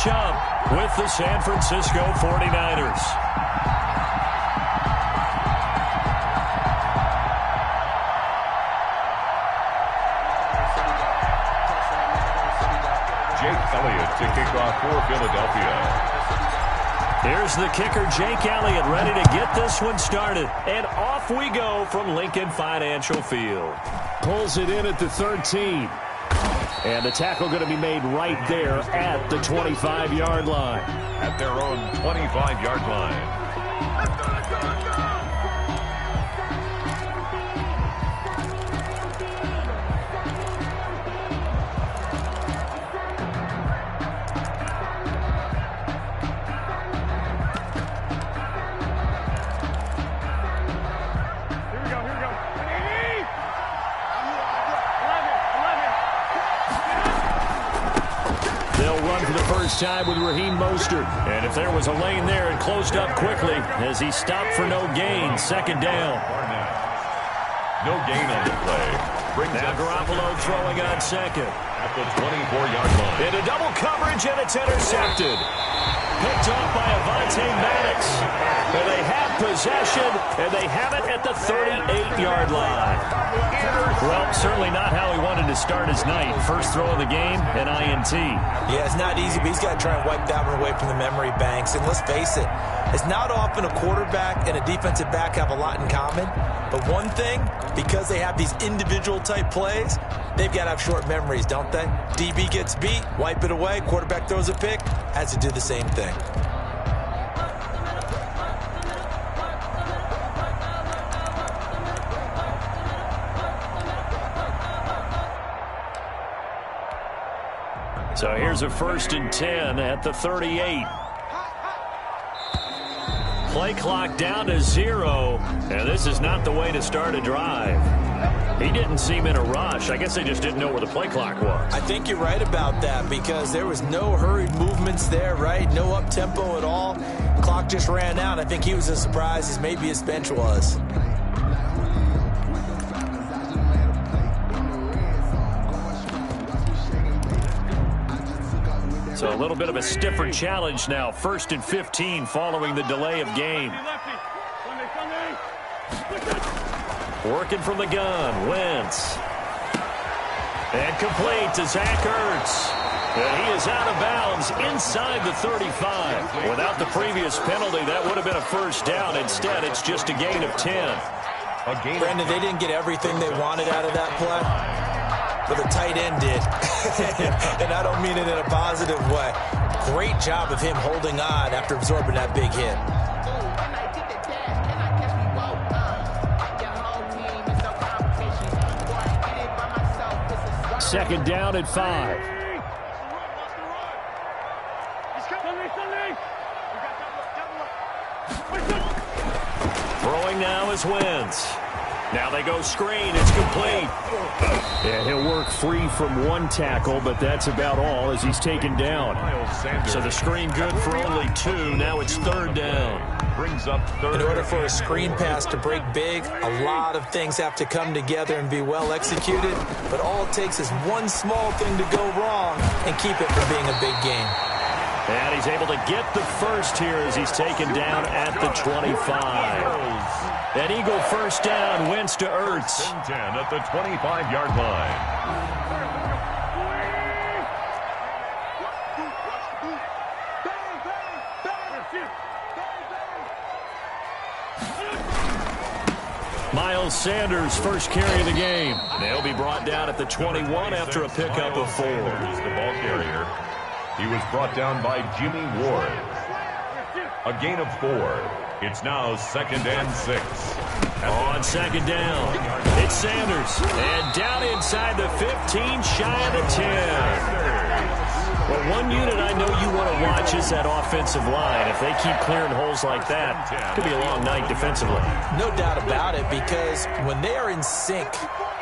matchup with the San Francisco 49ers. Jake Elliott to kick off for Philadelphia. Here's the kicker, Jake Elliott, ready to get this one started. And off we go from Lincoln Financial Field. Pulls it in at the 13. And the tackle going to be made right there at the 25-yard line. At their own 25-yard line. Time with Raheem Mostert. And if there was a lane there, it closed up quickly as he stopped for no gain. Second down. No gain on the play. Now Garoppolo throwing on second. At the 24-yard line. Into double coverage, and it's intercepted. Picked off by Avonte Maddox. And they have possession, and they have it at the 38-yard line. Well, certainly not how he wanted to start his night. First throw of the game, an INT. Yeah, it's not easy, but he's got to try and wipe that one away from the memory banks. And let's face it, it's not often a quarterback and a defensive back have a lot in common. But one thing, because they have these individual type plays, they've got to have short memories, don't they? DB gets beat, wipe it away, quarterback throws a pick, has to do the same thing. So here's a 1st and 10 at the 38. Play clock down to 0, and this is not the way to start a drive. He didn't seem in a rush. I guess they just didn't know where the play clock was. I think you're right about that because there was no hurried movements there, right? No up-tempo at all. Clock just ran out. I think he was as surprised as maybe his bench was. So a little bit of a stiffer challenge now. 1st and 15 following the delay of game. Working from the gun, Wentz. And complete to Zach Ertz. And he is out of bounds inside the 35. Without the previous penalty, that would have been a first down. Instead, it's just a gain of 10. Brandon, they didn't get everything they wanted out of that play. But the tight end did. And I don't mean it in a positive way. Great job of him holding on after absorbing that big hit. Second down at 5. Throwing now is Wentz. Now they go screen. It's complete. And he'll work free from one tackle, but that's about all as he's taken down. So the screen good for only 2. Now it's 3rd down. Brings up 3rd. In order for a screen pass to break big, a lot of things have to come together and be well executed. But all it takes is one small thing to go wrong and keep it from being a big game. And he's able to get the first here as he's taken down at the 25. An Eagle first down, Wentz to Ertz. 10 at the 25-yard line. Miles Sanders, first carry of the game. They'll be brought down at the 21 after a pickup of 4. Sanders, the ball carrier. He was brought down by Jimmy Ward. A gain of 4. It's now 2nd and 6. On second down, it's Sanders. And down inside the 15, shy of the 10. Well, one unit I know you want to watch is that offensive line. If they keep clearing holes like that, it could be a long night defensively. No doubt about it, because when they are in sync,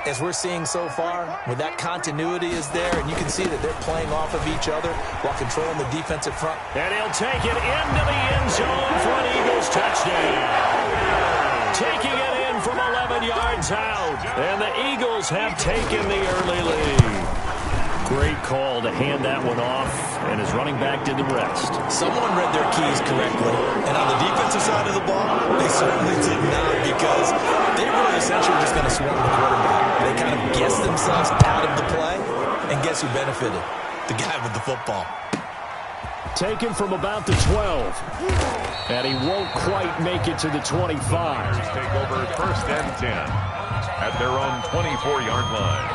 as we're seeing so far, when that continuity is there, and you can see that they're playing off of each other while controlling the defensive front. And he'll take it into the end zone for an Eagles touchdown. Taking it in from 11 yards out. And the Eagles have taken the early lead. Great call to hand that one off, and his running back did the rest. Someone read their keys correctly, and on the defensive side of the ball, they certainly did not, because they were essentially just going to swarm the quarterback. They kind of guessed themselves out of the play, and guess who benefited? The guy with the football. Taken from about the 12, and he won't quite make it to the 25. Take over 1st and 10 at their own 24-yard line.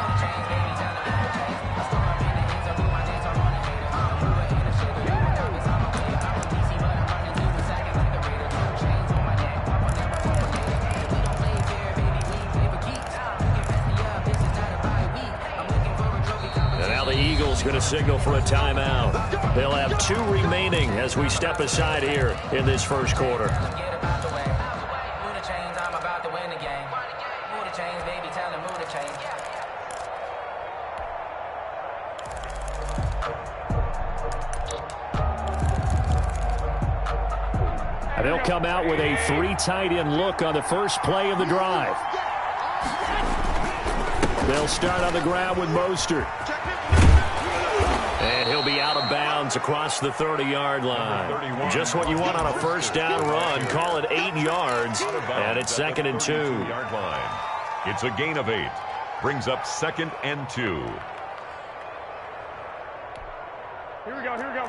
Going to signal for a timeout. They'll have 2 remaining as we step aside here in this first quarter. And they'll come out with a 3 tight end look on the first play of the drive. They'll start on the ground with Mostert. And he'll be out of bounds across the 30-yard line. Just what you want on a first down run. Call it 8 yards, and it's 2nd and 2. It's a gain of 8. Brings up 2nd and 2. Here we go, here we go.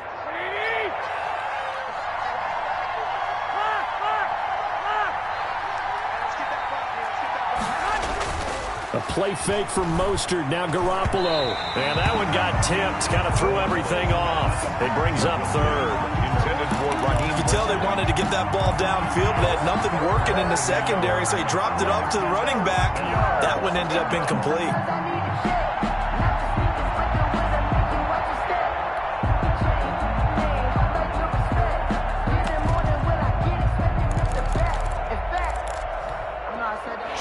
A play fake from Mostert, now Garoppolo. And that one got tipped, kind of threw everything off. It brings up 3rd. Intended for Raheem. You could tell they wanted to get that ball downfield, but they had nothing working in the secondary, so he dropped it up to the running back. That one ended up incomplete.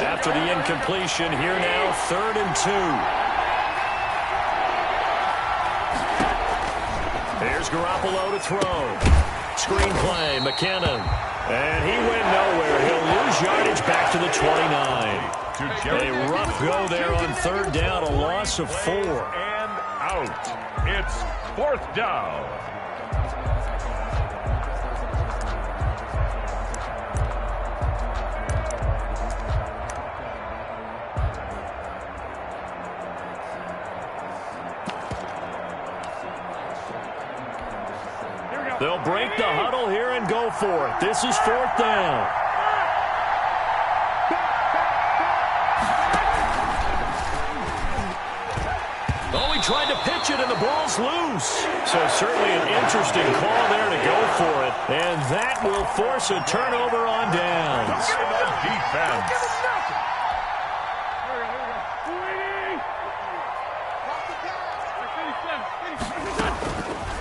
After the incompletion, here now, 3rd and 2. Here's Garoppolo to throw. Screenplay, McKinnon. And he went nowhere. He'll lose yardage back to the 29. A rough go there on 3rd down, a loss of 4. And out. It's 4th down. They'll break the huddle here and go for it. This is 4th down. Oh, he tried to pitch it, and the ball's loose. So certainly an interesting call there to go for it. And that will force a turnover on downs. Defense.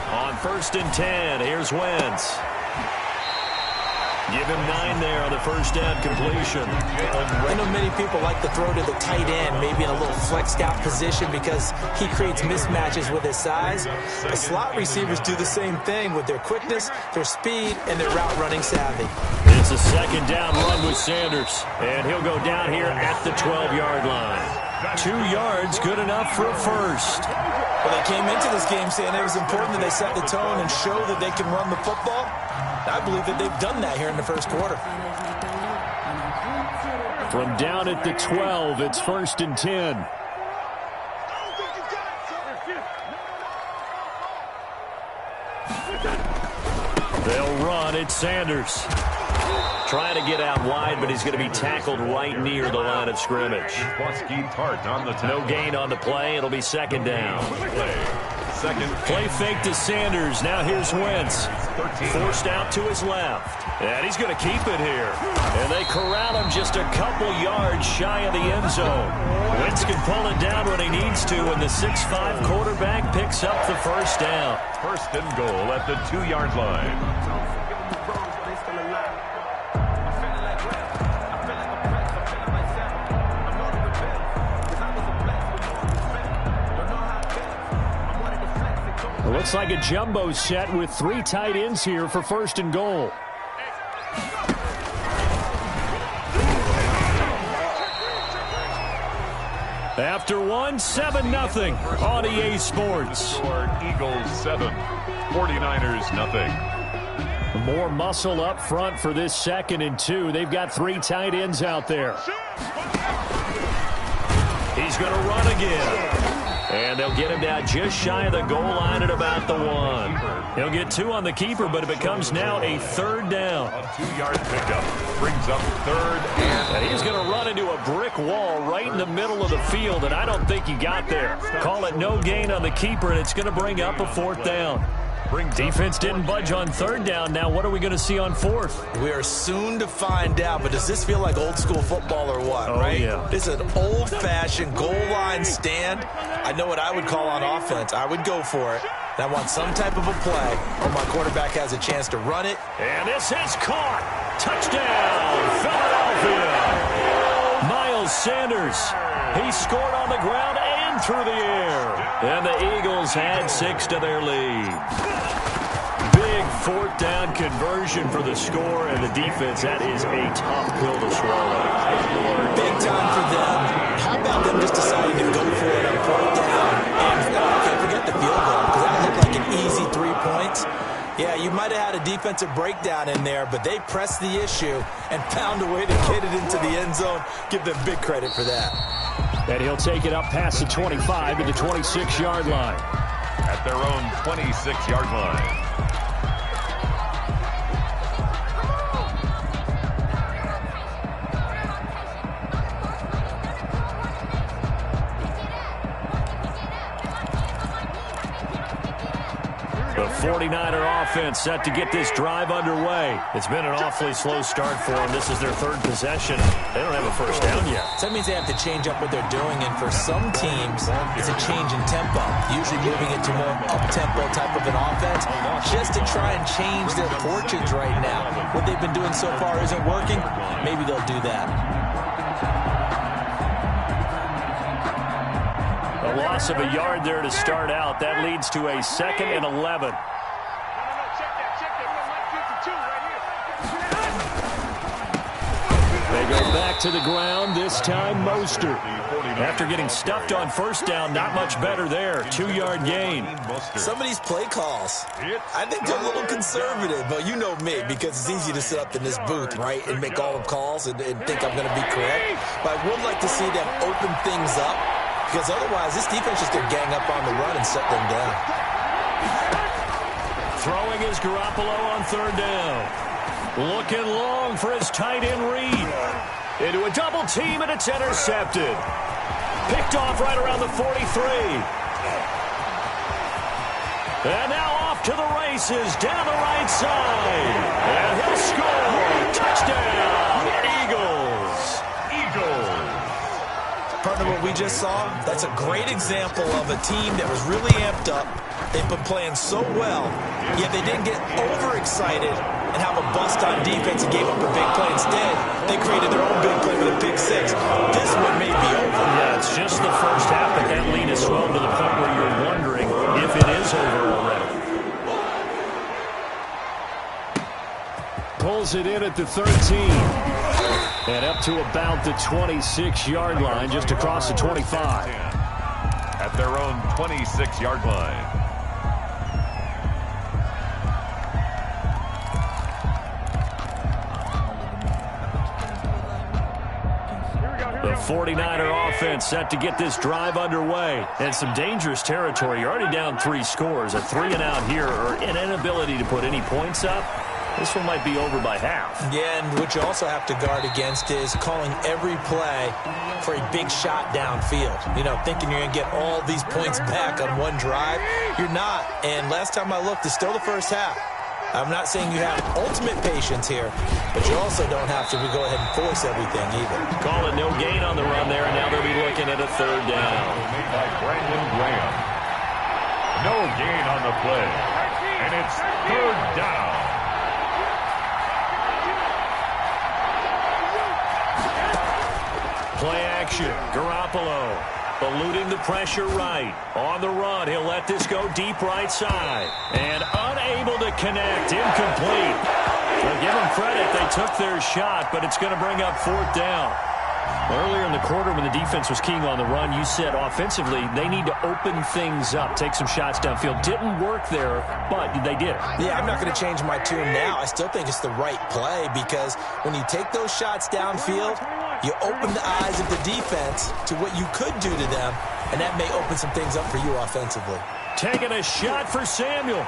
On 1st and 10, here's Wentz. Give him 9 there on the first down completion. I know many people like to throw to the tight end, maybe in a little flexed out position because he creates mismatches with his size. The slot receivers do the same thing with their quickness, their speed, and their route running savvy. It's a 2nd down run with Sanders, and he'll go down here at the 12-yard line. 2 yards, good enough for a first. Well, they came into this game saying it was important that they set the tone and show that they can run the football. I believe that they've done that here in the first quarter. From down at the 12, it's 1st and 10. They'll run. It's Sanders. Trying to get out wide, but he's going to be tackled right near the line of scrimmage. No gain on the play. It'll be 2nd down. Play fake to Sanders. Now here's Wentz. Forced out to his left. And he's going to keep it here. And they corral him just a couple yards shy of the end zone. Wentz can pull it down when he needs to, and the 6'5" quarterback picks up the first down. 1st and goal at the 2-yard line. It looks like a jumbo set with 3 tight ends here for 1st and goal. After one, 7-0 on EA Sports. Eagles 7, 49ers nothing. More muscle up front for this 2nd and 2. They've got 3 tight ends out there. He's going to run again. And they'll get him down just shy of the goal line at about the 1. He'll get 2 on the keeper, but it becomes now a 3rd down. A 2-yard pickup brings up 3rd and he's going to run into a brick wall right in the middle of the field, and I don't think he got there. Call it no gain on the keeper, and it's going to bring up a 4th down. Defense didn't budge on 3rd down. Now what are we going to see on 4th? We are soon to find out, but does this feel like old school football or what, right? Yeah. This is an old-fashioned goal line stand. I know what I would call on offense. I would go for it. I want some type of a play where my quarterback has a chance to run it. And this is caught. Touchdown, Philadelphia. Miles Sanders. He scored on the ground and through the air. And the Eagles had 6 to their lead. Big 4th down conversion for the score, and the defense, that is a tough pill to swallow. Big time for them. How about them just deciding to go for it on 4th down? And okay, forget the field goal, because that looked like an easy 3 points. Yeah, you might have had a defensive breakdown in there, but they pressed the issue and found a way to get it into the end zone. Give them big credit for that. And he'll take it up past the 25 to the 26-yard line. At their own 26-yard line. The 49er offense set to get this drive underway. It's been an awfully slow start for them. This is their 3rd possession. They don't have a 1st down yet. So that means they have to change up what they're doing, and for some teams, it's a change in tempo, usually moving it to more up-tempo type of an offense, just to try and change their fortunes right now. What they've been doing so far isn't working. Maybe they'll do that. A loss of a yard there to start out. That leads to a 2nd and 11. They go back to the ground, this time Mostert. After getting stuffed on 1st down, not much better there. 2-yard gain. Some of these play calls, I think they're a little conservative, but you know me, because it's easy to sit up in this booth, right, and make all the calls and think I'm going to be correct. But I would like to see them open things up, because otherwise this defense just going to gang up on the run and shut them down. Throwing is Garoppolo on 3rd down. Looking long for his tight end Reed. Into a double team, and it's intercepted. Picked off right around the 43. And now off to the races down the right side. And he'll score. Touchdown, Eagles. Partner, what we just saw, that's a great example of a team that was really amped up. They've been playing so well, yet they didn't get overexcited and have a bust on defense and gave up a big play. Instead, they created their own big play with a pick 6. This one may be over. Yeah, it's just the first half, but that lead has swelled to the point where you're wondering if it is over already. Pulls it in at the 13. And up to about the 26-yard line, just across the 25. At their own 26-yard line. The 49er offense set to get this drive underway. And some dangerous territory. You're already down 3 scores. A 3-and-out here, or an inability to put any points up. This one might be over by half. Yeah, and what you also have to guard against is calling every play for a big shot downfield. You know, thinking you're going to get all these points back on one drive. You're not. And last time I looked, it's still the first half. I'm not saying you have ultimate patience here, but you also don't have to go ahead and force everything either. Call it no gain on the run there, and now they'll be looking at a 3rd down. Made by Brandon Graham. No gain on the play. And it's 3rd down. Play action. Garoppolo eluding the pressure right. On the run, he'll let this go deep right side. And unable to connect. Incomplete. Well, give them credit. They took their shot, but it's going to bring up 4th down. Earlier in the quarter when the defense was keying on the run, you said offensively they need to open things up, take some shots downfield. Didn't work there, but they did it. Yeah, I'm not going to change my tune now. I still think it's the right play because when you take those shots downfield, you open the eyes of the defense to what you could do to them, and that may open some things up for you offensively. Taking a shot for Samuel.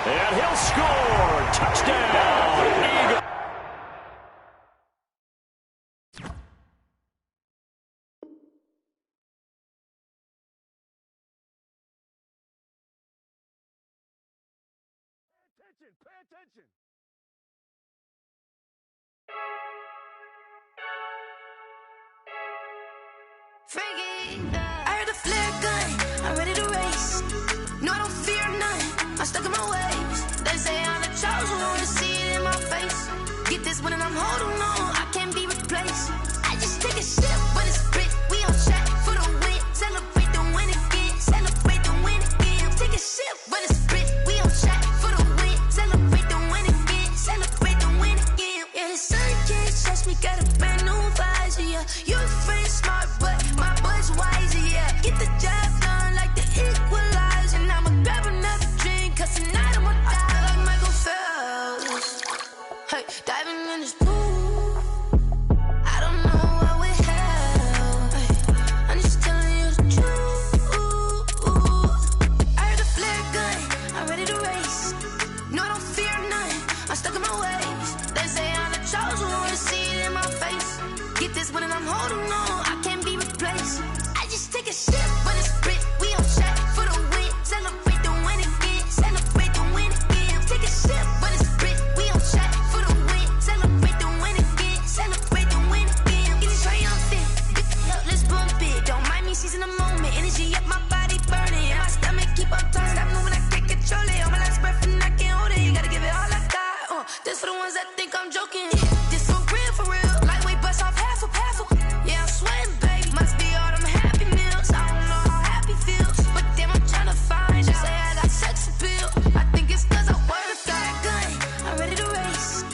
And he'll score. Touchdown, Eagles. Pay attention. Freaky, I heard the flare gun, I'm ready to race. No, I don't fear none, I'm stuck in my ways. They say I'm the chosen one, to see it in my face. Get this one and I'm holding on, I can't be replaced. I just take a sip, but it's split, we on track for the win. Celebrate the win again, celebrate the win again. Take a sip, but it's split, we on track for the win. Celebrate the win again, celebrate the win again. Yeah, the sun can't touch me, got a brand new visor, yeah. You're a friend smart, but my boy's wiser, yeah. Get the job done like the equalizer. Now I'ma grab another drink, cause tonight I'ma die like Michael Phelps. Hey, diving in this pool, I don't know what would help. Hey, I'm just telling you the truth. I heard a flare gun, I'm ready to race. No, I don't fear none, I'm stuck in my ways. They say I'm the chosen one, to see it in my face. Get this one and I'm holding on, I can't be replaced. I just take a sip, but it's split, we on track for the win. Celebrate the win again, celebrate the win again. Take a sip, but it's split, we on track for the win. Celebrate the win again, celebrate the win again. Get it triumphant, let's bump it. Don't mind me seizing the moment, energy up my body burning. And my stomach keep on turning, stop moving, I can't control it. On my last breath and I can't hold it, you gotta give it all I got. This for the ones that think I'm joking. This for real, lightweight bust off half a. Yeah, I'm sweating, baby. Must be all them happy meals. I don't know how happy feels, but damn, I'm trying to find out. Say I got sex appeal. I think it's cause I wear a fire gun. I'm ready to race.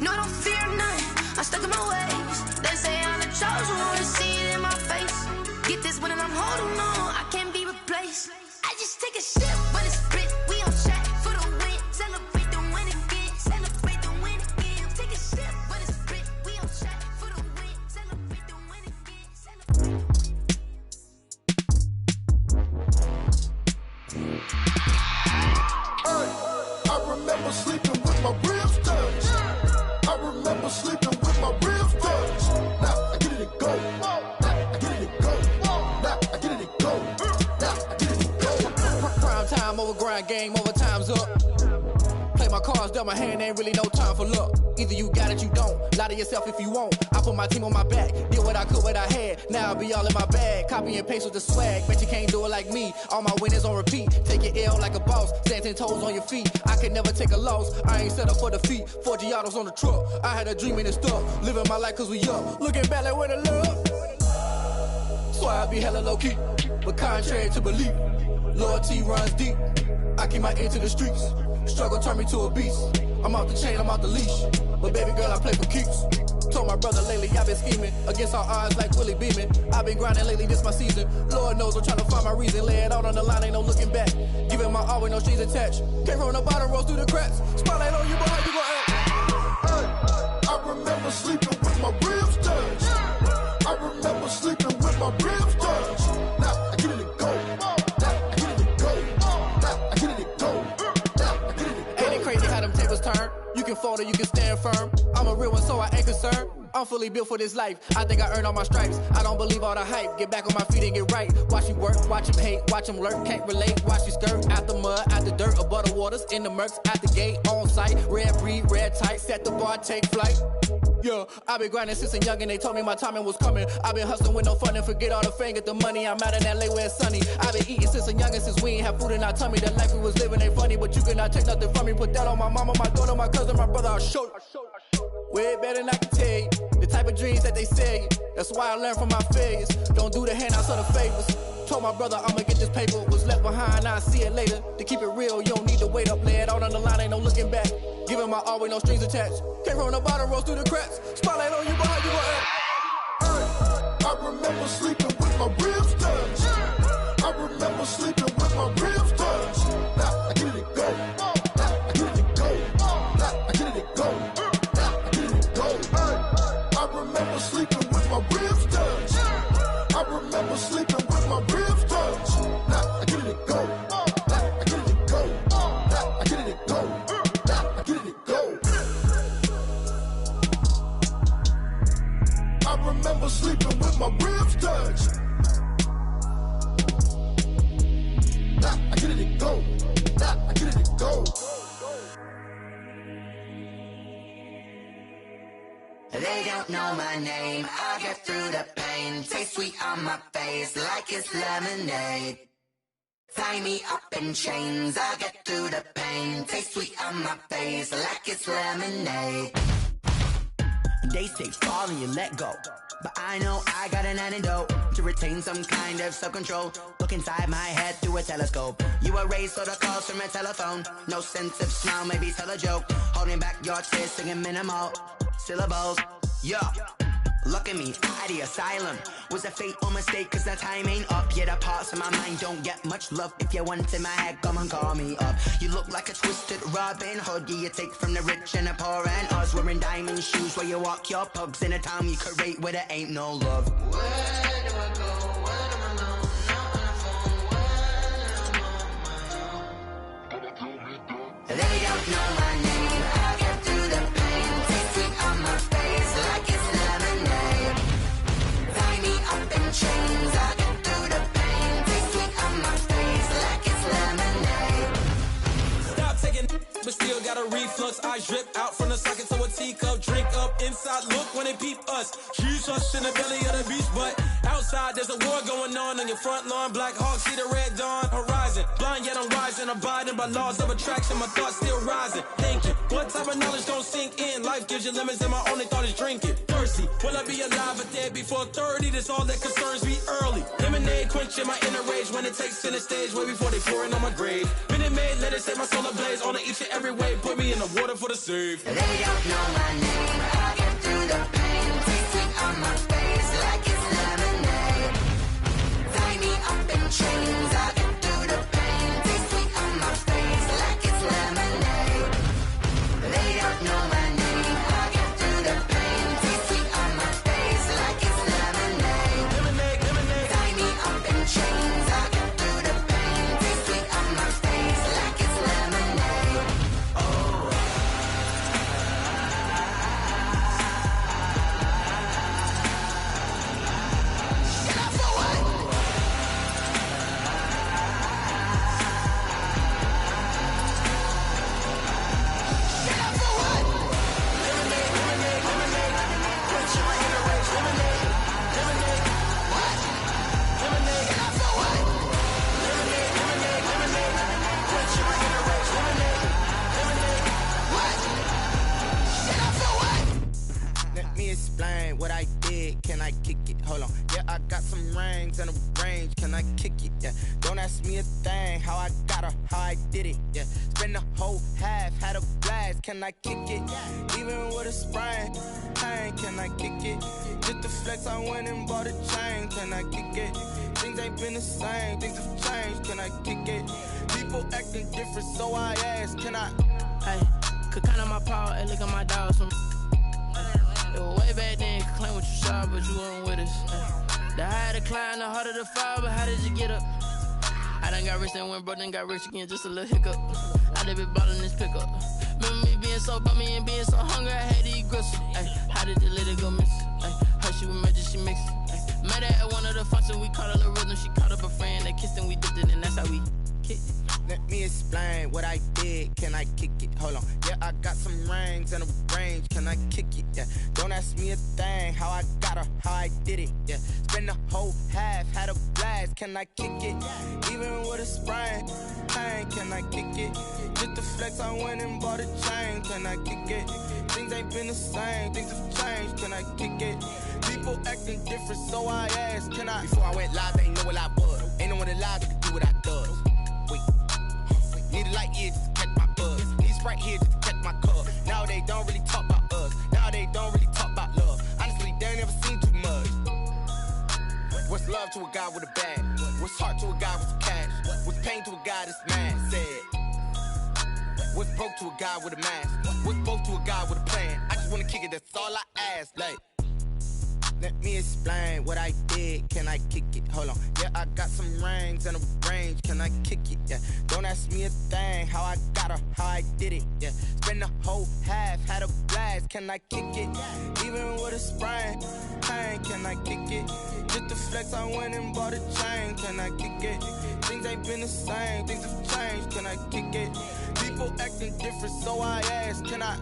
No, I don't fear none. I'm stuck in my ways. They say I'm the chosen one, to see it in my face. Get this one and I'm holding on, I can't be replaced. I just take a sip, but it's split. We on track for the win. Celebrate the win again. Celebrate the win again. Take a sip, but it's split. We on track for the win. Celebrate the win again. Celebrate. I remember sleeping with my ribs touched. I remember sleeping with my ribs touched. Now I get it and go. Now I get it and go. Now I get it and go. Now I get it and go. Prime time over grind game, overtime's up. Play my cards, dealt my hand, ain't really no time for luck. Either you got it, you don't. Lie to yourself if you won't. I put my team on my back, did what I could, what I had. Now I'll be all in my bag, copy and paste with the swag. Bet you can't do it like me. All my winners on repeat. Take your L like a boss, stand 10 toes on your feet. I can never take a loss. I ain't set up for defeat. 4 Giottos on the truck. I had a dream and it's stuck. Living my life cause we up. Looking back like where the love. So I be hella low key, but contrary to belief, loyalty runs deep. I keep my ear to the streets. Struggle turned me to a beast. I'm off the chain, I'm off the leash. But baby girl, I play for keeps. Told my brother lately I've been scheming against all odds like Willie Beeman. I've been grinding lately, this my season. Lord knows I'm trying to find my reason. Lay it out on the line, ain't no looking back. Giving my all with no strings attached. Came from the bottom, rose through the cracks. Spotlight on you, boy, how you gon' act? I remember sleeping with my ribs touched. I remember sleeping with my ribs touched. Now I get it and go. Now I get it and go. Now I get it and go. Now I get it and go. Ain't it crazy how them tables turn? You can fold or you can stand firm. I'm a real one, so I ain't concerned. I'm fully built for this life. I think I earned all my stripes. I don't believe all the hype. Get back on my feet and get right. Watch you work, watch him hate, watch him lurk. Can't relate, watch you skirt. Out the mud, out the dirt, above the waters, in the murks, at the gate, on site. Red breed, red tight, set the bar, take flight. Yeah, I been grinding since a youngin', they told me my timing was coming. I been hustling with no fun and forget all the fame, get the money. I'm out in LA where it's sunny. I been eating since a youngin', since we ain't have food in our tummy. The life we was living ain't funny, but you cannot take nothing from me. Put that on my mama, my daughter, my cousin, my brother, I'll show you. Way better than I can tell you. The type of dreams that they sell you. That's why I learned from my failures. Don't do the handouts or the favors. Told my brother I'ma get this paper. Was left behind, I'll see it later. To keep it real, you don't need to wait up. Lay it out on the line, ain't no looking back. Giving my all with no strings attached. Came from the bottom, rose through the cracks. Spotlight on you, but how you gon' act? I remember sleeping with my ribs touched. I remember sleeping with my ribs touched. Now I get it go. Now I get it go. Now I get it go. Now I get it go. I remember sleeping with my ribs touched. I remember sleeping with my ribs touched. Now I get it go. Now I get it go. Now I get it go. Now I get it go. I remember sleeping with my ribs touched. Now I get it go. Now I get it go. They don't know my name, I get through the pain. Taste sweet on my face like it's lemonade. Tie me up in chains, I get through the pain. Taste sweet on my face like it's lemonade. They say fall and you let go, but I know I got an antidote to retain some kind of self-control. Look inside my head through a telescope. You erase all the calls from a telephone. No sense of smile, maybe tell a joke. Holding back your tears, singing minimal syllables. Yeah, look at me, out the asylum. Was a fate or mistake, cause the time ain't up. Yet the parts of my mind don't get much love. If you want in my head, come and call me up. You look like a twisted Robin Hood. Yeah, you take from the rich and the poor and us. Wearing diamond shoes where you walk your pugs in a town you create where there ain't no love. Where do I go? Where am I alone? Not on the phone. When I'm on my own. They don't know my name. I get through the pain. Taste sweet on my face like it's lemonade. Tie me up in chains. I get through the pain. Taste sweet on my face like it's lemonade. Stop taking, but still got a reflux. I drip out from the socket to a teacup. Drink up inside, look when they peep us. Choose us in the belly of the beach, but outside there's a war going on your front lawn. Black Hawk, see the red dawn horizon. Blind yet I'm rising, abiding by laws of attraction. My thoughts still rising, thinking what type of knowledge don't sink in. Life gives you limits and my only thought is drinking. Thirsty, will I be alive or dead before 30? That's all that concerns me early. Lemonade quenching my inner rage when it takes center stage way before they pour it on my grave. Minute Maid, let it set my soul ablaze on each and every way. Put me in the water for the save. They don't know my name, I get through the pain. Taste sweet on my face like it's lemonade. Tie me up in chains, I get through the pain. Taste sweet on my face like it's lemonade. They don't know my name, I get through the pain. Taste sweet on my face like it's lemonade. Lemonade, lemonade. Tie me up in chains, I get through the pain. Taste sweet on my face like it's lemonade. Let me explain what I did. Can I kick it? Hold on. Yeah, I got some rings and a range. Can I kick it? Yeah. Don't ask me a thing. How I got her, how I did it. Yeah. Spend the whole half, had a blast. Can I kick it? Even with a sprain. Hey, can I kick it? Just the flex, I went and bought a chain. Can I kick it? Things ain't been the same. Things have changed. Can I kick it? People acting different, so I ask. Can I? Hey, could count on my power, and look at my dogs. It was way back then, could claim what you saw, but you weren't with us. The higher the climb, the harder the fall, but how did you get up? I done got rich, then went broke, then got rich again, just a little hiccup. I done been ballin' this pickup. Remember me being so bummy and being so hungry, I had to eat gristle. Ay, how did you let it go miss? Ay, her she was magic, she mixed. Met her at one of the functions, we caught a little rhythm, she caught up a friend, they kissed and we dipped it, and that's how we kicked it. Let me explain what I did. Can I kick it? Hold on. Yeah, I got some rings and a range. Can I kick it? Yeah. Don't ask me a thing. How I got her, how I did it. Yeah. Spend the whole half, had a blast. can I kick it? Even with a sprain, pain, can I kick it? Just the flex, I went and bought a chain, can I kick it? Things ain't been the same, things have changed, can I kick it? People acting different, so I asked, can I? Before I went live, they know what I was. Ain't no one alive that can do what I does. Wait, need a light here just to catch my buzz. Need Sprite here just to catch my cup. Now they don't really talk about us. Now they don't really talk about love. Honestly, they ain't never seen too much. What's love to a guy with a bag? What's heart to a guy with some cash? What's pain to a guy that's mad? Said. What's broke to a guy with a mask? What's both to a guy with a plan? I just wanna kick it, that's all I ask. Like, let me explain what I did. Can I kick it? Hold on. Yeah, I got some rings and a range. Can I kick it? Yeah. Don't ask me a thing. How I got her, how I did it. Yeah. Spend the whole half, had a blast. Can I kick it? Even with a sprain, pain. Can I kick it? Just the flex, I went and bought a chain. Can I kick it? Things ain't been the same. Things have changed. Can I kick it? People acting different, so I asked, can I?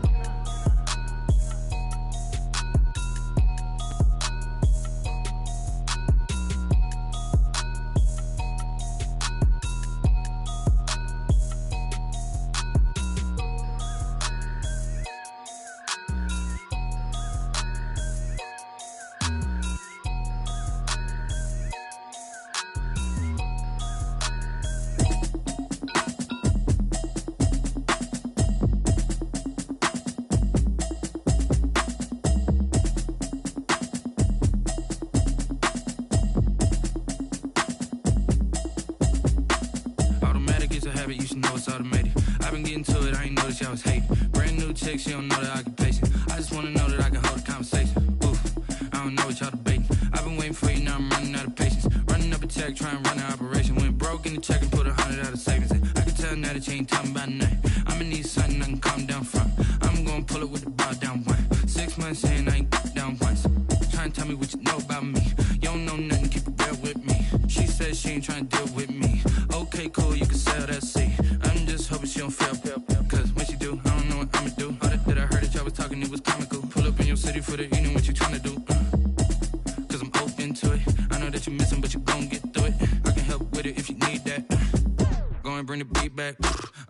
You should know it's automated. I've been getting to it, I ain't noticed y'all was hating. Brand new chick, she don't know the occupation. I just wanna know that I can hold a conversation. Oof, I don't know what y'all debating. I've been waiting for you, now I'm running out of patience. Running up a check, trying to run an operation. Went broke in the check and put 100 out of savings in. I can tell now that you ain't talking about nothing. I'ma need something I can calm down from. I'm gonna pull it with the bar down one. 6 months saying I ain't down once. Trying to tell me what you know about me. You don't know nothing, keep it real with me. She said she ain't trying to deal with me. Okay, cool, you can sell that seat. I'm just hoping she don't fail. Cause when she do, I don't know what I'ma do. All that I heard that y'all was talking, it was comical. Pull up in your city for the evening, what you tryna do? Cause I'm open to it. I know that you're missing, but you gon' get through it. I can help with it if you need that. Go and bring the beat back.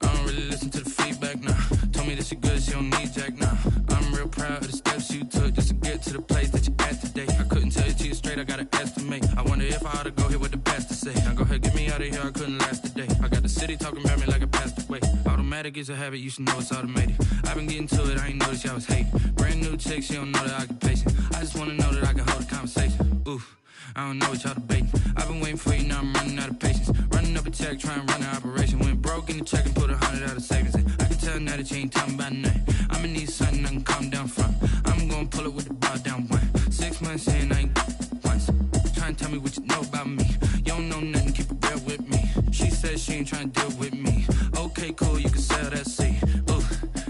I don't really listen to the feedback, nah. Told me that she good, she don't need jack, nah. I'm real proud of the steps you took just to get to the place that you're at today. I couldn't tell you to you straight, I gotta estimate. I wonder if I ought to go here with the pastor say. Now go ahead, get me out of here, I couldn't last a day. I got the city talking about me like I passed away. Automatic is a habit, you should know it's automated. I've been getting to it, I ain't noticed y'all was hating. Brand new chick, she don't know the occupation. I just wanna know that I can hold a conversation. Oof, I don't know what y'all debating. I've been waiting for you, now I'm running out of patience. Running up a check, trying to run an operation. Went broke in the check and put 100 out of savings in. I can tell now that you ain't talking about nothing. I'ma need something I can calm down from. I'm gonna pull it with the bar down one. 6 months saying I ain't once. Trying to tell me what you know about me. You don't know nothing, keep it real with me. She said she ain't trying to deal with me. Okay, cool, you can sell that seat. Ooh,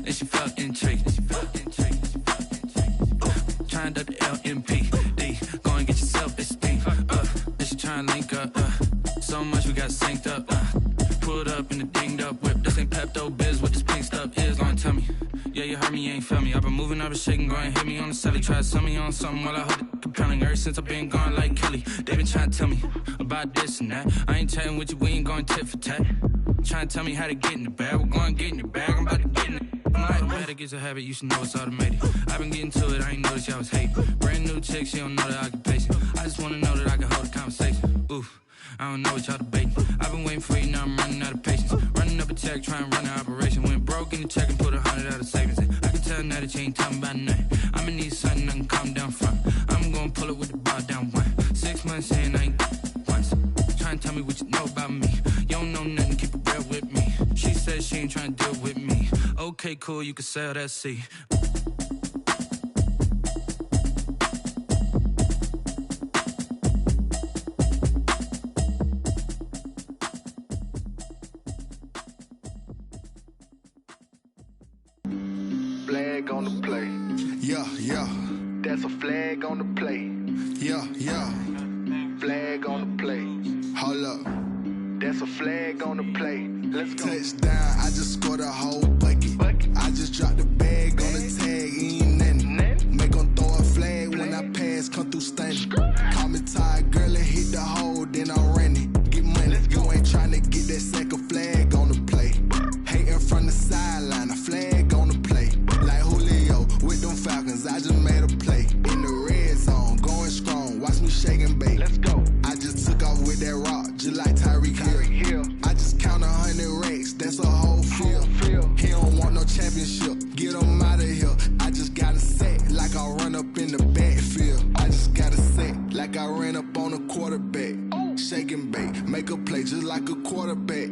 and she felt intrigued. Trying to the LMPD. Go and get yourself esteem. And she trying to link up. So much we got synced up. Pulled up in the dinged up whip. This ain't Pepto-Biz, what this pink stuff is. Long tell me. Yeah, you heard me, you ain't felt me. I've been moving, I've been shaking, go and hit me on the celly. Try to sell me on something while I hold it compelling. Ever since I've been gone like Kelly, they been trying to tell me about this and that. I ain't chatting with you, we ain't going tit for tat. Trying to tell me how to get in the bag, we're going to get in the bag, I'm about to get in it. Automatic is a habit, you should know it's automated. I've been getting to it, I ain't noticed y'all was hating. Brand new chick, she don't know the occupation. I just wanna know that I can hold a conversation. Oof, I don't know what y'all debating. I've been waiting for you, now I'm running out of patience. Running up a check, trying to run an operation. Went broke in the check and put 100 out of savings in. I can tell now that you ain't talking about nothing. I'ma need something I can calm down from. I'm gonna pull it with the bar down one. 6 months saying I ain't once. Trying to tell me what you know about me. You don't know nothing, keep it real with me. She said she ain't trying to deal with me. Okay, cool, you can sell that seat. Flag on the play. Yeah, yeah. That's a flag on the play. Yeah, yeah. Flag on the play. Hold up. That's a flag on the play. Let's go. Touchdown, I just scored a whole bucket. I just dropped the bag on the tag, ain't nothing. Make 'em throw a flag when I pass, come through stunning. Call me tired, girl, and hit the hole, then I ran it. shake and bake. Make a play just like a quarterback.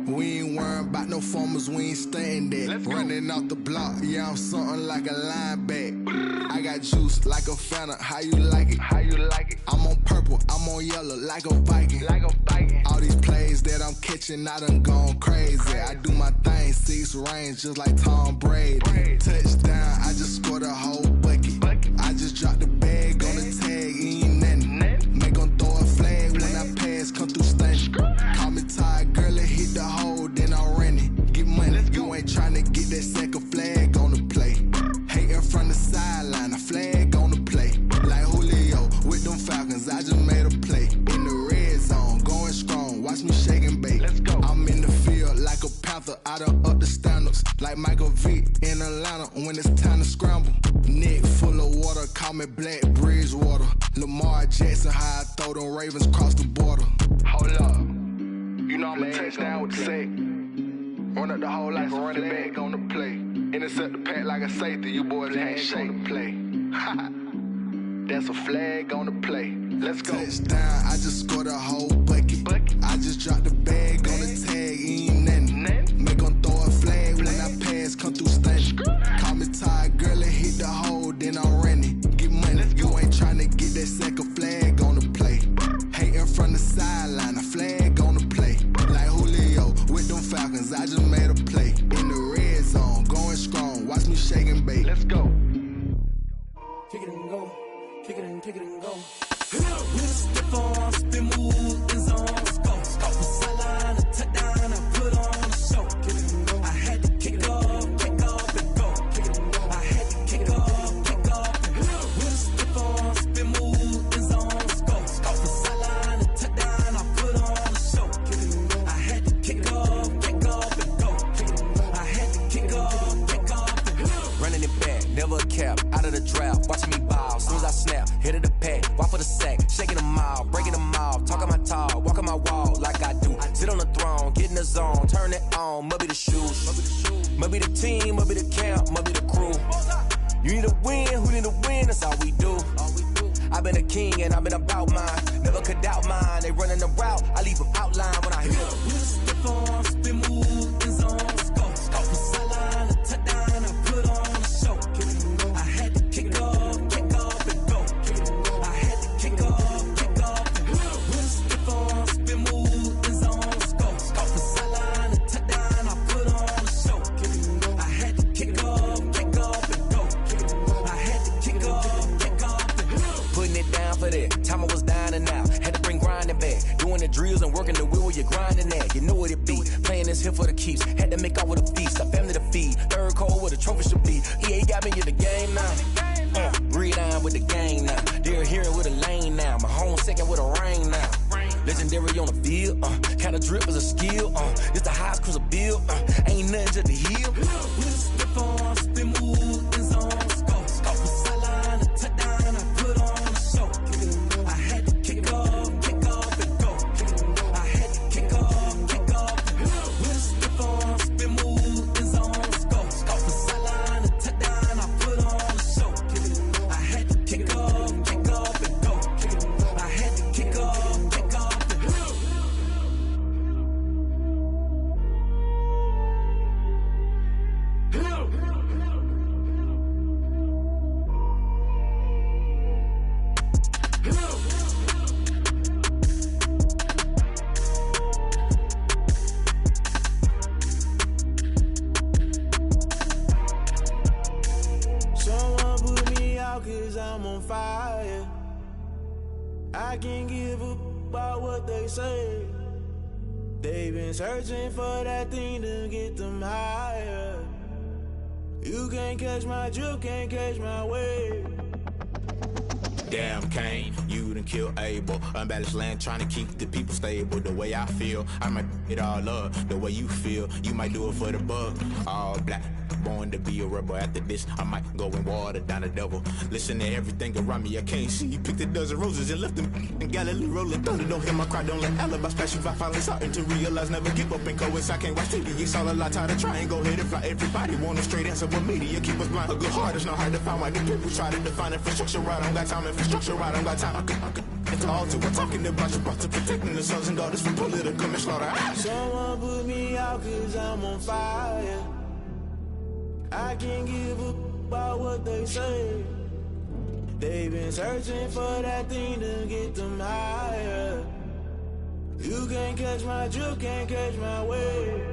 We ain't worrying about no formers, we ain't staying there. Running off the block, yeah, I'm something like a linebacker. I got juice like a Fanta, how you like it? How you like it? I'm on purple, I'm on yellow, like a Viking. Like a Viking. All these plays that I'm catching, I done gone crazy. I do my thing, 6 range, just like Tom Brady. Touchdown, I just scored a whole bucket. I just dropped the bag on the tag, ain't nothing. Make 'em throw a flag when I pass, come through stunning. Call me tired, girl, it hit the hole, then I'm running. Get money, you ain't tryna get that second flag on the play. Hating from the sideline, a flag on the play. Like Julio with them Falcons, I just made a play. In the red zone, going strong, watch me shake and bake. I'm in the field like a Panther, I done up the standards. Like Michael Vick in Atlanta when it's time to scramble. Neck full of water, call me Black Bridgewater. Lamar Jackson, how I throw them Ravens cross the border. Hold up, you know I'm a touchdown with the sack. Run up the hole like a running back on the play. Intercept the pack like a safety, you boys ain't shake on the play. That's a flag on the play. Let's go. Touchdown, I just scored a whole bucket. I just dropped the bag on the tag, ain't nothing. Make 'em throw a flag when I pass, come through stunning. Call me tired, girl, it hit the hole, then I'm running. Get money, you ain't tryna get that second flag on the play. Hating from the sideline, a flag on the play. Like Julio with them Falcons, I just made a play. In the red zone, going strong, watch me shake and bake. Let's go. Kick it and go, kick it and go. With a stiff arm, spin move, in zone, go. Off the sideline, a touchdown, I put on a show. I had to kick off and go. I had to kick off and go. With a stiff arm, spin move, in zone, go. Off the sideline, a touchdown, I put on a show. I had to kick off and go. I had to kick off and go. Running it back, never a cap, out of the draft, watching me bow. Soon as I snap, hit of the pack, walk for the sack, shaking them out, breaking them off, talking my talk, walking my wall like I do. Sit on the throne, get in the zone, turn it on, must be the shoes, must be the team, must be the camp, must be the crew. You need to win, who need to win, that's all we do. I've been a king and I've been about mine, never could doubt mine. They running the route, I leave them outline when I hit them. With a stiff arm, spin move, in zone, go. Off the sideline, a touchdown, I put on a show. I had to kick off and go. I had to kick off and go. With a stiff arm, spin move, in zone, go. Off the sideline, a touchdown, I put on a show. I had to kick off and go. I had to kick off and go. Putting it down for that, time I was down and out, had to bring grinding back, doing the drills and working the wheel where you're grinding at, you know what it be, playing this here for the keeps, had to make off with a feast, a family to feed, third cold where the trophy should be, EA got me in the game now, breathe down with the gang now, they're here with a lane now, my home second with a rain now, legendary on the field, kinda drip is a skill, it's the highest cruiser bill, ain't nothing to the hill. With a stiff arm, spin move, in zone, go. Off the sideline, a touchdown, I put on a show. I had to kick off and go. I had to kick off and go. With a stiff arm, spin move, in zone, go. Off the sideline, a touchdown, I put on a show. I had to kick off and go. I had to kick off and go. Someone put me out 'cause I'm on fire. I can't give a about what they say. They've been searching for that thing to get them higher. You can't catch my drift, can't catch my wave. Damn, Kane, you done killed Abel. Unbalanced land, trying to keep the people stable. The way I feel, I might it all up. The way you feel, you might do it for the buck. All black, born to be a rebel. After this, I might go and water down the devil. Listen to everything around me, I can't see. Picked a dozen roses and left them in Galilee rolling thunder. Don't hear my cry, don't let alibis pass you by. Finally starting to realize, never give up and coincide. Can't watch TV, it's all a lot. Tired of trying, go ahead and fly. Everybody want a straight answer with media, keep us blind. A good heart is not hard to find. Why the people try to define infrastructure right? I don't got time, infrastructure right, I don't got time. At the altar, we're talking about your brother, protecting the sons and daughters from political manslaughter. Someone put me out cause I'm on fire. I can't give up about what they say. They've been searching for that thing to get them higher. You can't catch my drift, can't catch my wave.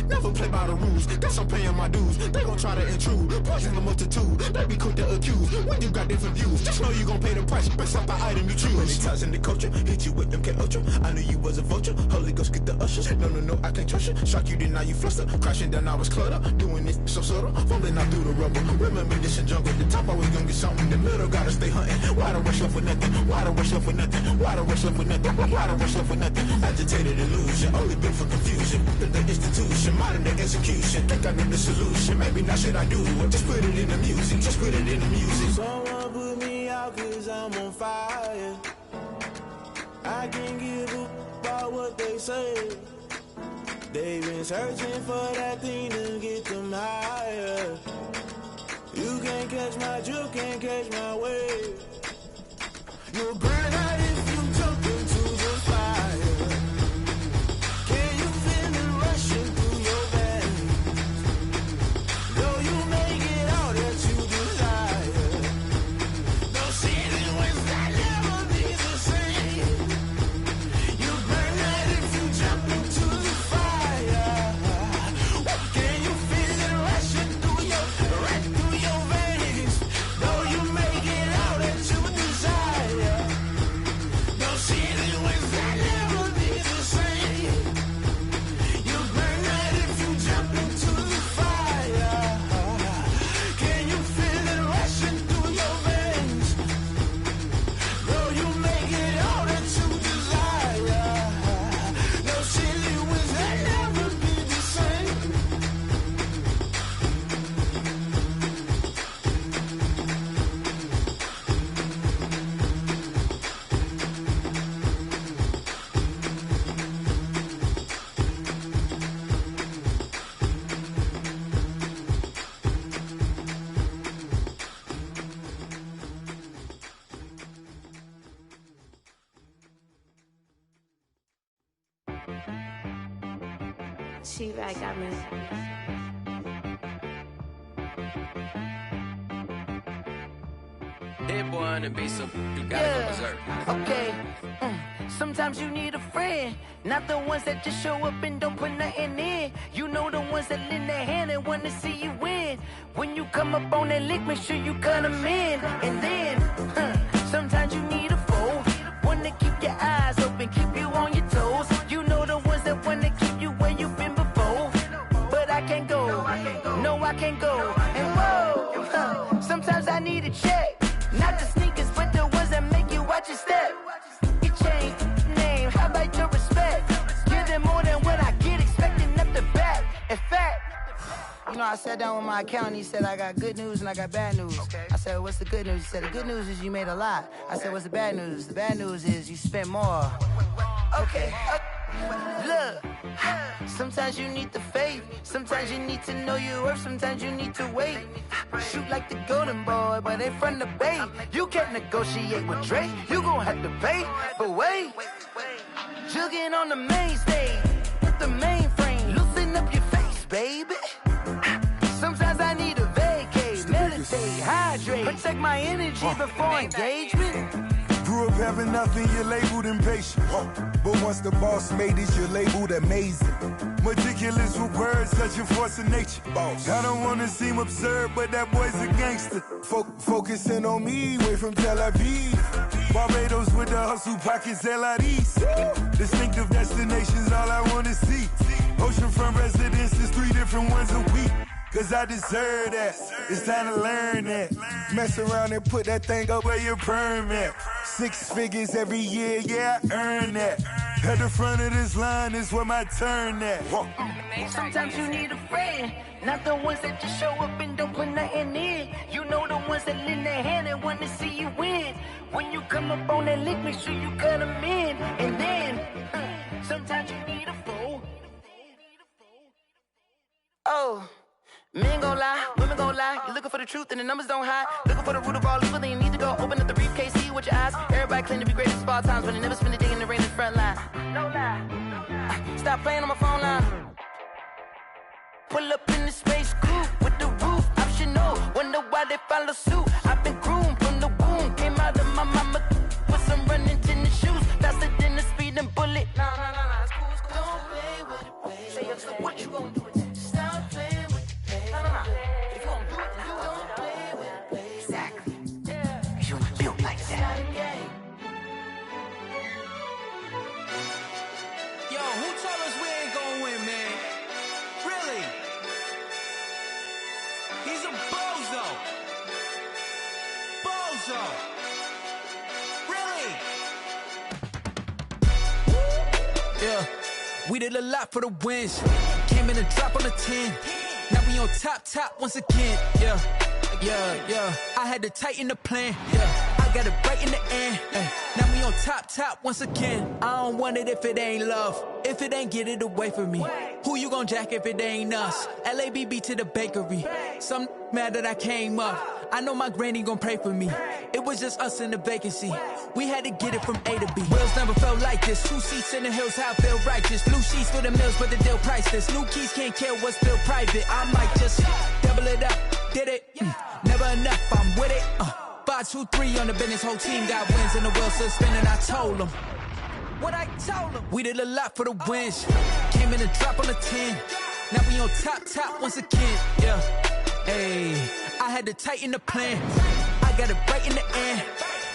Never play by the rules, guess I'm paying my dues. They gon' try to intrude, poison the multitude. They be quick to accuse when you got different views. Just know you gon' pay the price, based off the item you choose. Many times in the culture, hit you with them K-Ultra. I knew you was a vulture, Holy Ghost get the ushers. No, I can't trust you. Shock you, then now you fluster. Crashing down, I was cluttered. Doing it so subtle, fumbling out through the rubble. Remember this in jungle, the top always gonna get something. The middle gotta stay hunting. Why the rush left with nothing? Why the rush left with nothing? Why the rush left with nothing? Why the rush left with nothing? Agitated illusion, only built for confusion. The institution, modern day execution. Think I know the solution. Maybe not should I do it? Just put it in the music. Just put it in the music. Someone put me out cause I'm on fire. I can't give up about what they say. They've been searching for that thing to get them higher. You can't catch my drift, can't catch my wave. You'll burn out if you jump into the fire. Can you feel it rushing through your veins? Though you may get all that you desire, no ceiling was that never be the same. You burn out if you jump into the fire. Can you feel it rushing through your veins? Though you may get all that you desire, no ceiling was that never be the same. You burn out if you jump into the fire. Can you feel it rushing through your veins? Though you may get all that you desire, no ceiling was that never be the same. She right got me. Hit boy on the beat, so you gotta go berserk. Okay. Sometimes you need a friend, not the ones that just show up and don't put nothing in. You know the ones that lend their hand and want to see you win. When you come up on that lick, make sure you cut them in. And then, sometimes you need a foe, one to keep your eyes open, keep you on your toes. You know the ones that want to keep you where you've been before. But I can't go, no I can't go. And whoa, sometimes I need a check. Not the sneakers, but the ones that make you watch your step. You change name, how about your respect? Give them more than what I get, expecting up the back. In fact, you know, I sat down with my accountant, he said, I got good news and I got bad news. I said, what's the good news? He said, the good news is you made a lot. I said, what's the bad news? The bad news is you spent more. Okay. Look, sometimes you need the faith, sometimes you need to know your worth, sometimes you need to wait. Shoot like the golden boy, but they from the bay. You can't negotiate with Drake, you gon' have to pay. But wait, jugging on the main stage with the mainframe, loosen up your face, baby. Sometimes I need a vacate, meditate, hydrate, protect my energy before engagement. Grew up having nothing, you're labeled impatient. But once the boss made it, you're labeled amazing. Meticulous with words, such a force of nature. I don't wanna seem absurd, but that boy's a gangster. Focusing on me, way from Tel Aviv. Barbados with the hustle pockets, LIDs. Distinctive destinations, all I wanna see. Oceanfront residences, 3 different ones a week. Cause I deserve that, it's time to learn that. Mess around and put that thing up where your permit. 6 figures every year, yeah, I earn that. At the front of this line is where my turn at. Sometimes you need a friend, not the ones that just show up and don't put nothing in. You know the ones that lend their hand and want to see you win. When you come up on that lick, make sure you cut them in. And then, sometimes you need a foe. Oh. Men gon' lie, women gon' lie. You're looking for the truth and the numbers don't hide. Looking for the root of all evil, then you need to go open up the briefcase, see with your eyes. Everybody claim to be great at all times, but they never spend a day in the rain in the front line. No lie. Stop playing on my phone line. Pull up in the space coupe with the roof optional. Wonder why they follow suit. I've been groomed from the womb. Came out of my mama with some running tennis shoes. Faster than the speeding bullet. Nah, it's cool, it's cool. Don't play with it, baby. Say so what you gon' do with it? Stop playing with it, baby. Nah. If you gon' do it, then don't play with it, baby. Exactly. Yeah. Cause you was built like that. Yo, who told us we ain't gonna win, man? Really? He's a bozo. Bozo. Really? Yeah, we did a lot for the wins. Came in a drop on the 10. Now we on top once again. Yeah. I had to tighten the plan. Yeah, I got it right in the end. Now we on top once again. I don't want it if it ain't love. If it ain't, get it away from me. Who you gon' jack if it ain't us? LABB to the bakery. Some mad that I came up. I know my granny gon' pray for me. It was just us in the vacancy. We had to get it from A to B. Wheels never felt like this. 2 seats in the hills, how I feel righteous. Blue sheets for the mills, but the deal priceless. New keys can't care what's still private. I might just double it up. Did it? Never enough, I'm with it. 5, 2, 3 on the business. Whole team got wins and the wheels still spinning. I told them what I told them. We did a lot for the wins. Came in a drop on the 10. Now we on top once again. Yeah. Hey, I had to tighten the plan. I got it right in the end.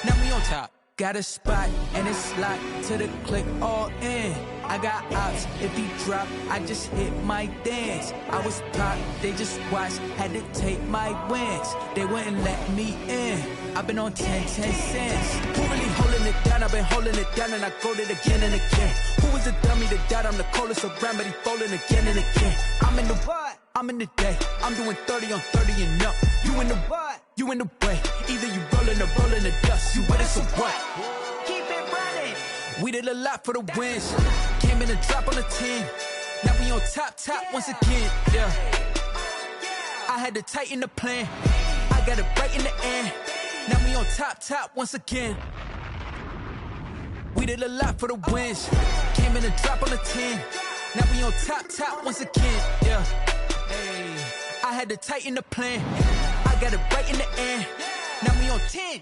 Now we on top. Got a spot and it's locked to the click all in. I got ops, if he drop, I just hit my dance. I was top, they just watched, had to take my wins. They wouldn't let me in. I've been on 10 cents. Who really holding it down? I've been holding it down and I go it again and again. Who was the dummy that died? I'm the coldest around, but he folding again and again. I'm in the what? I'm in the day. I'm doing 30 on 30 and up. You in the what? You in the way. Either you rolling or rolling the dust. You with us or what? Keep it running. We did a lot for the wins. Came in a drop on the 10. Now we on top once again. Yeah. I had to tighten the plan. I got it right in the end. Now we on top once again. We did a lot for the wins. Came in a drop on the 10. Now we on top once again. Yeah. Hey, I had to tighten the plan. I got it right in the end. Now we on 10.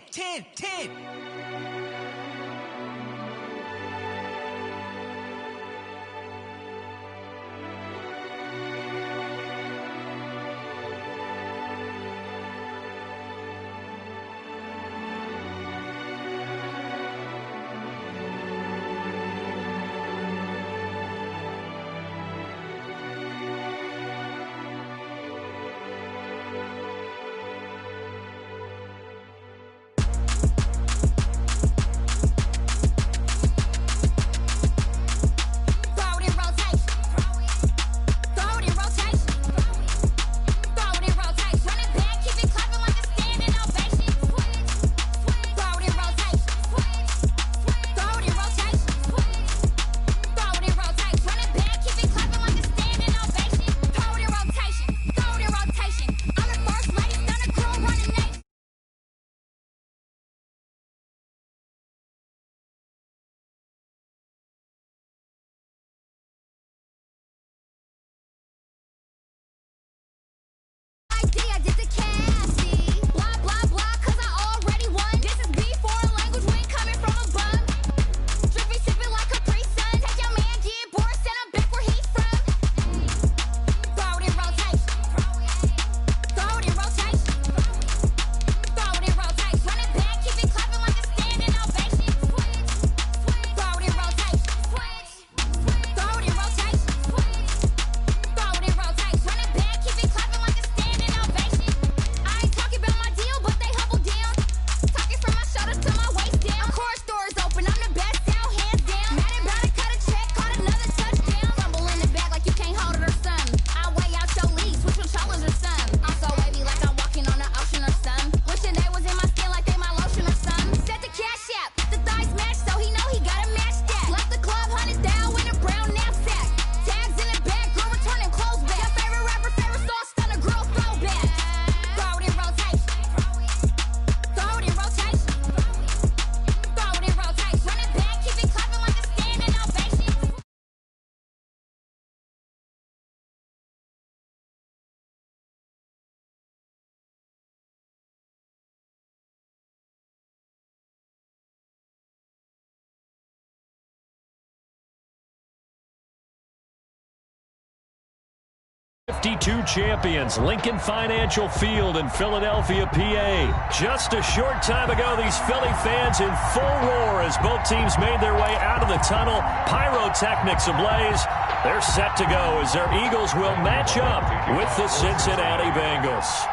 52 champions, Lincoln Financial Field in Philadelphia, PA. Just a short time ago, these Philly fans in full roar as both teams made their way out of the tunnel. Pyrotechnics ablaze. They're set to go as their Eagles will match up with the Cincinnati Bengals.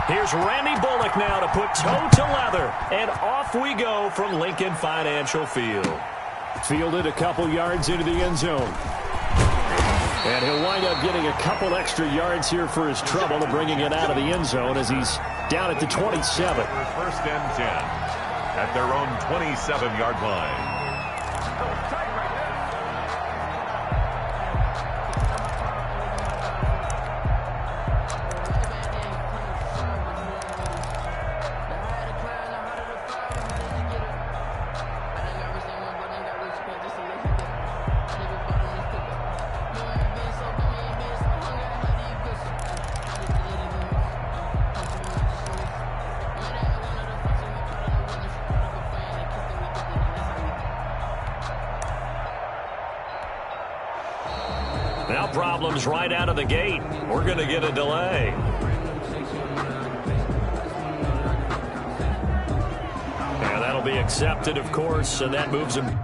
Here's Randy Bullock now to put toe to leather, and off we go from Lincoln Financial Field. Fielded a couple yards into the end zone. And he'll wind up getting a couple extra yards here for his trouble to bringing it out of the end zone as he's down at the 27. First and 10 at their own 27-yard line. Now problems right out of the gate. We're going to get a delay. And that'll be accepted, of course, and that moves him.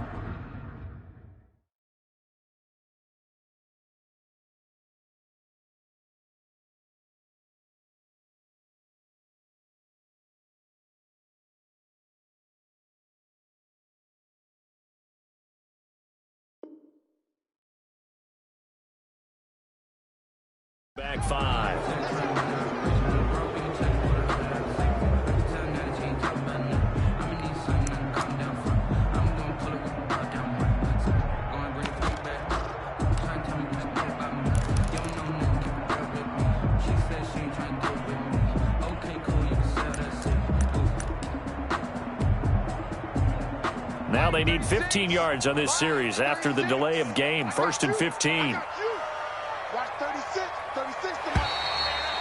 Back 5. Now they need 15 yards on this series after the delay of game. 1st and 15.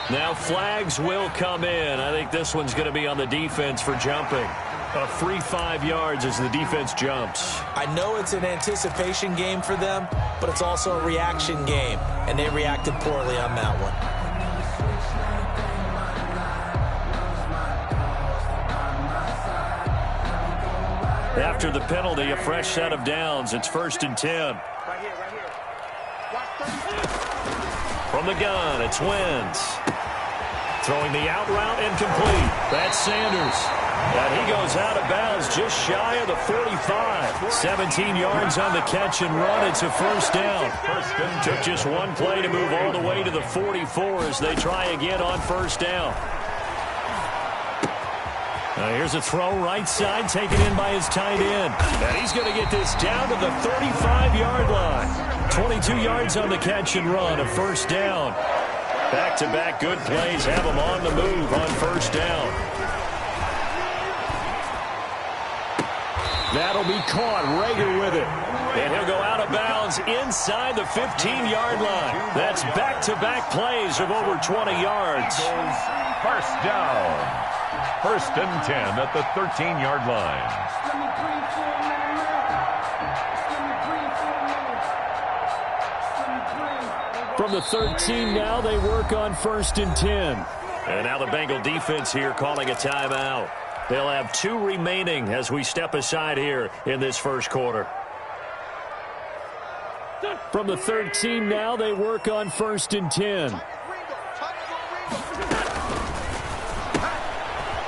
Now flags will come in. I think this one's going to be on the defense for jumping. A free 5 yards as the defense jumps. I know it's an anticipation game for them, but it's also a reaction game, and they reacted poorly on that one. After the penalty, a fresh set of downs. It's 1st and 10. From the gun, it's Wentz. Throwing the out route incomplete. That's Sanders. And he goes out of bounds just shy of the 45. 17 yards on the catch and run. It's a first down. Took just one play to move all the way to the 44 as they try again on first down. Now here's a throw right side taken in by his tight end. And he's going to get this down to the 35-yard line. 22 yards on the catch and run. A first down. Back-to-back good plays have him on the move on first down. That'll be caught. Rager with it. And he'll go out of bounds inside the 15-yard line. That's back-to-back plays of over 20 yards. First down. 1st and 10 at the 13-yard line. From the 13 now, they work on 1st and 10. And now the Bengal defense here calling a timeout. They'll have 2 remaining as we step aside here in this first quarter. From the 13 now, they work on 1st and 10.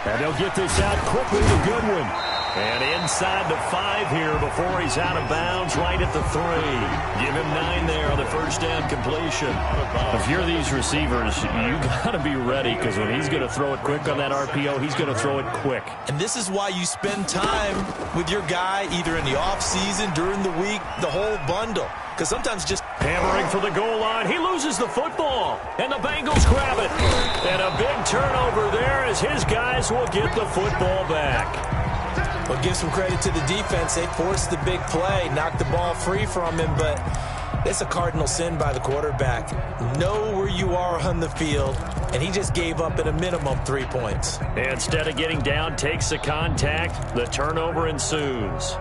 And they'll get this out quickly to Goodwin. And inside the 5 here before he's out of bounds, right at the 3. Give him 9 there on the first down completion. If you're these receivers, you got to be ready because when he's going to throw it quick on that RPO, he's going to throw it quick. And this is why you spend time with your guy either in the offseason, during the week, the whole bundle. Because sometimes just hammering for the goal line. He loses the football, and the Bengals grab it. And a big turnover there as his guys will get the football back. Well, give some credit to the defense. They forced the big play, knocked the ball free from him, but it's a cardinal sin by the quarterback. Know where you are on the field, and he just gave up at a minimum 3 points. Instead of getting down, takes the contact. The turnover ensues.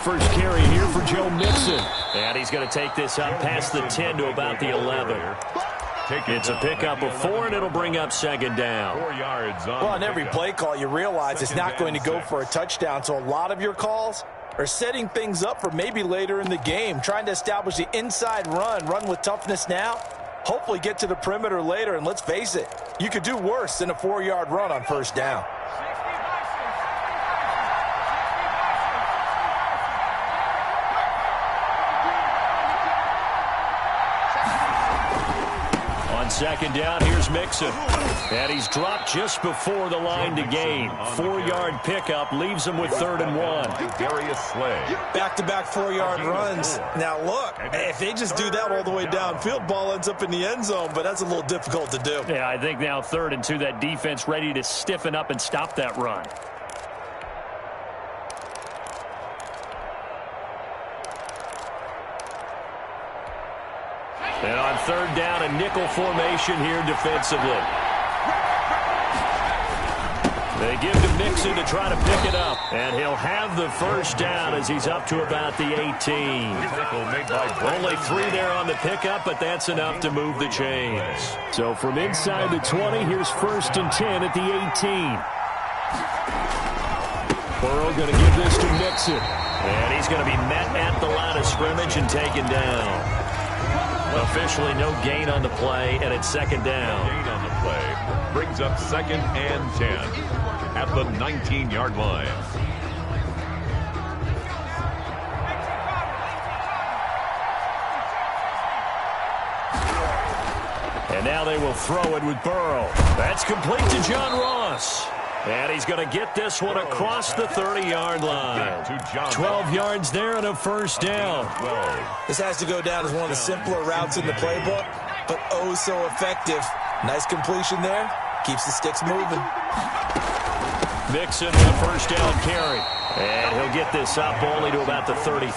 first carry here for Joe Mixon. And he's going to take this up past the 10 to about the 11. It's a pickup of 4, and it'll bring up second down. 4 yards on. Well, on every play call, you realize it's not going to go for a touchdown. So a lot of your calls are setting things up for maybe later in the game, trying to establish the inside run with toughness now, hopefully get to the perimeter later. And let's face it, you could do worse than a 4-yard run on first down. Second down, here's Mixon. And he's dropped just before the line to gain. 4-yard pickup leaves him with 3rd and 1. Darius Slay. Back-to-back 4-yard runs. Now, look, if they just do that all the way downfield, ball ends up in the end zone, but that's a little difficult to do. Yeah, I think now 3rd and 2, that defense ready to stiffen up and stop that run. And on 3rd down, a nickel formation here defensively. They give to Mixon to try to pick it up. And he'll have the first down as he's up to about the 18. Only 3 there on the pickup, but that's enough to move the chains. So from inside the 20, here's 1st and 10 at the 18. Burrow going to give this to Mixon. And he's going to be met at the line of scrimmage and taken down. Officially no gain on the play, and it's 2nd down. Gain on the play brings up 2nd and 10 at the 19-yard line. And now they will throw it with Burrow. That's complete to John Ross. And he's going to get this one across the 30-yard line. 12 yards there and a first down. This has to go down as one of the simpler routes in the playbook, but oh so effective. Nice completion there. Keeps the sticks moving. Mixon with a first down carry. And he'll get this up only to about the 33.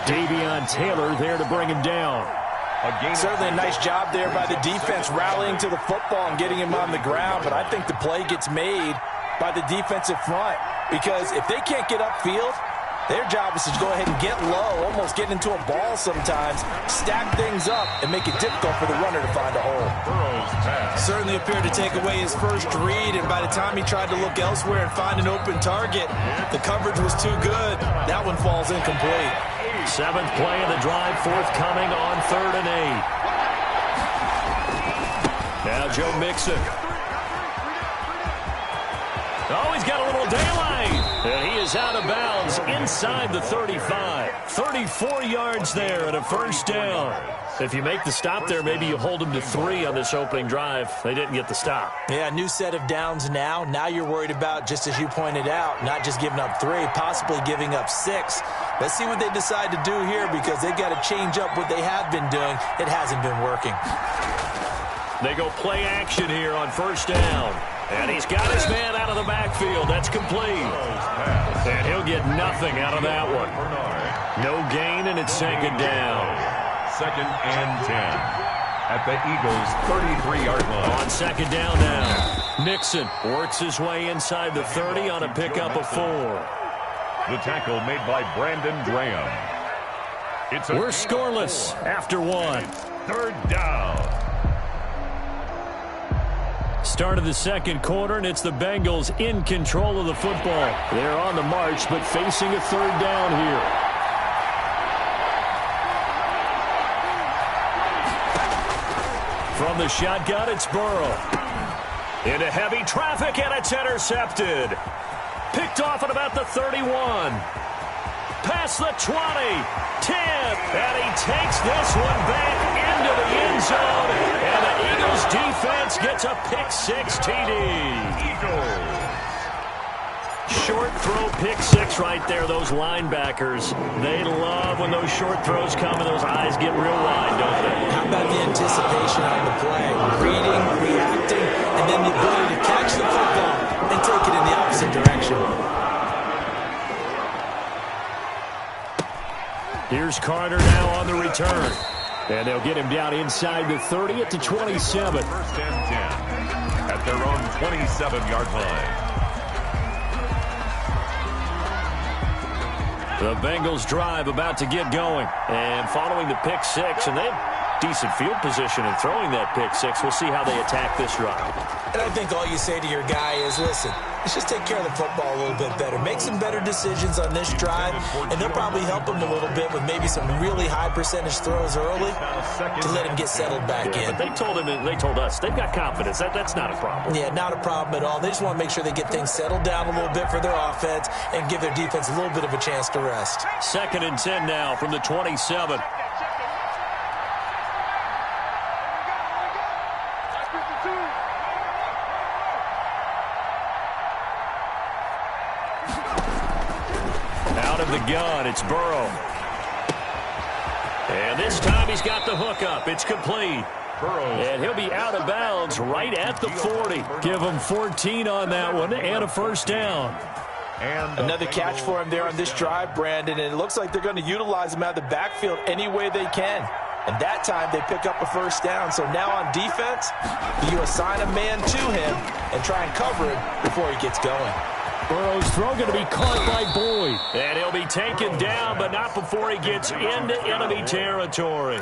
Davion Taylor there to bring him down. Certainly a nice job there by the defense rallying to the football and getting him on the ground, but I think the play gets made by the defensive front because if they can't get upfield, their job is to go ahead and get low, almost get into a ball sometimes, stack things up, and make it difficult for the runner to find a hole. Certainly appeared to take away his first read, and by the time he tried to look elsewhere and find an open target, the coverage was too good. That one falls incomplete. 7th play of the drive forthcoming on 3rd and 8. Now Joe Mixon. Oh, he's got a little daylight. And he is out of bounds inside the 35. 34 yards there and a first down. If you make the stop there, maybe you hold them to 3 on this opening drive. They didn't get the stop. Yeah, new set of downs now. Now you're worried about, just as you pointed out, not just giving up 3, possibly giving up 6. Let's see what they decide to do here because they've got to change up what they have been doing. It hasn't been working. They go play action here on first down. And he's got his man out of the backfield. That's complete. And he'll get nothing out of that one. No gain, and it's 2nd down. 2nd and 10 at the Eagles' 33-yard line. On 2nd down now. Mixon works his way inside the 30 on a pickup of 4. The tackle made by Brandon Graham. We're scoreless after 1. 3rd down. Start of the 2nd quarter, and it's the Bengals in control of the football. They're on the march, but facing a 3rd down here. From the shotgun, it's Burrow. Into heavy traffic, and it's intercepted. Picked off at about the 31. Past the 20. 10. And he takes this one back into the end zone. And the Eagles defense gets a pick-6 TD. Short throw pick-6 right there. Those linebackers, they love when those short throws come and those eyes get real wide, don't they? How about the anticipation on the play? Reading, reacting, and then the ability to catch the football and take it in the opposite direction. Here's Carter now on the return. And they'll get him down inside the 30 at the 27. 1st and 10 at their own 27-yard line. The Bengals drive about to get going. And following the pick six, and they have decent field position in throwing that pick six. We'll see how they attack this drive. And I think all you say to your guy is, listen, let's just take care of the football a little bit better. Make some better decisions on this drive, and they'll probably help him a little bit with maybe some really high percentage throws early to let him get settled back in. But they told us they've got confidence. That's not a problem. Yeah, not a problem at all. They just want to make sure they get things settled down a little bit for their offense and give their defense a little bit of a chance to rest. 2nd and 10 now from the 27. Out of the gun, it's Burrow. And this time he's got the hook up. It's complete. And he'll be out of bounds right at the 40. Give him 14 on that one and a first down. And another catch for him there on this drive, Brandon, and it looks like they're going to utilize him out of the backfield any way they can. And that time they pick up a first down. So now on defense, you assign a man to him and try and cover it before he gets going. Burrow's throw going to be caught by Boyd. And he'll be taken down, but not before he gets into enemy territory.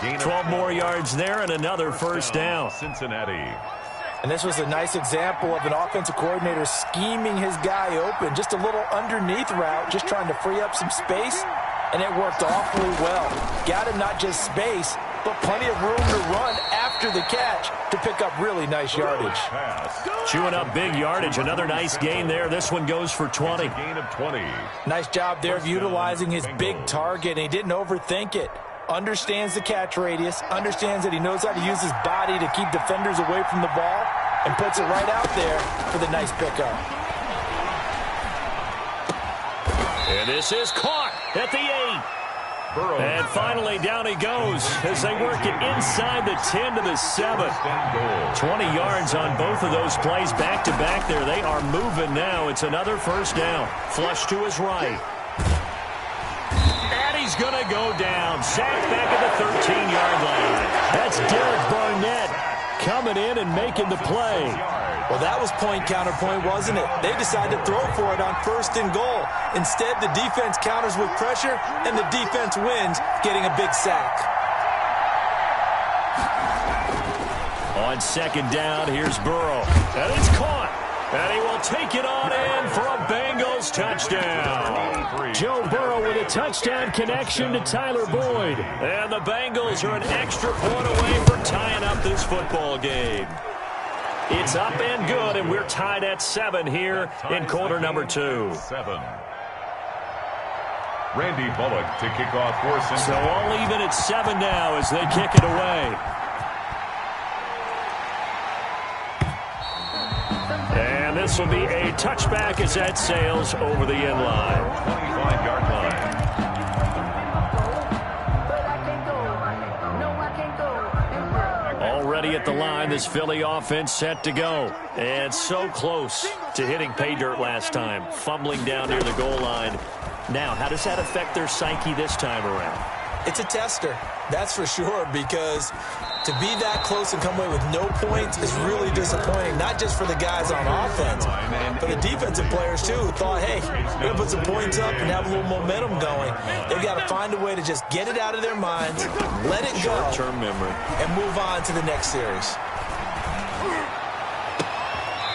12 more yards there and another first down. Cincinnati. And this was a nice example of an offensive coordinator scheming his guy open. Just a little underneath route, just trying to free up some space, and it worked awfully well. Got him not just space, but plenty of room to run after the catch to pick up really nice yardage. Chewing up big yardage. Another nice gain there. This one goes for 20. Gain of 20. Nice job there of utilizing his big target, and he didn't overthink it. Understands the catch radius, understands that he knows how to use his body to keep defenders away from the ball, and puts it right out there for the nice pickup. And this is caught at the 8. And finally down he goes as they work it inside the 10 to the 7. 20 yards on both of those plays back-to-back there. They are moving now. It's another first down. Flush to his right. He's going to go down. Sacked back at the 13-yard line. That's Derek Barnett coming in and making the play. Well, that was point counterpoint, wasn't it? They decided to throw for it on 1st and goal. Instead, the defense counters with pressure, and the defense wins, getting a big sack. On 2nd down, here's Burrow. And it's caught. And he will take it on in for a Bengals touchdown. Joe Burrow with a touchdown connection to Tyler Boyd. And the Bengals are an extra point away from tying up this football game. It's up and good, and we're tied at 7 here in quarter number 2. 7. Randy Bullock to kick off for Cincinnati. So all even at 7 now as they kick it away. And this will be a touchback as that sails over the end line. 25-yard line. Already at the line, this Philly offense set to go. And so close to hitting pay dirt last time. Fumbling down near the goal line. Now, how does that affect their psyche this time around? It's a tester, that's for sure, because to be that close and come away with no points is really disappointing, not just for the guys on offense, but the defensive players, too, who thought, hey, we're going to put some points up and have a little momentum going. They've got to find a way to just get it out of their minds, let it go, short-term memory, and move on to the next series.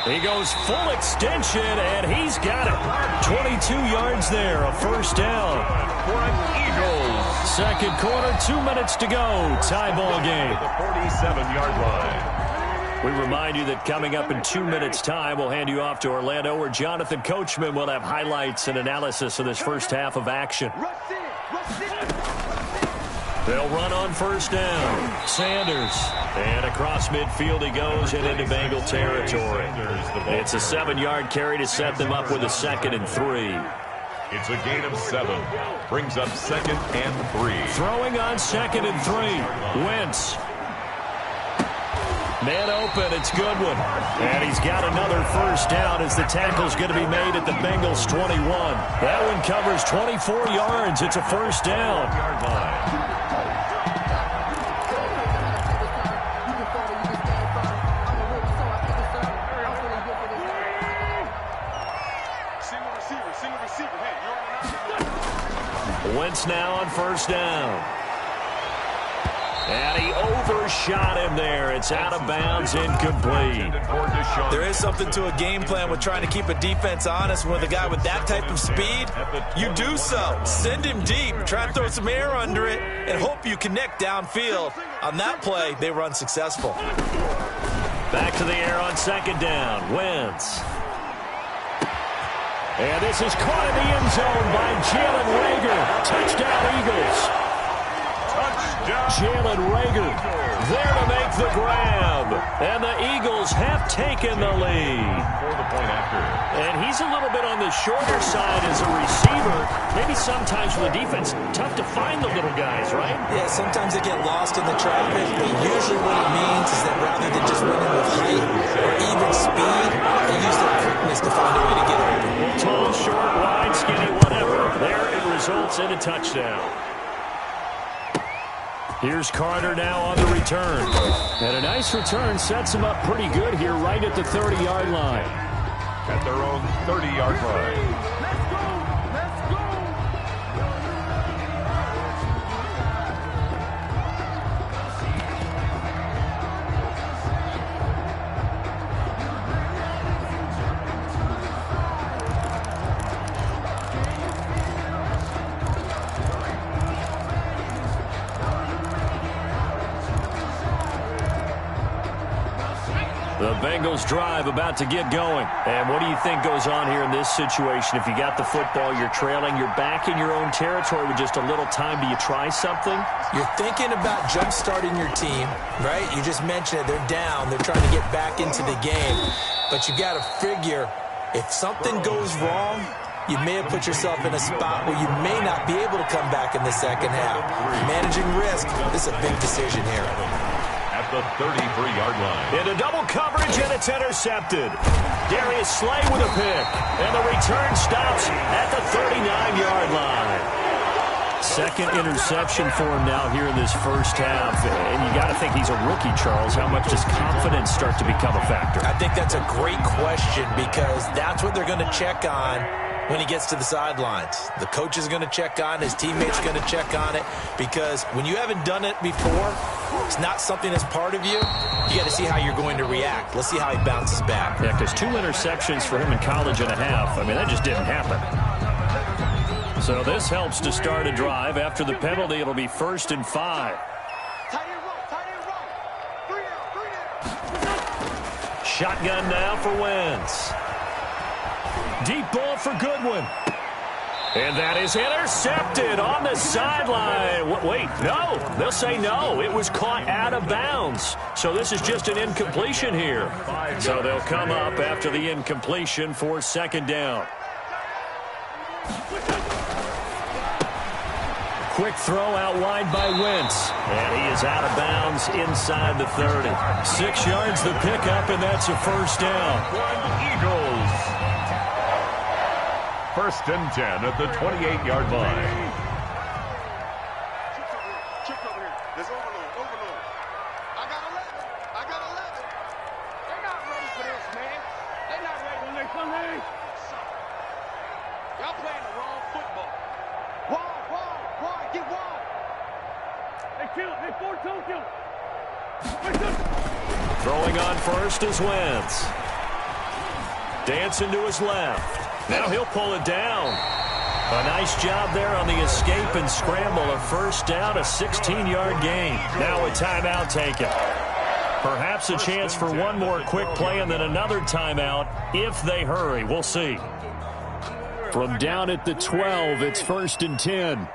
He goes full extension, and he's got it. 22 yards there, a first down. For an Eagles. 2nd quarter, 2 minutes to go. Tie ball game. The 47-yard line. We remind you that coming up in 2 minutes' time, we'll hand you off to Orlando, where Jonathan Coachman will have highlights and analysis of this first half of action. They'll run on first down. Sanders. And across midfield he goes and into Bengal territory. It's a 7-yard carry to set them up with a 2nd and 3. It's a gain of 7. Brings up 2nd and 3. Throwing on 2nd and 3. Wentz. Man open, it's Goodwin. And he's got another first down as the tackle's going to be made at the Bengals 21. That one covers 24 yards. It's a first down. Yard line. Wentz now on first down. And he overshot him there. It's out of bounds, incomplete. There is something to a game plan with trying to keep a defense honest. With a guy with that type of speed, you do so. Send him deep, try and throw some air under it, and hope you connect downfield. On that play, they were unsuccessful. Back to the air on second down. Wentz. And this is caught in the end zone by Jalen Reagor. Touchdown, Eagles. Jalen Reagor there to make the grab. And the Eagles have taken the lead. And he's a little bit on the shorter side as a receiver. Maybe sometimes for the defense, tough to find the little guys, right? Yeah, sometimes they get lost in the traffic. But usually what it means is that rather than just winning with height or even speed, they use their quickness to find a way to get open. Tall, short, wide, skinny, whatever. There it results in a touchdown. Here's Carter now on the return. And a nice return sets him up pretty good here right at the 30-yard line. At their own 30-yard line. The Bengals drive about to get going. And what do you think goes on here in this situation? If you got the football, you're trailing, you're back in your own territory with just a little time. Do you try something? You're thinking about jump-starting your team, right? You just mentioned it. They're down. They're trying to get back into the game. But you got to figure if something goes wrong, you may have put yourself in a spot where you may not be able to come back in the second half. Managing risk, this is a big decision here. At the 33-yard line. Into double coverage, and it's intercepted. Darius Slay with a pick. And the return stops at the 39-yard line. Second interception for him now here in this first half. And you got to think he's a rookie, Charles. How much does confidence start to become a factor? I think that's a great question because that's what they're going to check on when he gets to the sidelines. The coach is going to check on it. His teammates are going to check on it because when you haven't done it before, it's not something that's part of you. You got to see how you're going to react. Let's see how he bounces back. Yeah, because 2 interceptions for him in college and a half. I mean, that just didn't happen. So this helps to start a drive. After the penalty, it'll be 1st and 5. Shotgun now for Wentz. Deep ball for Goodwin. And that is intercepted on the sideline. Wait, no. They'll say no. It was caught out of bounds. So this is just an incompletion here. So they'll come up after the incompletion for second down. Quick throw out wide by Wentz. And he is out of bounds inside the 30. 6 yards the pickup, and that's a first down. Eagles. 1st and 10 at the 28-yard line. Check over here. There's overload. I got 11. They're not ready for this, man. They're not ready when they come in. Y'all playing the wrong football. Wide. Get wide. They kill it. They force-toe kill it. Throwing on first is Wentz. Dancing to his left. Now he'll pull it down. A nice job there on the escape and scramble. A first down, a 16-yard gain. Now a timeout taken. Perhaps a chance for one more quick play and then another timeout if they hurry. We'll see. From down at the 12, it's 1st and 10.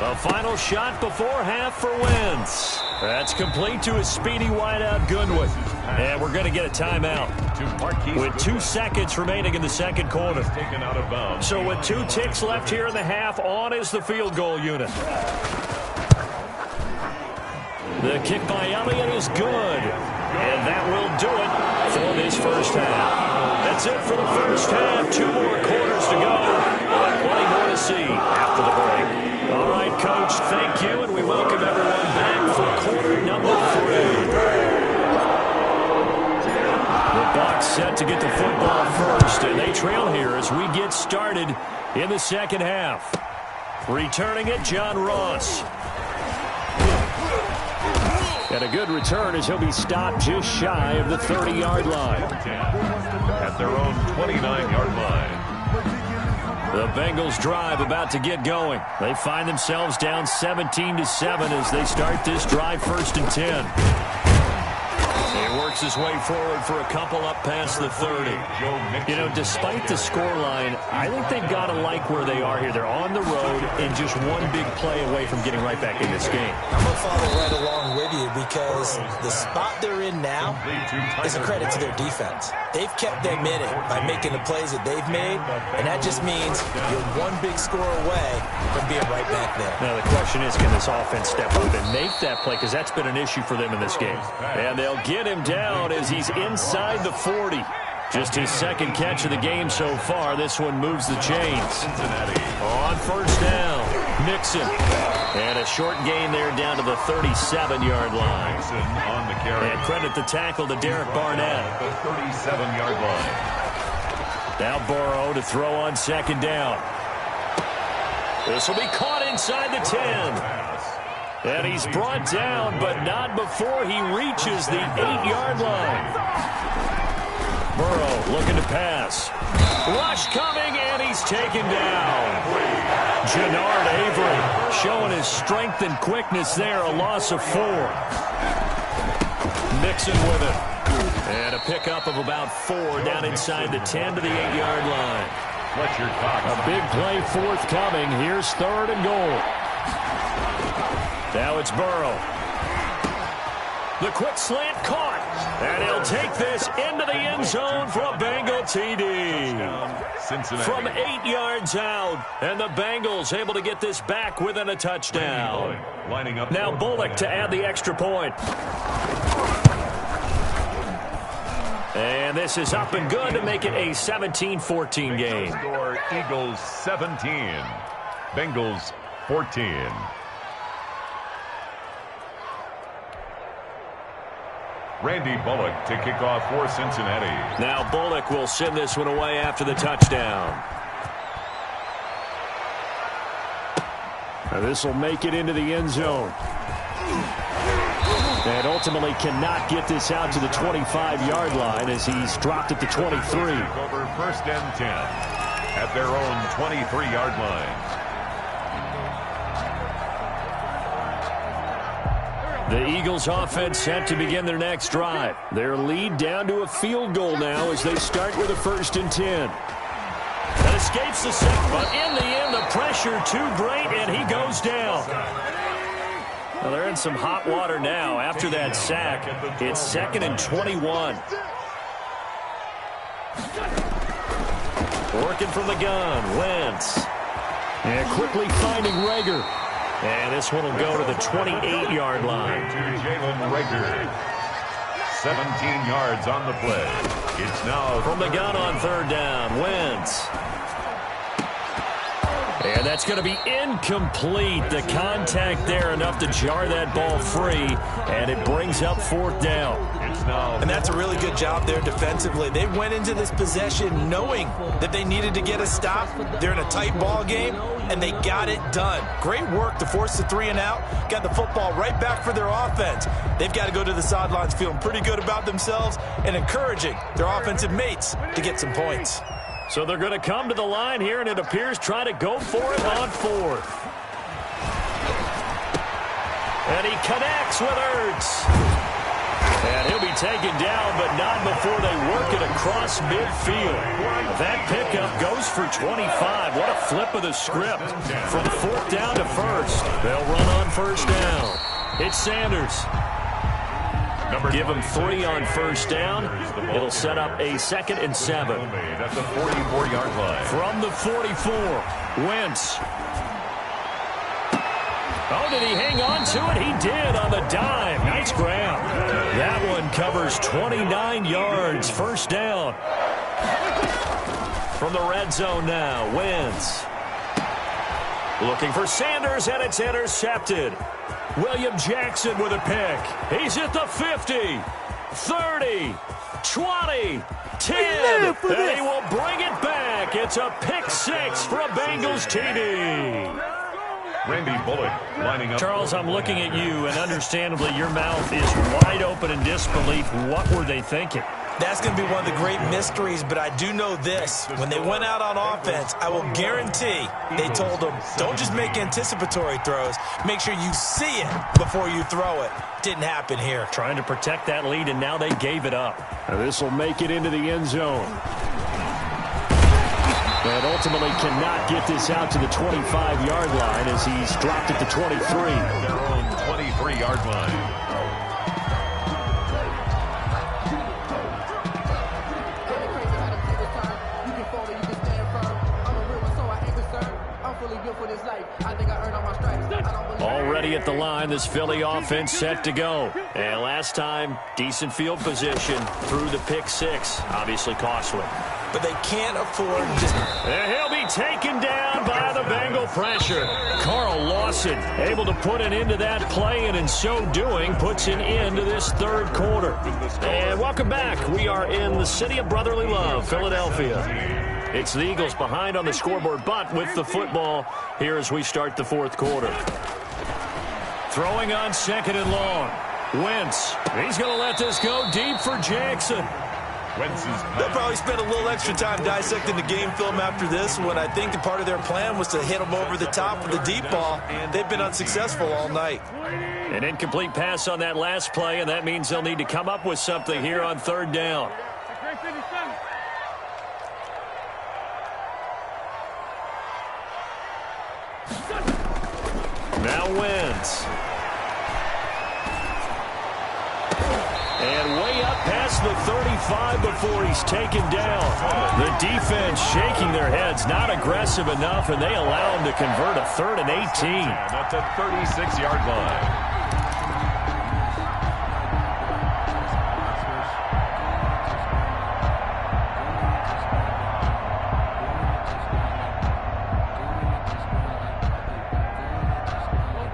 A final shot before half for Wentz. That's complete to his speedy wideout Goodwin. And we're going to get a timeout with 2 seconds remaining in the second quarter. So with 2 ticks left here in the half, on is the field goal unit. The kick by Elliott is good. And that will do it for this first half. That's it for the first half. 2 more quarters to go. Plenty more to see after the break. All right, Coach, thank you, and we welcome everyone back for quarter number 3. The Bucs set to get the football first, and they trail here as we get started in the second half. Returning it, John Ross. And a good return as he'll be stopped just shy of the 30-yard line. At their own 29-yard line. The Bengals drive about to get going. They find themselves down 17-7 as they start this drive 1st and 10. He works his way forward for a couple up past the 30. You know, despite the scoreline, I think they've got to like where they are here. They're on the road and just one big play away from getting right back in this game. I'm going to follow right along with you because the spot they're in now is a credit to their defense. They've kept them in it by making the plays that they've made, and that just means you're one big score away from being right back there. Now, the question is, can this offense step up and make that play? Because that's been an issue for them in this game. And they'll get him down as he's inside the 40. Just his second catch of the game so far. This one moves the chains. Cincinnati. On 1st down, Mixon. And a short gain there down to the 37-yard line. Mixon on the carry. And credit the tackle to Derek Barnett. The 37-yard line. Now Burrow to throw on 2nd down. This will be caught inside the 10. And he's brought down, but not before he reaches the 8-yard line. Burrow looking to pass. Rush coming, and he's taken down. Jannard Avery showing his strength and quickness there, a loss of 4. Mixon with it. And a pickup of about 4 down inside the 10 to the 8-yard line. A big play forthcoming. Here's 3rd and goal. Now it's Burrow. The quick slant caught. And he'll take this into the end zone for a Bengal TD. From 8 yards out. And the Bengals able to get this back within a touchdown. Now Bullock to add the extra point. And this is up and good to make it a 17-14 game. Score Eagles 17. Bengals 14. Randy Bullock to kick off for Cincinnati. Now Bullock will send this one away after the touchdown. Now this will make it into the end zone. And ultimately cannot get this out to the 25-yard line as he's dropped at the 23. Over 1st and 10 at their own 23-yard line. The Eagles offense set to begin their next drive. Their lead down to a field goal now as they start with a 1st and 10. That escapes the sack, but in the end, the pressure too great, and he goes down. Well, they're in some hot water now after that sack. It's 2nd and 21. Working from the gun, Wentz. And quickly finding Rager. And this one will go to the 28-yard line. To Jalen Rager. 17 yards on the play. It's now from the gun on 3rd down. Wentz. And that's going to be incomplete. The contact there enough to jar that ball free. And it brings up 4th down. And that's a really good job there defensively. They went into this possession knowing that they needed to get a stop. They're in a tight ball game, and they got it done. Great work to force the 3 and out. Got the football right back for their offense. They've got to go to the sidelines feeling pretty good about themselves and encouraging their offensive mates to get some points. So they're going to come to the line here, and it appears try to go for it on 4th. And he connects with Ertz. And he'll be taken down, but not before they work it across midfield. That pickup goes for 25. What a flip of the script. From 4th down to 1st. They'll run on 1st down. It's Sanders. Give him 3 on 1st down. It'll set up a 2nd and 7. At the 44-yard line. From the 44, Wentz. Oh, did he hang on to it? He did on the dime. Nice grab. That one covers 29 yards. 1st down. From the red zone now, Wentz. Looking for Sanders, and it's intercepted. William Jackson with a pick. He's at the 50, 30, 20, 10, and he will bring it back. It's a pick six for a Bengals TD. Randy Bullock lining up. Charles, I'm looking at you, and understandably your mouth is wide open in disbelief. What were they thinking? That's going to be one of the great mysteries, but I do know this. When they went out on offense, I will guarantee they told them, don't just make anticipatory throws. Make sure you see it before you throw it. Didn't happen here. Trying to protect that lead, and now they gave it up. This will make it into the end zone. And ultimately cannot get this out to the 25-yard line as he's dropped it to 23. Their own 23-yard line. Already at the line, this Philly offense set to go. And last time, decent field position through the pick six. Obviously costly. But they can't afford just... And he'll be taken down by the Bengal pressure. Carl Lawson able to put an end to that play, and in so doing, puts an end to this third quarter. And welcome back. We are in the city of brotherly love, Philadelphia. It's the Eagles behind on the scoreboard, but with the football here as we start the fourth quarter. Throwing on second and long. Wentz. He's going to let this go deep for Jackson. They'll probably spend a little extra time dissecting the game film after this, when I think part of their plan was to hit them over the top with the deep ball. They've been unsuccessful all night. An incomplete pass on that last play, and that means they'll need to come up with something here on third down. Now Wentz. And way up past the 35 before he's taken down. The defense shaking their heads, not aggressive enough, and they allow him to convert a 3rd and 18. That's a 36-yard line.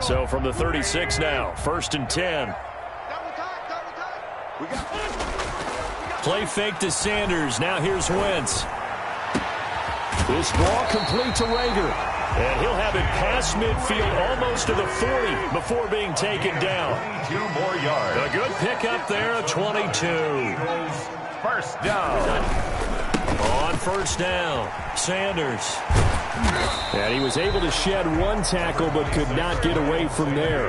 So from the 36 now, 1st and 10. Play fake to Sanders. Now here's Wentz. This ball complete to Rager. And he'll have it past midfield almost to the 40 before being taken down. 2 more yards. A good pickup there at 22. First down. On first down, Sanders. And he was able to shed one tackle but could not get away from there.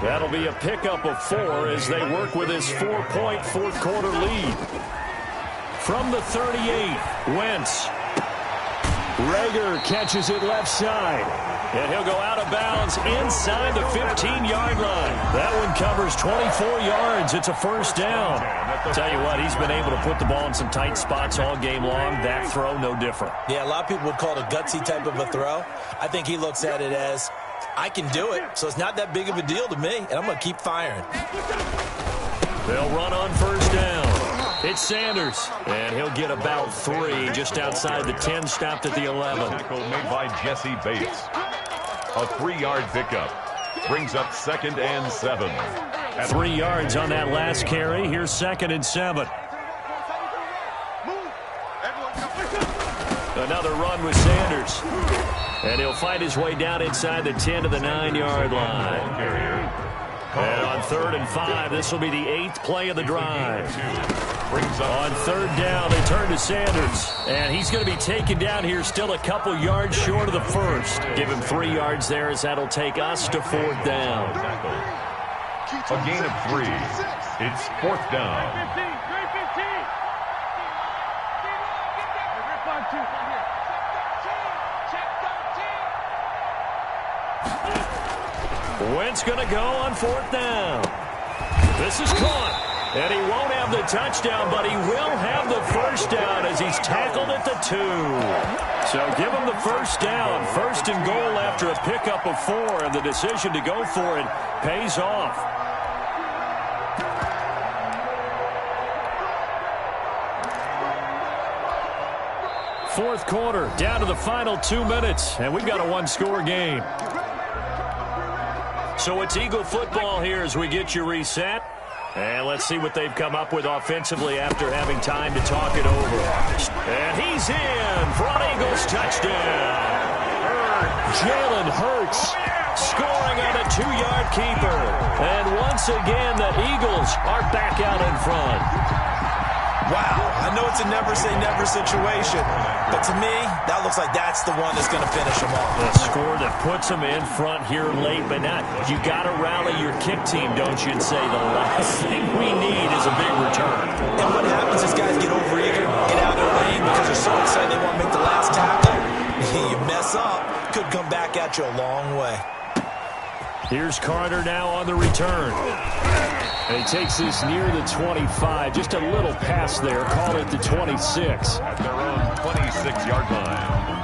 That'll be a pickup of 4 as they work with his 4-point fourth quarter lead. From the 38, Wentz. Rager catches it left side. And he'll go out of bounds inside the 15-yard line. That one covers 24 yards. It's a first down. Tell you what, he's been able to put the ball in some tight spots all game long. That throw, no different. Yeah, a lot of people would call it a gutsy type of a throw. I think he looks at it as, I can do it, so it's not that big of a deal to me, and I'm going to keep firing. They'll run on first down. It's Sanders, and he'll get about 3 just outside the 10, stopped at the 11. Tackle made by Jesse Bates. A 3-yard pickup. Brings up 2nd and 7. 3 yards on that last carry. Here's 2nd and 7. Another run with Sanders. And he'll fight his way down inside the 10 to the 9-yard line. And on 3rd and 5, this will be the 8th play of the drive. On 3rd down, they turn to Sanders. And he's going to be taken down here, still a couple yards short of the first. Give him 3 yards there, as that'll take us to 4th down. A gain of 3. It's 4th down. Wentz going to go on 4th down. This is caught. And he won't have the touchdown, but he will have the first down as he's tackled at the 2. So give him the first down. 1st and goal after a pickup of 4, and the decision to go for it pays off. Fourth quarter, down to the final 2 minutes, and we've got a 1-score game. So it's Eagle football here as we get you reset. And let's see what they've come up with offensively after having time to talk it over. And he's in for an Eagles touchdown. Jalen Hurts scoring on a 2-yard keeper. And once again, the Eagles are back out in front. Wow, I know it's a never-say-never situation, but to me, that looks like that's the one that's going to finish them off. The score that puts them in front here late, but not. You got to rally your kick team, don't you, and say the last thing we need is a big return. And what happens is guys get overeager, get out of the lane because they're so excited they want to make the last tackle. You mess up, could come back at you a long way. Here's Carter now on the return. And he takes this near the 25. Just a little pass there. Call it the 26. At their own 26-yard line.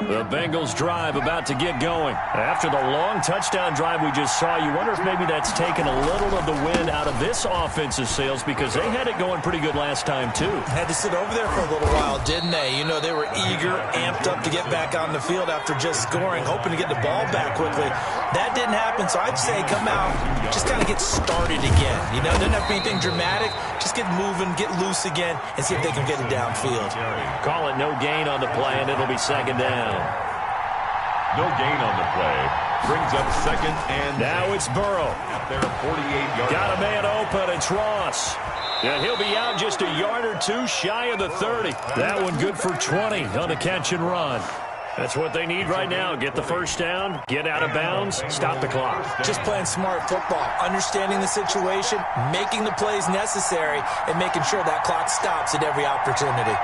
The Bengals drive about to get going. After the long touchdown drive we just saw, you wonder if maybe that's taken a little of the wind out of this offensive sails because they had it going pretty good last time, too. Had to sit over there for a little while, didn't they? You know, they were eager, amped up to get back on the field after just scoring, hoping to get the ball back quickly. That didn't happen, so I'd say come out, just kind of get started again. You know, doesn't have to be anything dramatic. Just get moving, get loose again, and see if they can get it downfield. Call it no gain on the play, and it'll be second down. No gain on the play. Brings up second and now it's Burrow. At their 48-yard got a man open. It's Ross. And he'll be out just a yard or two shy of the 30. That one good for 20 on the catch and run. That's what they need right now. Get the first down, get out of bounds, stop the clock. Just playing smart football, understanding the situation, making the plays necessary, and making sure that clock stops at every opportunity.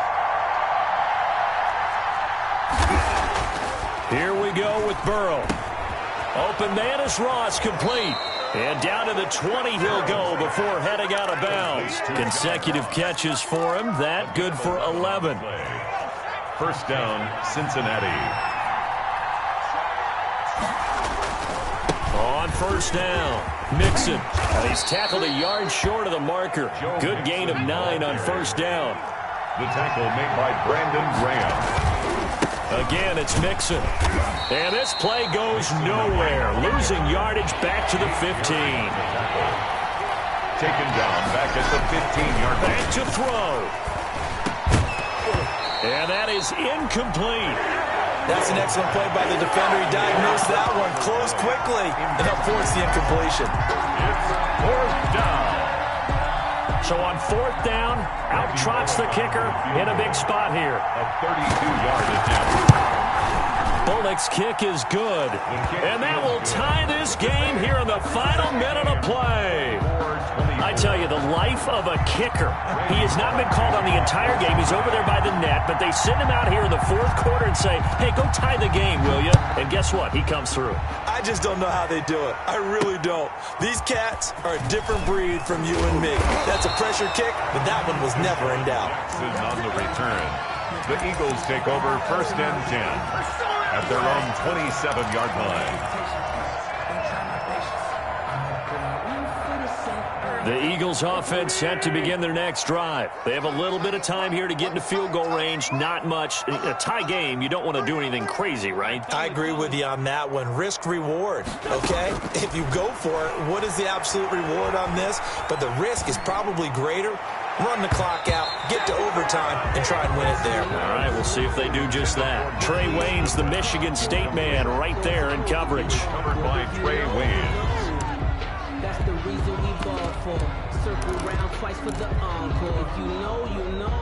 Here we go with Burrow. Open man is Ross, complete. And down to the 20 he'll go before heading out of bounds. Consecutive catches for him. That good for 11. First down, Cincinnati. On first down, Mixon. And he's tackled a yard short of the marker. Good gain of 9 on first down. The tackle made by Brandon Graham. Again, it's Mixon. And this play goes nowhere. Losing yardage back to the 15. Taken down back at the 15-yard line. Back to throw. And that is incomplete. That's an excellent play by the defender. He diagnosed that one, closed quickly, and helped force the incompletion. It's fourth down. So on fourth down, out trots the kicker in a big spot here. A 32-yard attempt. Bullock's kick is good. And that will tie this game here in the final minute of play. I tell you, the life of a kicker. He has not been called on the entire game. He's over there by the net, but they send him out here in the fourth quarter and say, hey, go tie the game, will you? And guess what? He comes through. I just don't know how they do it. I really don't. These cats are a different breed from you and me. That's a pressure kick, but that one was never in doubt. On the return, the Eagles take over first and 10 at their own 27-yard line. The Eagles offense set to begin their next drive. They have a little bit of time here to get into field goal range. Not much. A tie game, you don't want to do anything crazy, right? I agree with you on that one. Risk reward, okay? If you go for it, what is the absolute reward on this? But the risk is probably greater. Run the clock out, get to overtime, and try and win it there. All right, we'll see if they do just that. Trey Waynes, the Michigan State man, right there in coverage. Covered by Trey Waynes. That's the reason we ball for. Circle around twice for the encore. If you know, you know.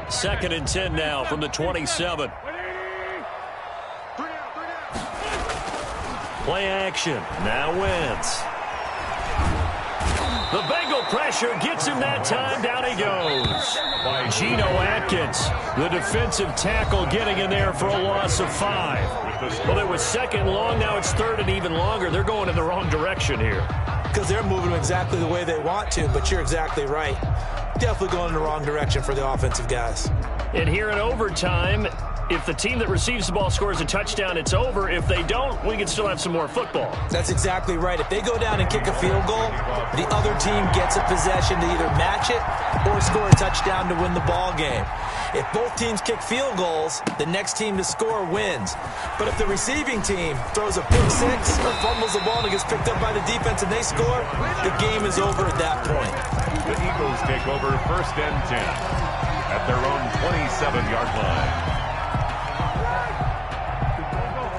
Second and 10 now from the 27. Play action. Now Wentz. The Bengal pressure gets him that time. Down he goes. Geno Atkins, the defensive tackle, getting in there for a loss of 5. Well, it was second long. Now it's third and even longer. They're going in the wrong direction here. Because they're moving exactly the way they want to, but you're exactly right. Definitely going in the wrong direction for the offensive guys. And here in overtime, If the team that receives the ball scores a touchdown, it's over. If they don't, we can still have some more football. That's exactly right. If they go down and kick a field goal, the other team gets a possession to either match it or score a touchdown to win the ball game. If both teams kick field goals, the next team to score wins. But if the receiving team throws a pick six or fumbles the ball and it gets picked up by the defense and they score, the game is over at that point. The Eagles take over 1st and 10 at their own 27-yard line.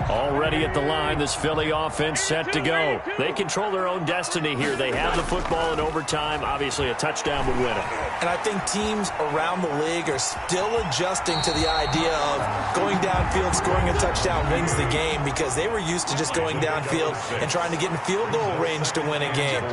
Already at the line, this Philly offense set to go. They control their own destiny here. They have the football in overtime. Obviously, a touchdown would win it. And I think teams around the league are still adjusting to the idea of going downfield, scoring a touchdown wins the game, because they were used to just going downfield and trying to get in field goal range to win a game.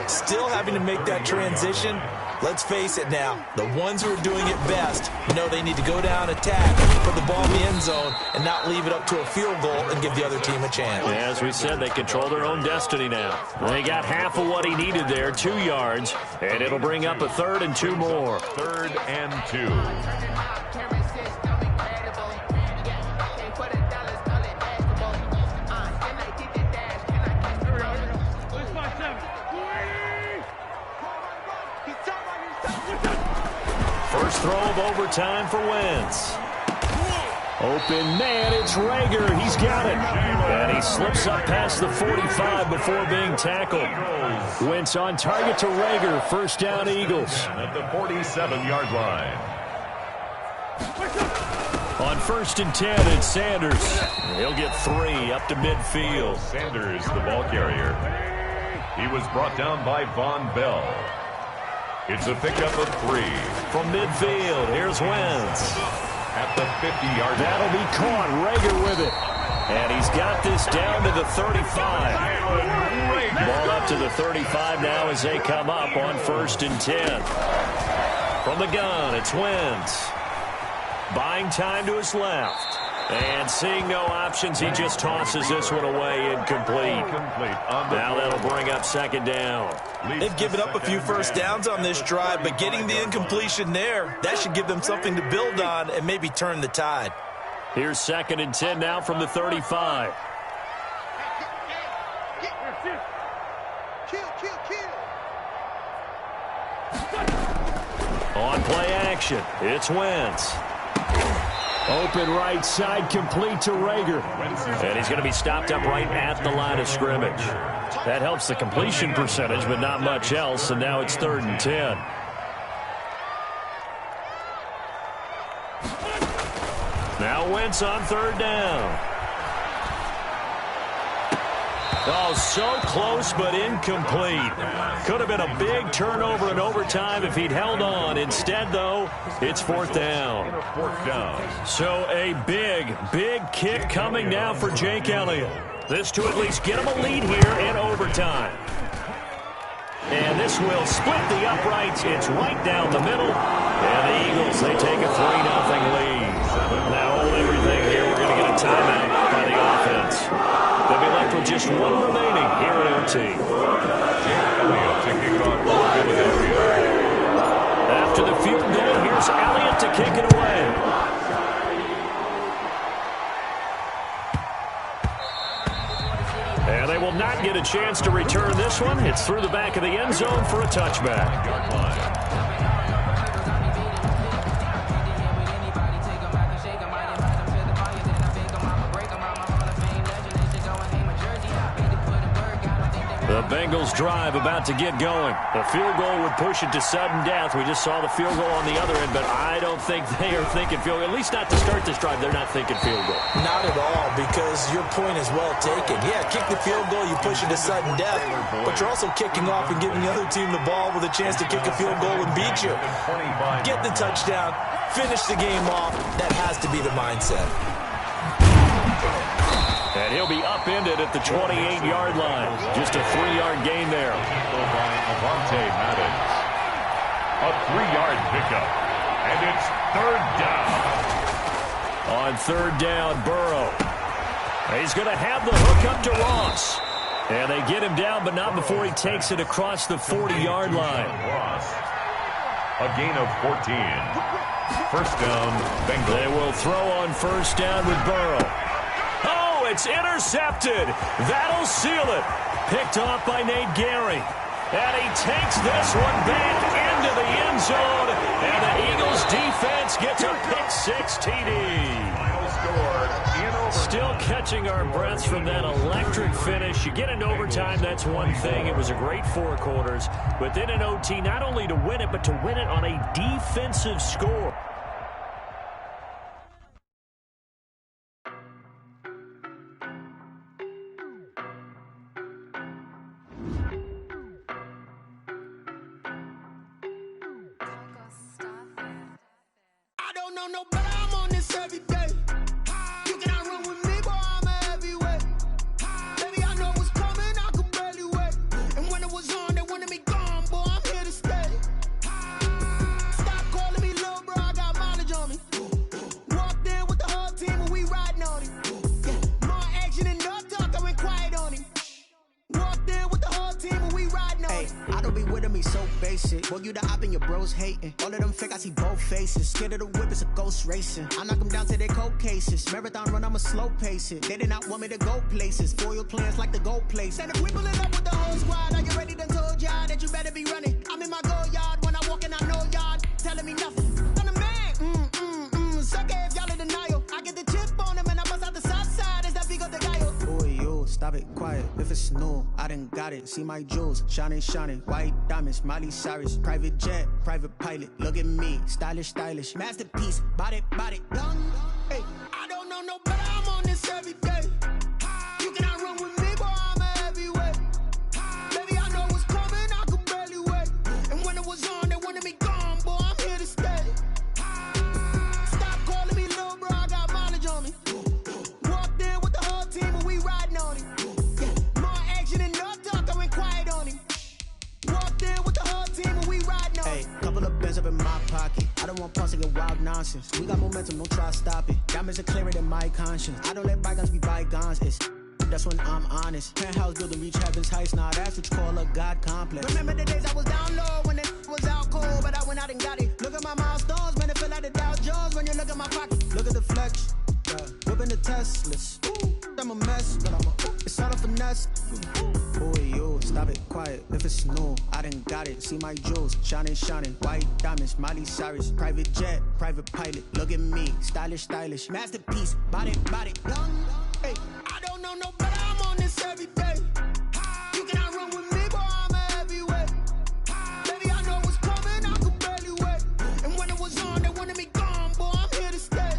Still having to make that transition. Let's face it now, the ones who are doing it best know they need to go down, attack, put the ball in the end zone, and not leave it up to a field goal and give the other team a chance. As we said, they control their own destiny now. They got half of what he needed there, 2 yards, and it'll bring up a 3rd and 2 more. 3rd and 2. First throw of overtime for Wentz. Open man, it's Rager. He's got it. And he slips up past the 45 before being tackled. Wentz on target to Rager. First down, Eagles. At the 47-yard line. On 1st and 10, it's Sanders. He'll get 3 up to midfield. Sanders, the ball carrier. He was brought down by Von Bell. It's a pickup of 3. From midfield, here's Wentz. At the 50-yard line. That'll be caught. Rager with it. And he's got this down to the 35. Ball up to the 35 now as they come up on 1st and 10. From the gun, it's Wentz. Buying time to his left. And seeing no options, he just tosses this one away, incomplete. Now that'll bring up 2nd down. They've given up a few first downs on this drive, but getting the incompletion there, that should give them something to build on and maybe turn the tide. Here's 2nd and 10 now from the 35. On play action, it's Wentz. Open right side, complete to Rager. And he's going to be stopped up right at the line of scrimmage. That helps the completion percentage, but not much else, and now it's 3rd and 10. Now Wentz on 3rd down. Oh, so close, but incomplete. Could have been a big turnover in overtime if he'd held on. Instead, though, it's 4th down. So a big kick coming now for Jake Elliott. This to at least get him a lead here in overtime. And this will split the uprights. It's right down the middle. And the Eagles, they take a 3-0 lead. Now hold everything here. We're going to get a timeout by the offense. They'll be left with just 1 remaining here at OT. After the field goal, here's Elliott to kick it away. And they will not get a chance to return this one. It's through the back of the end zone for a touchback. The Bengals drive about to get going. The field goal would push it to sudden death. We just saw the field goal on the other end, but I don't think they are thinking field goal. At least not to start this drive. They're not thinking field goal. Not at all, because your point is well taken. Yeah, kick the field goal, you push it to sudden death, but you're also kicking off and giving the other team the ball with a chance to kick a field goal and beat you. Get the touchdown, finish the game off. That has to be the mindset. And he'll be upended at the 28-yard line. Just a 3-yard gain there. Avante Maddox. A 3-yard pickup. And it's 3rd down. On 3rd down, Burrow. He's going to have the hook up to Ross. And they get him down, but not before he takes it across the 40-yard line. Ross. A gain of 14. First down, Bengals. They will throw on first down with Burrow. Oh, it's intercepted. That'll seal it. Picked off by Nate Gary. And he takes this one back into the end zone. And the Eagles defense gets a pick-6 TD. Final score in overtime. Still catching our breaths from that electric finish. You get into overtime, that's one thing. It was a great 4 quarters. But then in OT, not only to win it, but to win it on a defensive score. I don't know no better, I'm on this every day. You cannot run with me, boy, I'm a heavyweight. Baby, I know what's coming, I could barely wait. And when it was on, they wanted me gone, boy, I'm here to stay. Stop calling me little bro, I got mileage on me. Walked in with the whole team and we riding on him. Yeah, more action and no talk, I went quiet on him. Walked in with the whole team and we riding on him. I don't be with him, he's so basic. Boy, you the op and your bros hating. All of them fake, I see both faces. Scared of the whip, it's a ghost racing. I knock them down to their cold cases. Marathon run, I'ma slow pace it. They did not want me to go places. Foil plans like the gold place. And if we pulling up with the whole squad, are you ready to told y'all that you better be running? I'm in my go yard when I walk in, I know y'all telling me nothing. I'm the man, sucker if y'all in denial. I get the chip on him and I bust out the south side. Is that big of the guy? Boy, yo, stop it, quiet. If it's new, I done got it. See my jewels, shining, shining. White diamonds, Miley Cyrus. Private jet, private pilot. Look at me, stylish, stylish. Masterpiece, body, young. Hey, I don't know no better, I'm on this every day. You cannot run with me, boy, I'm a heavyweight. Baby, I know what's coming, I could barely wait. And when it was on, they wanted me gone, boy, I'm here to stay. Stop calling me little bro, I got mileage on me. Walked in with the whole team and we riding on him. Yeah, more action and no talk, I went quiet on him. Walked in with the whole team and we riding on him. Hey, couple of bands up in my pocket. I don't want pulse to get wild nonsense. We got momentum, don't try to stop it. Diamonds are clearer than my conscience. I don't let bygones be bygones. That's when I'm honest. Penthouse building, reach heaven's heights. Now that's what you call a God complex. Remember the days I was down low when it was out cold, but I went out and got it. Look at my milestones, man, it feel like the Dow Jones when you look at my pocket. Look at the flex, whipping the Teslas. I'm a mess, but it's all a finesse. Boy, yo, stop it, quiet. If it's new, I done got it. See my jewels, shining, shining. White diamonds, Miley Cyrus. Private jet, private pilot. Look at me, stylish, stylish. Masterpiece, body, young. Hey, I don't know no better, I'm on this every day. You cannot run with me, boy, I'm a heavyweight. Baby, I know what's coming, I could barely wait. And when it was on, they wanted me gone, boy, I'm here to stay.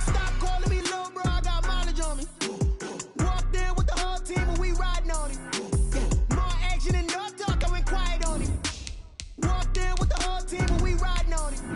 Stop calling me little bro, I got mileage on me. Walked in with the whole team and we riding on him. Yeah, more action and no talk, I went quiet on him. Walked in with the whole team and we riding on him.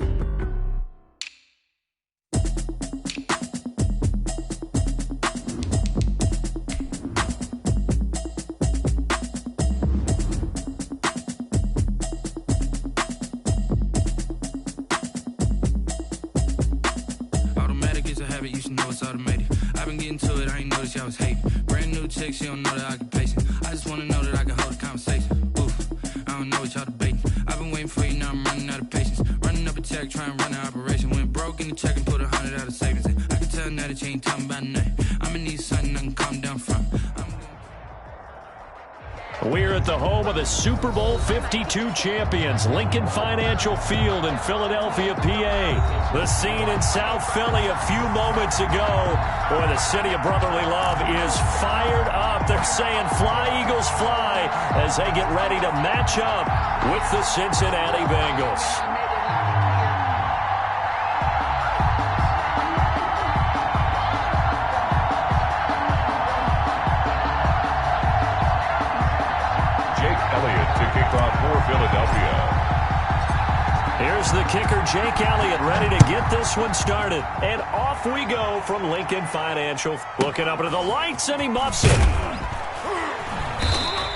You should know it's automated. I've been getting to it, I ain't noticed y'all was hating. Brand new chick, she don't know that I can pace it. I just wanna know that I can hold a conversation. Oof, I don't know what y'all debating. I've been waiting for you, now I'm running out of patience. Running up a check, trying to run an operation. Went broke in the check and put 100 out of savings in. I can tell now that you ain't talking about nothing. I'ma need something I can calm down from. We're at the home of the Super Bowl 52 champions, Lincoln Financial Field in Philadelphia, PA. The scene in South Philly a few moments ago. Boy, the city of brotherly love is fired up. They're saying, fly, Eagles, fly, as they get ready to match up with the Cincinnati Bengals. To kick off for Philadelphia. Here's the kicker, Jake Elliott, ready to get this one started. And off we go from Lincoln Financial. Looking up into the lights, and he muffs it.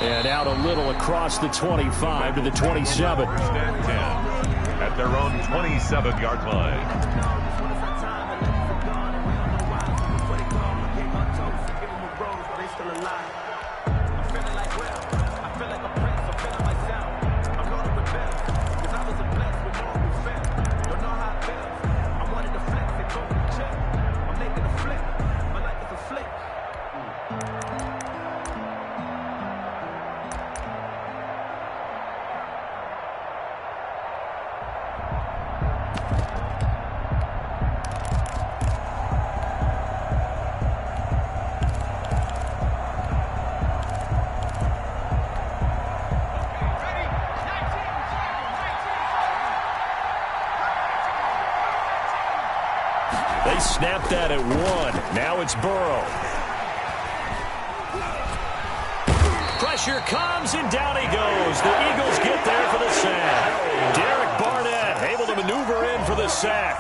And out a little across the 25 to the 27. First and 10 at their own 27-yard line. They snapped that at 1. Now it's Burrow. Pressure comes, and down he goes. The Eagles get there for the sack. Derek Barnett able to maneuver in for the sack.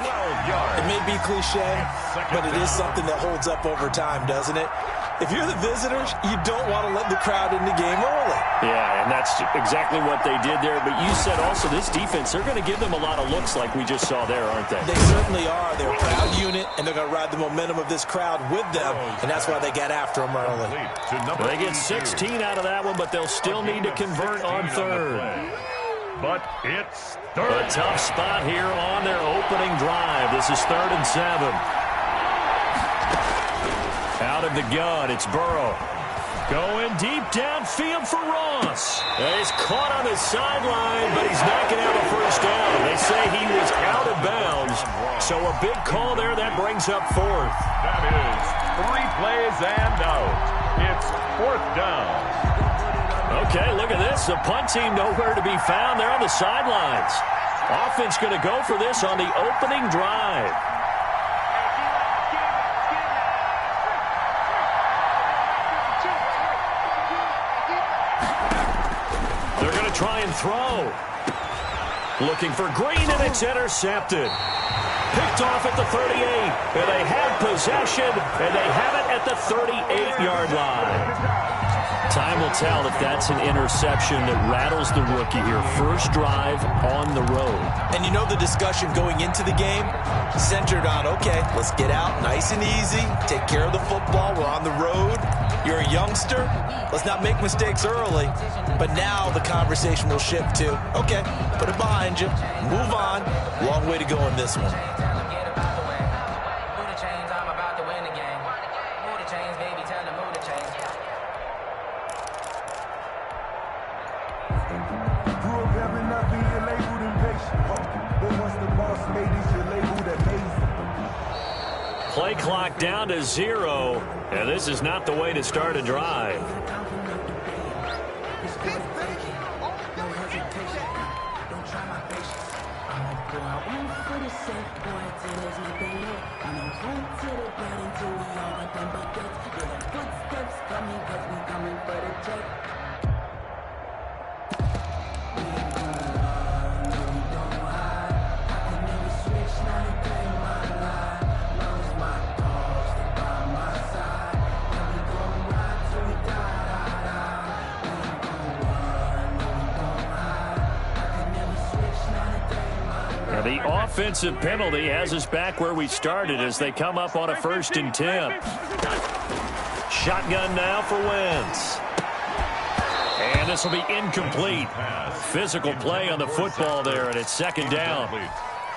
It may be cliche, but it is something that holds up over time, doesn't it? If you're the visitors, you don't want to let the crowd in the game early. Yeah, and that's exactly what they did there. But you said also this defense, they're going to give them a lot of looks like we just saw there, aren't they? They certainly are. They're a proud unit, and they're going to ride the momentum of this crowd with them, and that's why they get after them early. They get 16 out of that one, but they'll still need to convert on third. But it's third. A tough spot here on their opening drive. This is 3rd and 7. Out of the gun, it's Burrow. Going deep downfield for Ross. He's caught on his sideline, but he's not going to have a first down. They say he was out of bounds, so a big call there. That brings up 4th. That is 3 plays and out. It's 4th down. Okay, look at this. The punt team nowhere to be found. They're on the sidelines. Offense going to go for this on the opening drive. They're going to try and throw. Looking for Green, and it's intercepted. Picked off at the 38. And they have possession, and they have it at the 38-yard line. Time will tell if that's an interception that rattles the rookie here. First drive on the road. And you know the discussion going into the game centered on, okay, let's get out nice and easy, take care of the football, we're on the road. You're a youngster, let's not make mistakes early. But now the conversation will shift to, okay, put it behind you, move on. Long way to go in this one. Play clock down to 0, and this is not the way to start a drive. The offensive penalty has us back where we started as they come up on a 1st and 10. Shotgun now for Wentz. And this will be incomplete. Physical play on the football there, and it's 2nd down.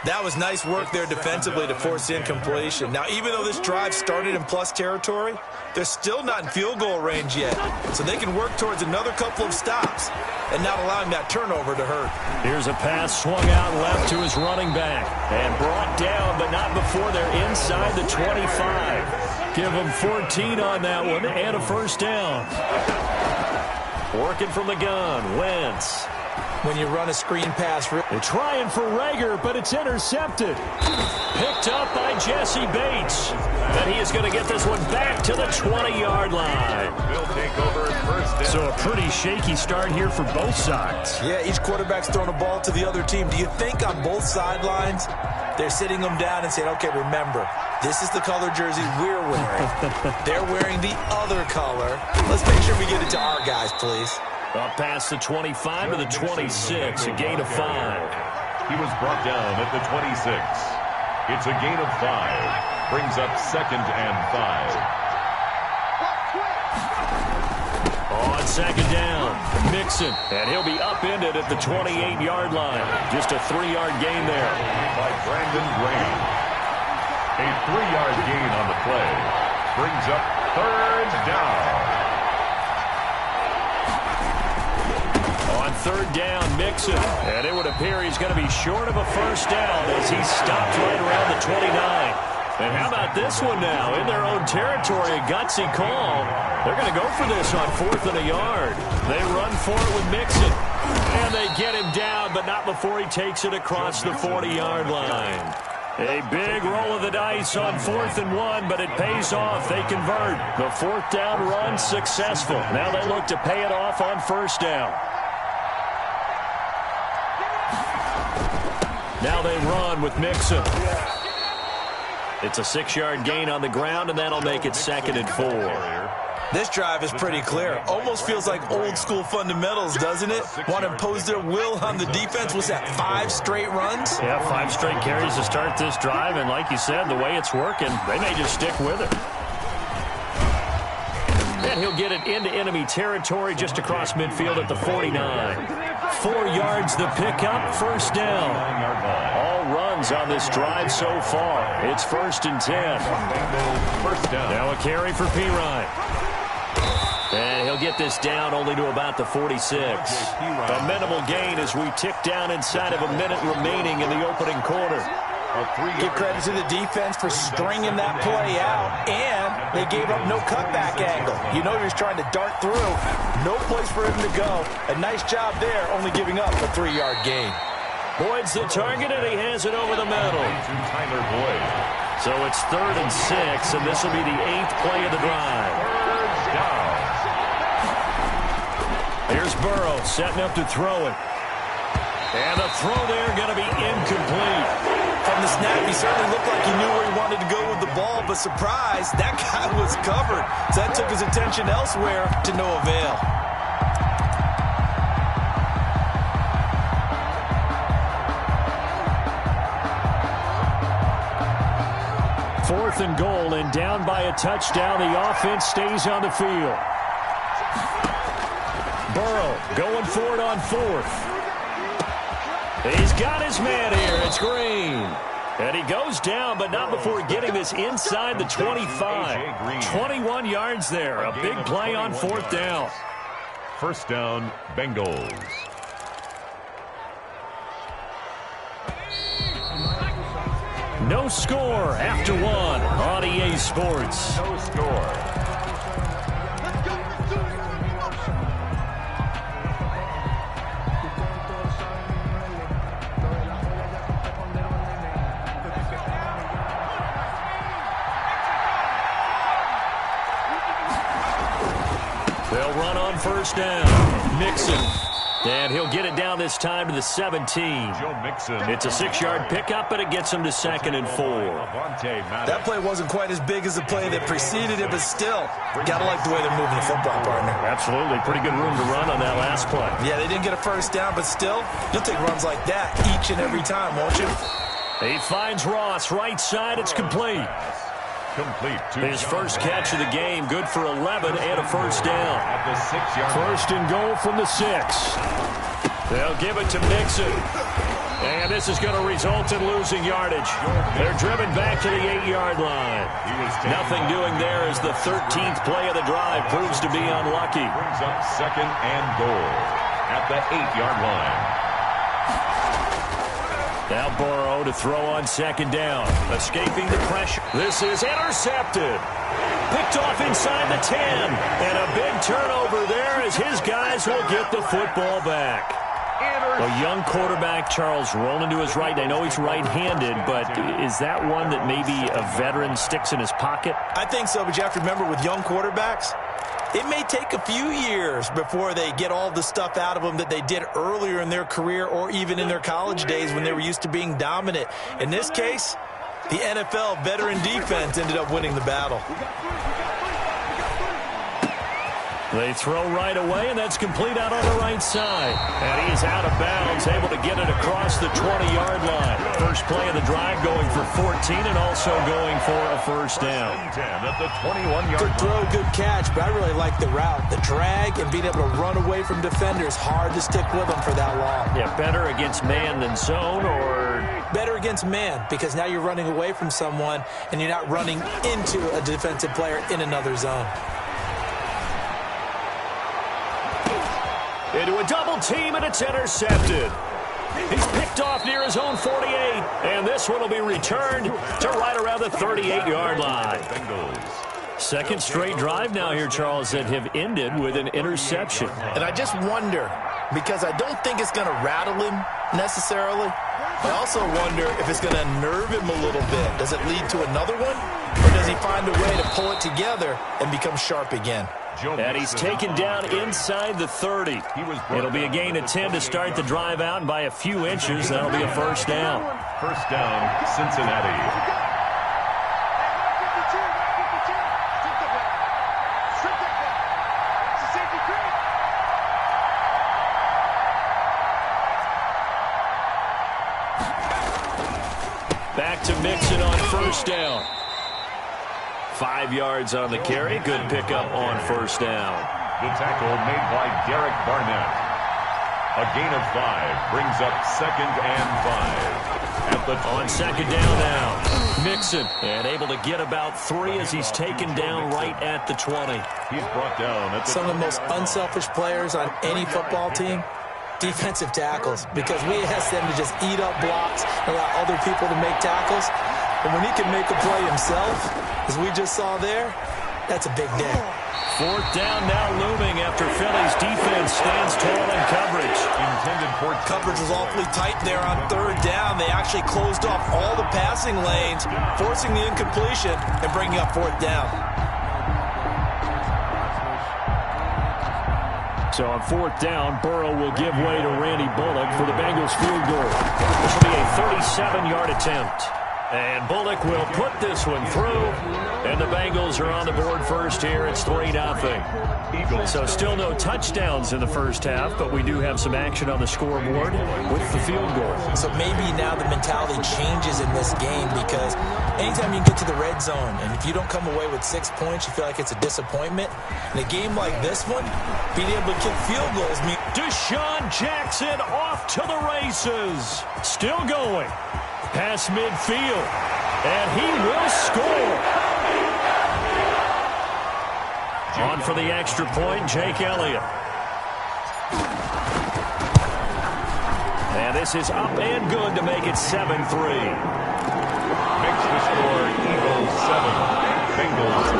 That was nice work there defensively to force incompletion. Now, even though this drive started in plus territory, they're still not in field goal range yet. So they can work towards another couple of stops and not allowing that turnover to hurt. Here's a pass swung out left to his running back. And brought down, but not before they're inside the 25. Give them 14 on that one and a 1st down. Working from the gun, Wentz. When you run a screen pass. They're trying for Rager, but it's intercepted. Picked up by Jesse Bates. And he is going to get this one back to the 20-yard line. They'll take over at 1st down. So a pretty shaky start here for both sides. Yeah, each quarterback's throwing a ball to the other team. Do you think on both sidelines they're sitting them down and saying, okay, remember, this is the color jersey we're wearing. They're wearing the other color. Let's make sure we get it to our guys, please. Up past the 25 to the 26, a gain of 5. He was brought down at the 26. It's a gain of 5. Brings up 2nd and 5. On 2nd down, Mixon, and he'll be upended at the 28-yard line. Just a 3-yard gain there. By Brandon Graham. A 3-yard gain on the play. Brings up 3rd down. On 3rd down, Mixon, and it would appear he's going to be short of a 1st down as he's stopped right around the 29. And how about this one now? In their own territory, a gutsy call. They're going to go for this on 4th and a yard. They run for it with Mixon, and they get him down, but not before he takes it across the 40-yard line. A big roll of the dice on 4th and 1, but it pays off. They convert. The 4th down run successful. Now they look to pay it off on 1st down. Now they run with Mixon. It's a 6-yard gain on the ground, and that'll make it 2nd and 4. This drive is pretty clear. Almost feels like old-school fundamentals, doesn't it? Want to impose their will on the defense. Was that 5 straight runs? Yeah, 5 straight carries to start this drive, and like you said, the way it's working, they may just stick with it. And he'll get it into enemy territory just across midfield at the 49. 4 yards the pickup, 1st down. All runs on this drive so far. It's 1st and 10. 1st down. Now a carry for Pirine. And he'll get this down only to about the 46. A minimal gain as we tick down inside of a minute remaining in the opening quarter. Give credit to the defense for stringing that play out, and they gave up no cutback angle. You know he was trying to dart through. No place for him to go. A nice job there, only giving up a 3-yard gain. Boyd's the target, and he has it over the middle. Tyler Boyd. So it's 3rd and 6, and this will be the 8th play of the drive. Here's Burrow setting up to throw it. And the throw there going to be incomplete. From the snap, he certainly looked like he knew where he wanted to go with the ball, but surprise, that guy was covered. So that took his attention elsewhere to no avail. 4th and goal, and down by a touchdown. The offense stays on the field. Burrow going for it on 4th. He's got his man here. It's Green. And he goes down, but not before getting this inside the 25. 21 yards there. A big play on 4th down. 1st down, Bengals. No score after 1 on EA Sports. No score. They'll run on 1st down. Mixon. And he'll get it down this time to the 17. Joe Mixon. It's a 6-yard pickup, but it gets him to 2nd and 4. That play wasn't quite as big as the play that preceded it, but still, gotta like the way they're moving the football, partner. Absolutely. Pretty good room to run on that last play. Yeah, they didn't get a 1st down, but still, you'll take runs like that each and every time, won't you? He finds Ross right side. It's complete. His first catch of the game, good for 11 and a 1st down. At the 6-yard 1st and goal from the 6. They'll give it to Mixon. And this is going to result in losing yardage. They're driven back to the 8-yard line. Nothing doing there as the 13th play of the drive proves to be unlucky. Brings up 2nd and goal at the 8-yard line. Now Burrow to throw on 2nd down. Escaping the pressure. This is intercepted. Picked off inside the 10. And a big turnover there as his guys will get the football back. A young quarterback, Charles, rolling to his right. I know he's right-handed, but is that one that maybe a veteran sticks in his pocket? I think so, but you have to remember with young quarterbacks, it may take a few years before they get all the stuff out of them that they did earlier in their career or even in their college days when they were used to being dominant. In this case, the NFL veteran defense ended up winning the battle. They throw right away, and that's complete out on the right side. And he's out of bounds, able to get it across the 20-yard line. First play of the drive going for 14 and also going for a 1st down. At the 21-yard Good throw, good catch, but I really like the route. The drag and being able to run away from defenders, hard to stick with them for that long. Yeah, better against man than zone, or better against man, because now you're running away from someone and you're not running into a defensive player in another zone. Into a double team, and it's intercepted. He's picked off near his own 48, and this one will be returned to right around the 38-yard line. Second straight drive now here, Charles, that have ended with an interception. And I just wonder, because I don't think it's going to rattle him necessarily, I also wonder if it's going to unnerve him a little bit. Does it lead to another one? Or does he find a way to pull it together and become sharp again? And he's taken down inside the 30. It'll be a gain of 10 to start the drive out, and by a few inches, that'll be a first down. First down, Cincinnati. Back to Mixon on first down. 5 yards on the carry. Good pickup on first down. The tackle made by Derek Barnett. A gain of 5 brings up 2nd and 5. At the on second down now. Mixon, and able to get about 3 as he's taken down right at the 20. He's brought down at the some of the most unselfish players on any football team. Defensive tackles, because we ask them to just eat up blocks, allow other people to make tackles. And when he can make a play himself, as we just saw there, that's a big day. 4th down now looming after Philly's defense stands tall in coverage. Intended for coverage was awfully tight there on 3rd down. They actually closed off all the passing lanes, forcing the incompletion and bringing up 4th down. So on 4th down, Burrow will give way to Randy Bullock for the Bengals field goal. This will be a 37-yard attempt. And Bullock will put this one through. And the Bengals are on the board first here. It's 3-0. So still no touchdowns in the first half, but we do have some action on the scoreboard with the field goal. So maybe now the mentality changes in this game, because anytime you get to the red zone, and if you don't come away with 6 points, you feel like it's a disappointment. In a game like this one, being able to kick field goals means... Deshaun Jackson off to the races. Still going. Past midfield. And he will score. On for the extra point, Jake Elliott. And this is up and good to make it 7-3. Makes the score Eagles 7, Bengals 3.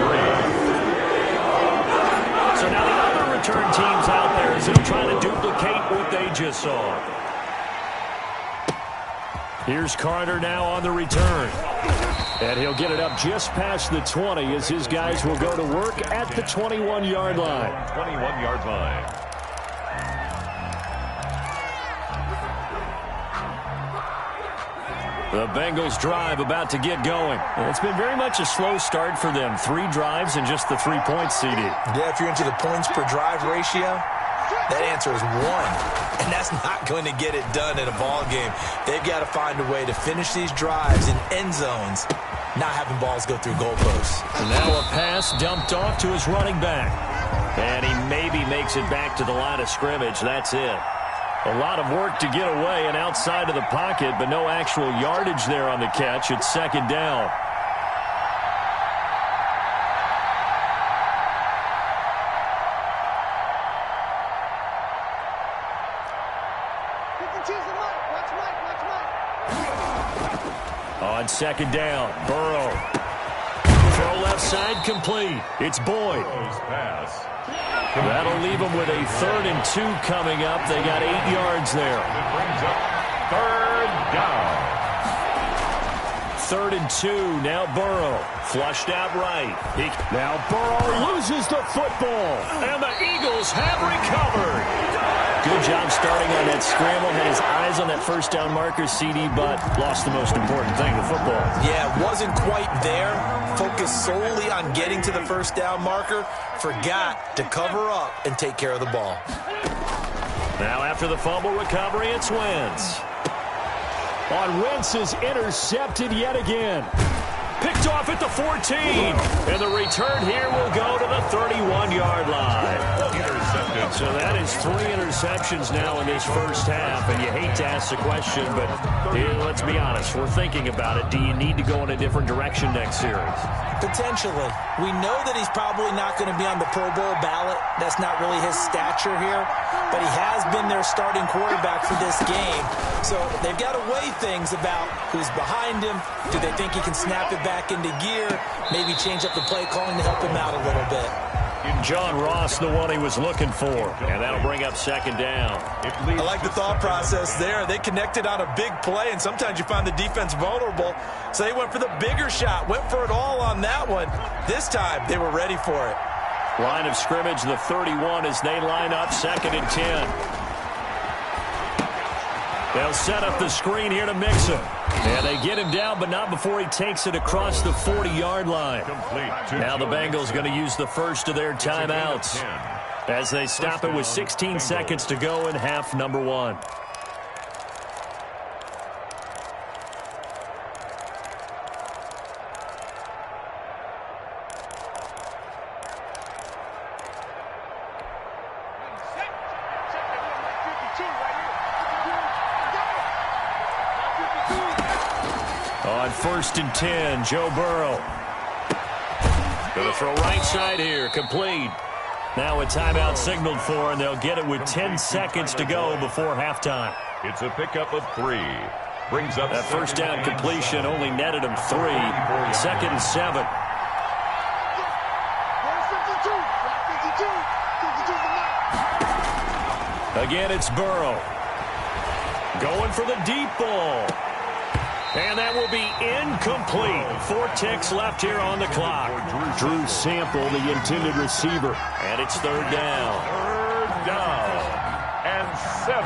So now the other return teams out there is they'll try to duplicate what they just saw. Here's Carter now on the return. And he'll get it up just past the 20 as his guys will go to work at the 21-yard line. 21-yard line. The Bengals drive about to get going. And it's been very much a slow start for them. 3 drives and just the 3 points, CD. Yeah, if you're into the points per drive ratio, that answer is 1. And that's not going to get it done in a ball game. They've got to find a way to finish these drives in end zones, not having balls go through goalposts. And now a pass dumped off to his running back. And he maybe makes it back to the line of scrimmage. That's it. A lot of work to get away and outside of the pocket, but no actual yardage there on the catch. It's 2nd down. On 2nd down, Burrow. Throw left side complete. It's Boyd. Pass. That'll leave them with a 3rd and 2 coming up. They got 8 yards there. It brings up 3rd down. 3rd and 2. Now Burrow. Flushed out right. Now Burrow loses the football. And the Eagles have recovered. Good job starting on that scramble. Had his eyes on that first down marker, CD, but lost the most important thing, the football. Yeah, wasn't quite there. Focused solely on getting to the first down marker. Forgot to cover up and take care of the ball. Now after the fumble recovery, it's Wentz. On Wentz is intercepted yet again. Picked off at the 14. And the return here will go to the 31-yard line. Intercepted. So that is 3 interceptions now in this first half. And you hate to ask the question, but let's be honest. We're thinking about it. Do you need to go in a different direction next series? Potentially. We know that he's probably not going to be on the Pro Bowl ballot. That's not really his stature here. But he has been their starting quarterback for this game. So they've got to weigh things about who's behind him. Do they think he can snap it back into gear? Maybe change up the play calling to help him out a little bit. John Ross, the one he was looking for. And that'll bring up second down. I like the thought process there. They connected on a big play, and sometimes you find the defense vulnerable. So they went for the bigger shot, went for it all on that one. This time, they were ready for it. Line of scrimmage, the 31, as they line up 2nd and 10. They'll set up the screen here to Mixon. And they get him down, but not before he takes it across the 40-yard line. Now the Bengals going to use the first of their timeouts as they stop it with 16 seconds to go in half number 1. On 1st and 10, Joe Burrow. Going to throw right side here, complete. Now a timeout signaled for, and they'll get it with 10 seconds to go before halftime. It's a pickup of 3. Brings up that first down completion only netted him 3. 2nd and 7. Again, it's Burrow. Going for the deep ball. And that will be incomplete. 4 ticks left here on the clock. Drew Sample, the intended receiver. And it's 3rd down. 3rd down. And 7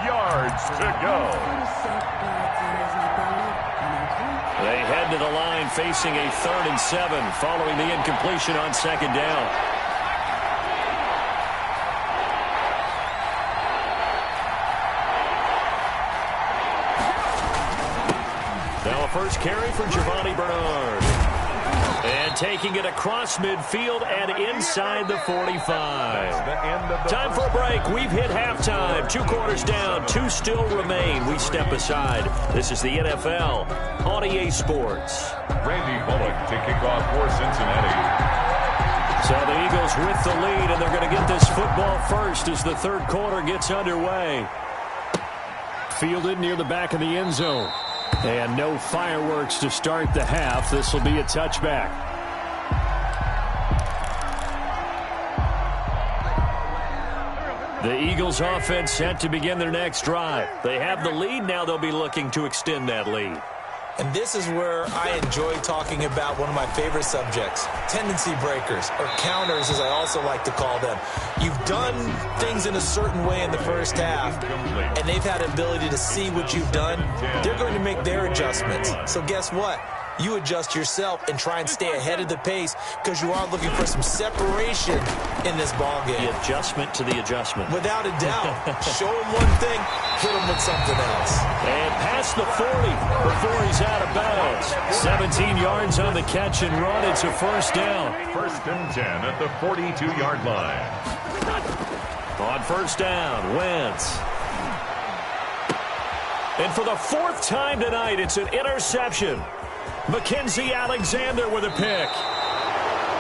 yards to go. They head to the line facing a 3rd and 7 following the incompletion on 2nd down. First carry for Giovanni Bernard. And taking it across midfield and inside the 45. Time for a break. We've hit halftime. 2 quarters down. 2 still remain. We step aside. This is the NFL on EA Sports. Randy Bullock to kick off for Cincinnati. So the Eagles with the lead, and they're going to get this football first as the 3rd quarter gets underway. Fielded near the back of the end zone. And no fireworks to start the half. This will be a touchback. The Eagles offense set to begin their next drive. They have the lead. Now they'll be looking to extend that lead. And this is where I enjoy talking about one of my favorite subjects, tendency breakers, or counters as I also like to call them. You've done things in a certain way in the first half, and they've had an ability to see what you've done. They're going to make their adjustments. So guess what? You adjust yourself and try and stay ahead of the pace because you are looking for some separation in this ballgame. The adjustment to the adjustment. Without a doubt. Show him one thing, hit him with something else. And past the 40 before he's out of bounds. 17 yards on the catch and run. It's a 1st down. 1st and 10 at the 42-yard line. On 1st down, Wentz. And for the 4th time tonight, it's an interception. Mackenzie Alexander with a pick.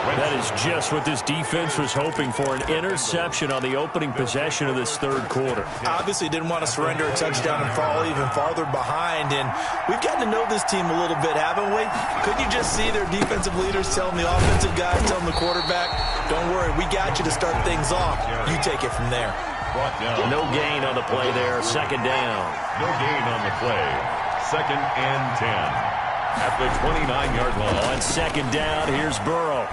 That is just what this defense was hoping for, an interception on the opening possession of this 3rd quarter. Obviously didn't want to surrender a touchdown and fall even farther behind, and we've gotten to know this team a little bit, haven't we? Couldn't you just see their defensive leaders telling the offensive guys, telling the quarterback, don't worry, we got you to start things off. You take it from there. No gain on the play there, 2nd down. No gain on the play, 2nd and 10. At the 29-yard line. On 2nd down, here's Burrow.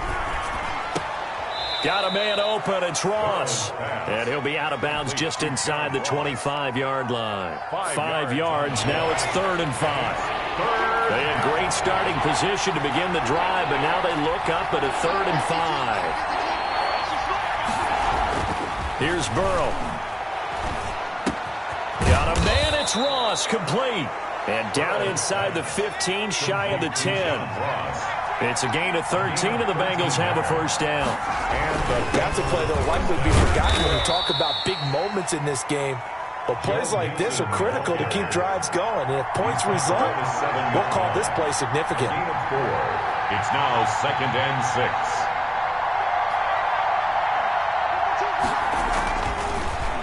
Got a man open, it's Ross. And he'll be out of bounds just inside the 25-yard line. 5 yards, now it's 3rd and 5. They had great starting position to begin the drive, but now they look up at a 3rd and 5. Here's Burrow. Got a man, it's Ross, complete. And down inside the 15, shy of the 10. It's a gain of 13, and the Bengals have a 1st down. And that's a play that will likely be forgotten when we talk about big moments in this game. But plays like this are critical to keep drives going. And if points result, we'll call this play significant. It's now 2nd and 6.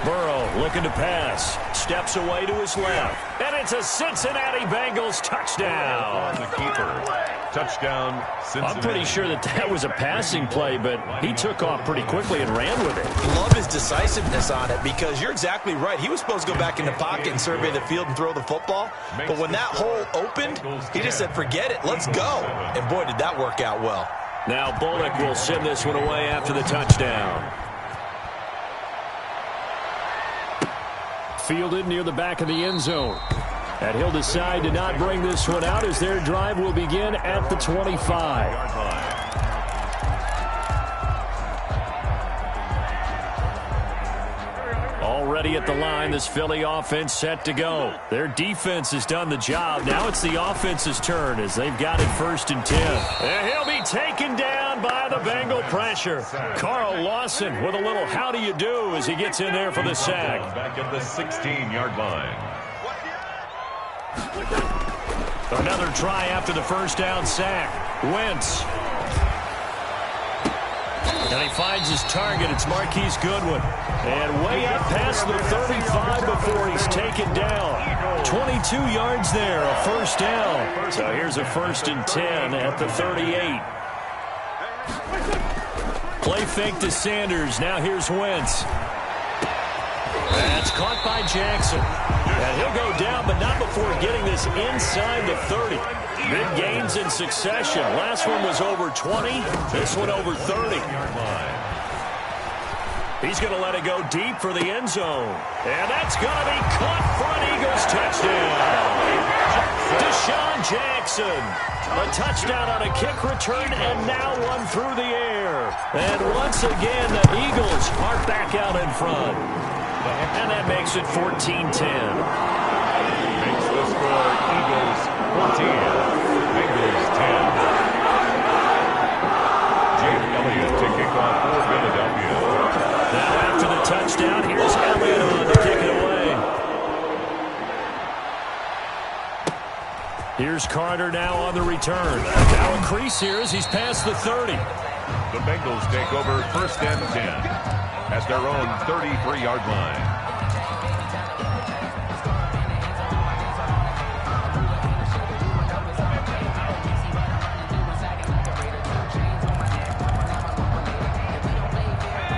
Burrow looking to pass. Steps away to his left. And it's a Cincinnati Bengals touchdown. The keeper. Touchdown, Cincinnati. I'm pretty sure that was a passing play, but he took off pretty quickly and ran with it. Love his decisiveness on it because you're exactly right. He was supposed to go back in the pocket and survey the field and throw the football. But when that hole opened, he just said, forget it, let's go. And boy, did that work out well. Now Bullock will send this one away after the touchdown. Fielded near the back of the end zone. And he'll decide to not bring this one out as their drive will begin at the 25. Already at the line, this Philly offense set to go. Their defense has done the job. Now it's the offense's turn as they've got it 1st and 10. And he'll be taken down by the Bengal pressure. Carl Lawson with a little how do you do as he gets in there for the sack. Back at the 16-yard line. Another try after the first down sack. Wentz. And he finds his target. It's Marquise Goodwin. And way up past the 35 before he's taken down. 22 yards there, a first down. So here's a 1st and 10 at the 38. Play fake to Sanders. Now here's Wentz. That's caught by Jackson. And he'll go down, but not before getting this inside the 30. Big gains in succession. Last one was over 20. This one over 30. He's going to let it go deep for the end zone. And that's going to be caught for an Eagles touchdown. Deshaun Jackson. A touchdown on a kick return and now one through the air. And once again, the Eagles are back out in front. And that makes it 14-10. Makes the score Eagles 14, Bengals 10. Jake Elliott to kick off for Philadelphia. Now after the touchdown, here's Elliott on to kick it away. Here's Carter now on the return. Now a crease here as he's past the 30. The Bengals take over 1st and 10. At their own 33-yard line.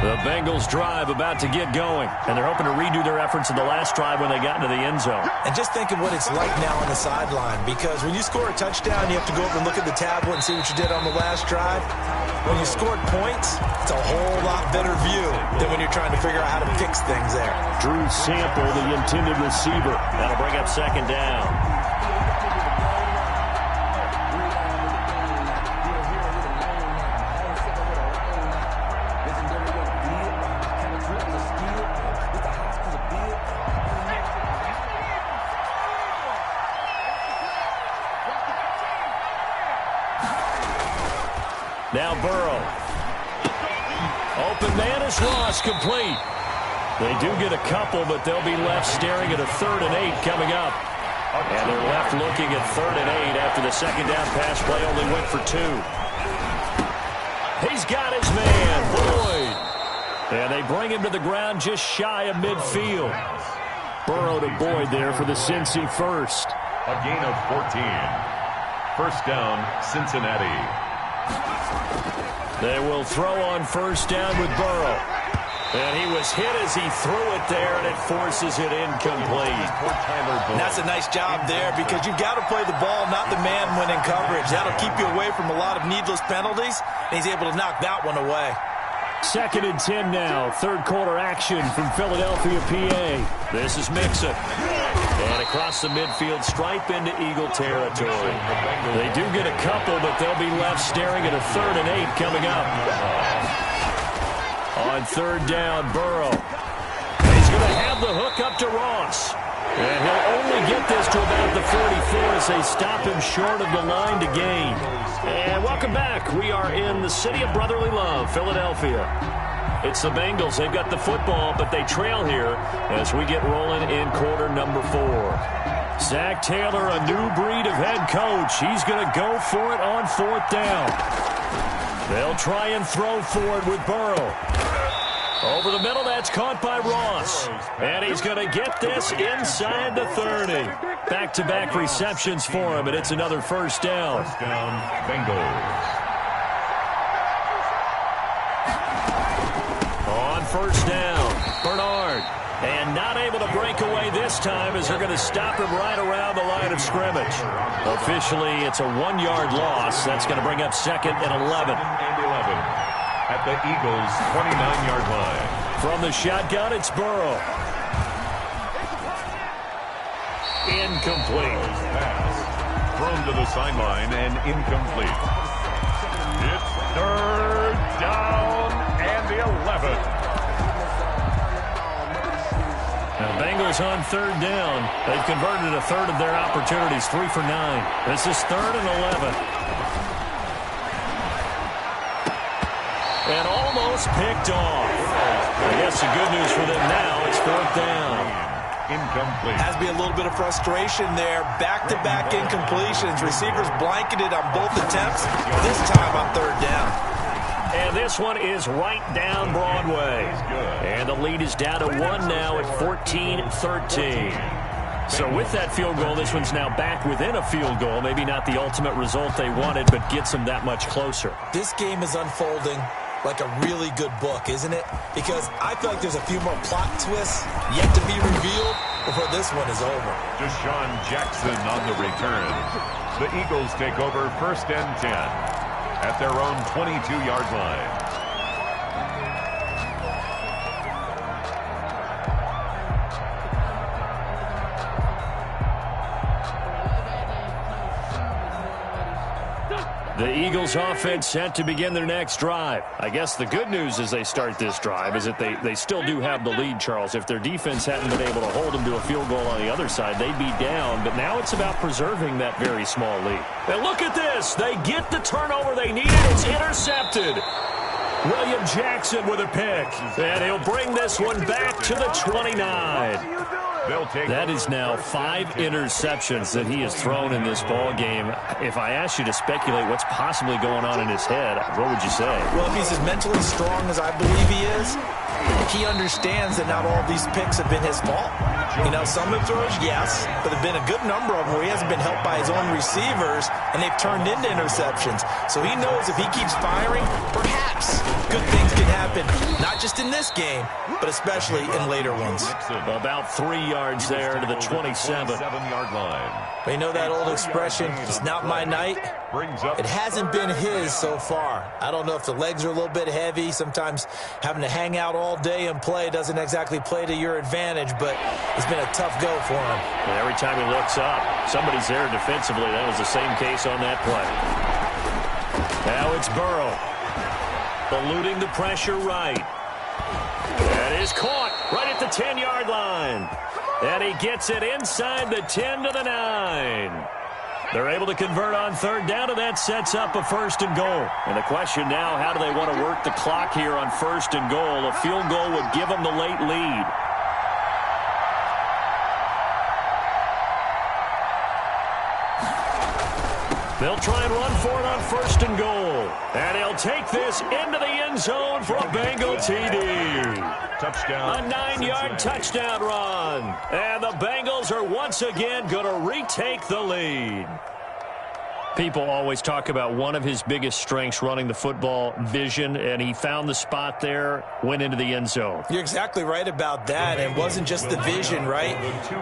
The Bengals drive about to get going, and they're hoping to redo their efforts in the last drive when they got into the end zone. And just think of what it's like now on the sideline, because when you score a touchdown, you have to go over and look at the tablet and see what you did on the last drive. When you scored points, it's a whole lot better view than when you're trying to figure out how to fix things there. Drew Sample, the intended receiver. That'll bring up 2nd down. Now Burrow. Open man is Ross, complete. They do get a couple, but they'll be left staring at a 3rd and 8 coming up. And they're left looking at 3rd and 8 after the 2nd down pass play only went for 2. He's got his man, Boyd. And they bring him to the ground just shy of midfield. Burrow to Boyd there for the Cincy first. A gain of 14. First down, Cincinnati. They will throw on 1st down with Burrow. And he was hit as he threw it there, and it forces it incomplete. And that's a nice job there because you've got to play the ball, not the man when in coverage. That'll keep you away from a lot of needless penalties, and he's able to knock that one away. 2nd and 10 now. 3rd quarter action from Philadelphia, PA. This is Mixon. And across the midfield stripe into Eagle territory. They do get a couple, but they'll be left staring at a 3rd and 8 coming up. On 3rd down, Burrow. He's going to have the hook up to Ross. And he'll only get this to about the 44 as they stop him short of the line to gain. And welcome back. We are in the city of brotherly love, Philadelphia. It's the Bengals. They've got the football, but they trail here as we get rolling in quarter number 4. Zach Taylor, a new breed of head coach. He's going to go for it on 4th down. They'll try and throw for it with Burrow. Over the middle, that's caught by Ross. And he's going to get this inside the 30. Back-to-back receptions for him, and it's another first down. First down, Bengals. On first down, Bernard. And not able to break away this time as they're going to stop him right around the line of scrimmage. Officially, it's a 1-yard loss. That's going to bring up second and 11. At the Eagles' 29-yard line. From the shotgun, it's Burrow. Incomplete. Pass. Thrown to the sideline and incomplete. It's third down and the 11. Now, Bengals on third down. They've converted a third of their opportunities, 3 for 9. This is third and 11. And almost picked off. I guess the good news for them now, it's fourth down. Incomplete. Has to be a little bit of frustration there. Back-to-back incompletions. Receivers blanketed on both attempts. This time on third down. And this one is right down Broadway. And the lead is down to 1 now at 14-13. So with that field goal, this one's now back within a field goal. Maybe not the ultimate result they wanted, but gets them that much closer. This game is unfolding like a really good book, isn't it? Because I feel like there's a few more plot twists yet to be revealed before this one is over. Deshaun Jackson on the return. The Eagles take over first and 10 at their own 22-yard line. The Eagles offense set to begin their next drive. I guess the good news as they start this drive is that they still do have the lead, Charles. If their defense hadn't been able to hold them to a field goal on the other side, they'd be down. But now it's about preserving that very small lead. And look at this. They get the turnover they needed. It's intercepted. William Jackson with a pick. And he'll bring this one back to the 29. That is now 5 interceptions that he has thrown in this ball game. If I asked you to speculate what's possibly going on in his head, what would you say? Well, if he's as mentally strong as I believe he is, he understands that not all of these picks have been his fault. You know, some of throws, yes, but there have been a good number of them where he hasn't been helped by his own receivers, and they've turned into interceptions. So he knows if he keeps firing, perhaps good things can happen, not just in this game, but especially in later ones. About 3 yards there to the 27-yard line. You know that old expression, it's not my night? It hasn't been his so far. I don't know if the legs are a little bit heavy. Sometimes having to hang out all day and play doesn't exactly play to your advantage, but it's been a tough go for him. And every time he looks up, somebody's there defensively. That was the same case on that play. Now it's Burrow. Eluding the pressure right. That is caught right at the 10-yard line. And he gets it inside the 10 to the 9. They're able to convert on third down, and that sets up a first and goal. And the question now, how do they want to work the clock here on first and goal? A field goal would give them the late lead. They'll try and run for it on first and goal. And he'll take this into the end zone for a Bengal TD. Touchdown. A 9-yard touchdown run. And the Bengals are once again going to retake the lead. People always talk about one of his biggest strengths running the football, vision, and he found the spot there, went into the end zone. You're exactly right about that. And it wasn't just the vision, right?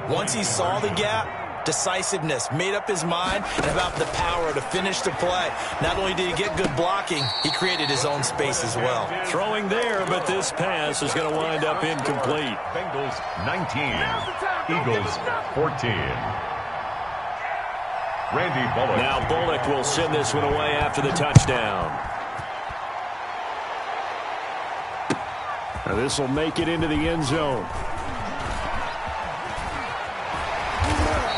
Once he saw the gap, decisiveness, made up his mind, and about the power to finish the play. Not only did he get good blocking, he created his own space as well. Throwing there, but this pass is going to wind up incomplete. Bengals 19, Eagles 14. Randy Bullock. Now Bullock will send this one away after the touchdown. Now this will make it into the end zone.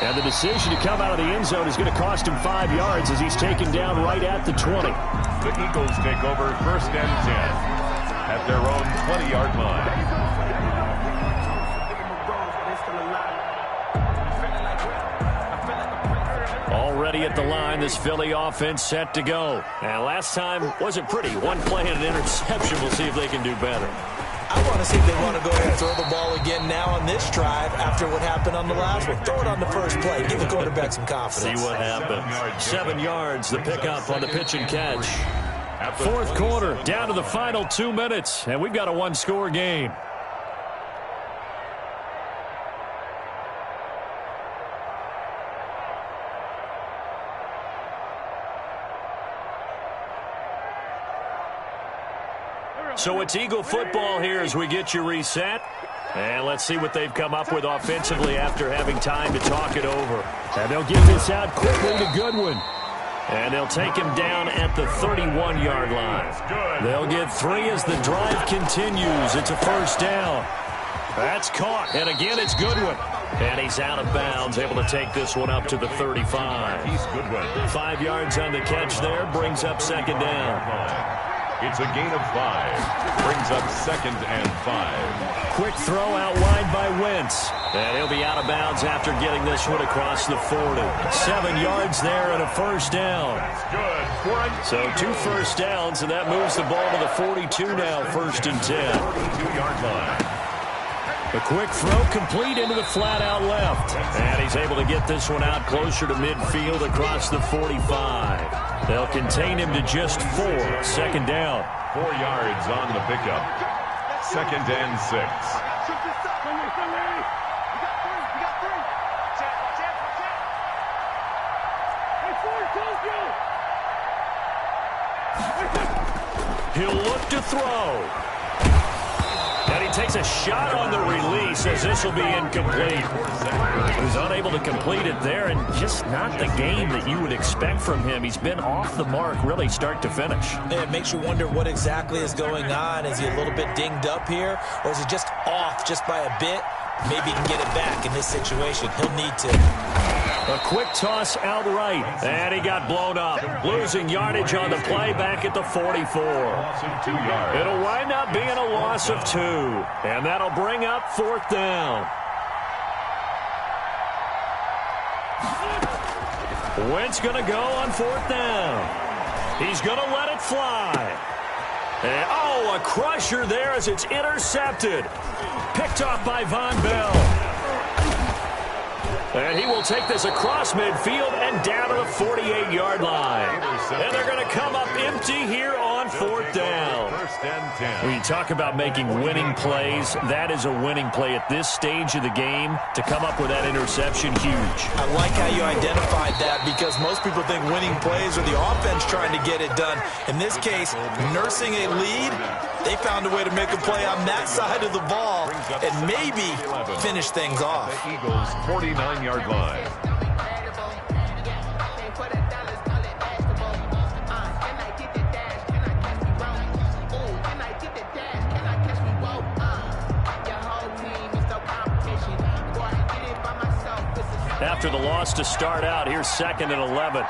And the decision to come out of the end zone is going to cost him 5 yards as he's taken down right at the 20. The Eagles take over first and 10 at their own 20-yard line. Already at the line, this Philly offense set to go. And last time wasn't pretty. One play and an interception. We'll see if they can do better. I want to see if they want to go ahead and throw the ball again now on this drive after what happened on the last one. Throw it on the first play. Give the quarterback some confidence. See what happens. 7 yards, the pickup on the pitch and catch. Fourth quarter, down to the final 2 minutes, and we've got a one-score game. So it's Eagle football here as we get you reset. And let's see what they've come up with offensively after having time to talk it over. And they'll get this out quickly to Goodwin. And they'll take him down at the 31-yard line. They'll get 3 as the drive continues. It's a first down. That's caught. And again, it's Goodwin. And he's out of bounds, able to take this one up to the 35. He's Goodwin. 5 yards on the catch there, brings up second down. It's a gain of 5. Brings up 2nd and 5. Quick throw out wide by Wentz. And he'll be out of bounds after getting this one across the 40. 7 yards there and a first down. So 2 first downs, and that moves the ball to the 42 now, 1st and 10. 42-yard line. A quick throw complete into the flat out left. And he's able to get this one out closer to midfield across the 45. They'll contain him to just 4. 2nd down. 4 yards on the pickup. 2nd and 6. He'll look to throw. And he takes a shot on the release as this will be incomplete. He was unable to complete it there, and just not the game that you would expect from him. He's been off the mark really start to finish. It makes you wonder what exactly is going on. Is he a little bit dinged up here, or is he just off just by a bit? Maybe he can get it back in this situation. He'll need to. A quick toss outright, and he got blown up. Losing yardage on the play back at the 44. It'll wind up being a loss of 2, and that'll bring up 4th down. Wentz going to go on 4th down. He's going to let it fly. And, a crusher there as it's intercepted. Picked off by Von Bell. And he will take this across midfield and down to the 48-yard line. And they're going to come up empty here on 4th down. 1st and 10. When you talk about making winning plays, that is a winning play at this stage of the game. To come up with that interception, huge. I like how you identified that, because most people think winning plays are the offense trying to get it done. In this case, nursing a lead, they found a way to make a play on that side of the ball and maybe finish things off. The Eagles' 49-yard line. After the loss to start out, here's 2nd and 11.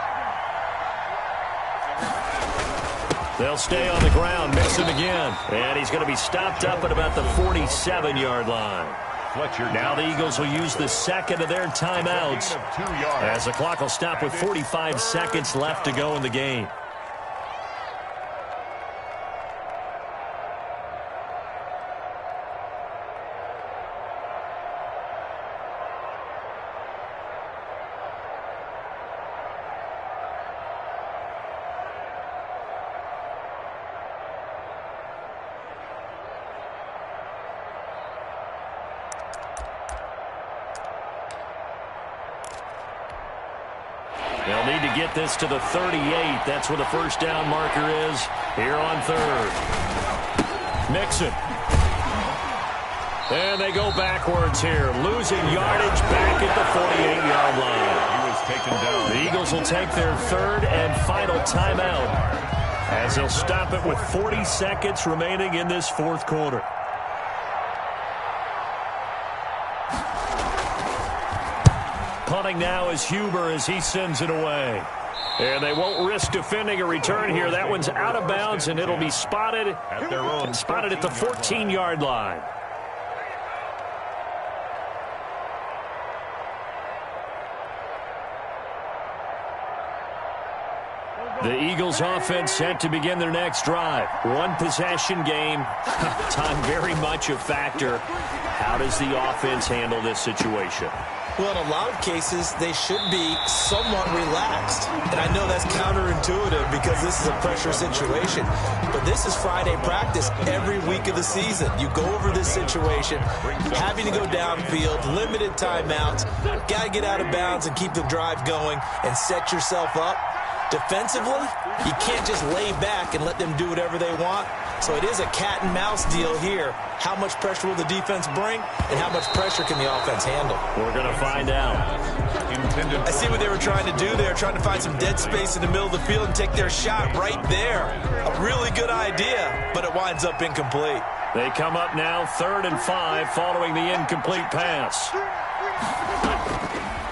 They'll stay on the ground, mix it again. And he's going to be stopped up at about the 47-yard line. Now the Eagles will use the 2nd of their timeouts, as the clock will stop with 45 seconds left to go in the game. They'll need to get this to the 38. That's where the first down marker is here on 3rd. Mixon. And they go backwards here, losing yardage back at the 48-yard line. He was taken down. The Eagles will take their 3rd and final timeout, as they'll stop it with 40 seconds remaining in this 4th quarter. Punting now is Huber as he sends it away. And they won't risk defending a return here. That one's out of bounds, and it'll be spotted at their own. Spotted at the 14-yard line. The Eagles offense set to begin their next drive. One possession game. Time very much a factor. How does the offense handle this situation? Well, in a lot of cases, they should be somewhat relaxed. And I know that's counterintuitive because this is a pressure situation. But this is Friday practice every week of the season. You go over this situation, having to go downfield, limited timeouts, got to get out of bounds and keep the drive going and set yourself up. Defensively, you can't just lay back and let them do whatever they want. So it is a cat and mouse deal here. How much pressure will the defense bring, and how much pressure can the offense handle? We're going to find out. I see what they were trying to do there, trying to find some dead space in the middle of the field and take their shot right there. A really good idea, but it winds up incomplete. They come up now 3rd and 5 following the incomplete pass.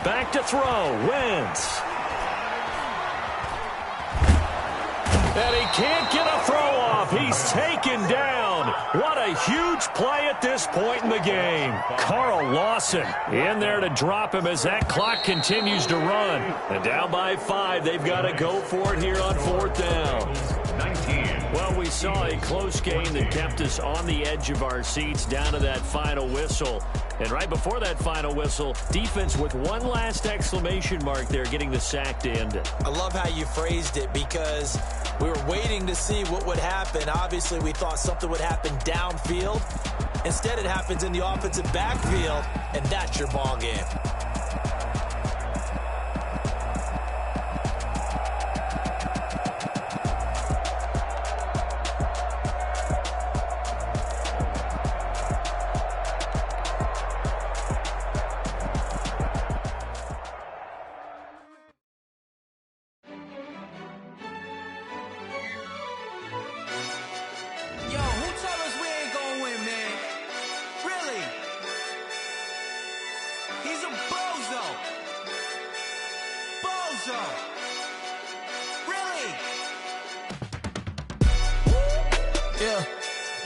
Back to throw. Wentz. And he can't get a throw off. He's taken down. What a huge play at this point in the game. Carl Lawson in there to drop him as that clock continues to run. And down by 5, they've got to go for it here on 4th down. 19. Well, we saw a close game that kept us on the edge of our seats down to that final whistle. And right before that final whistle, defense with one last exclamation mark there, getting the sack to end it. I love how you phrased it because we were waiting to see what would happen. Obviously, we thought something would happen downfield. Instead, it happens in the offensive backfield, and that's your ball game.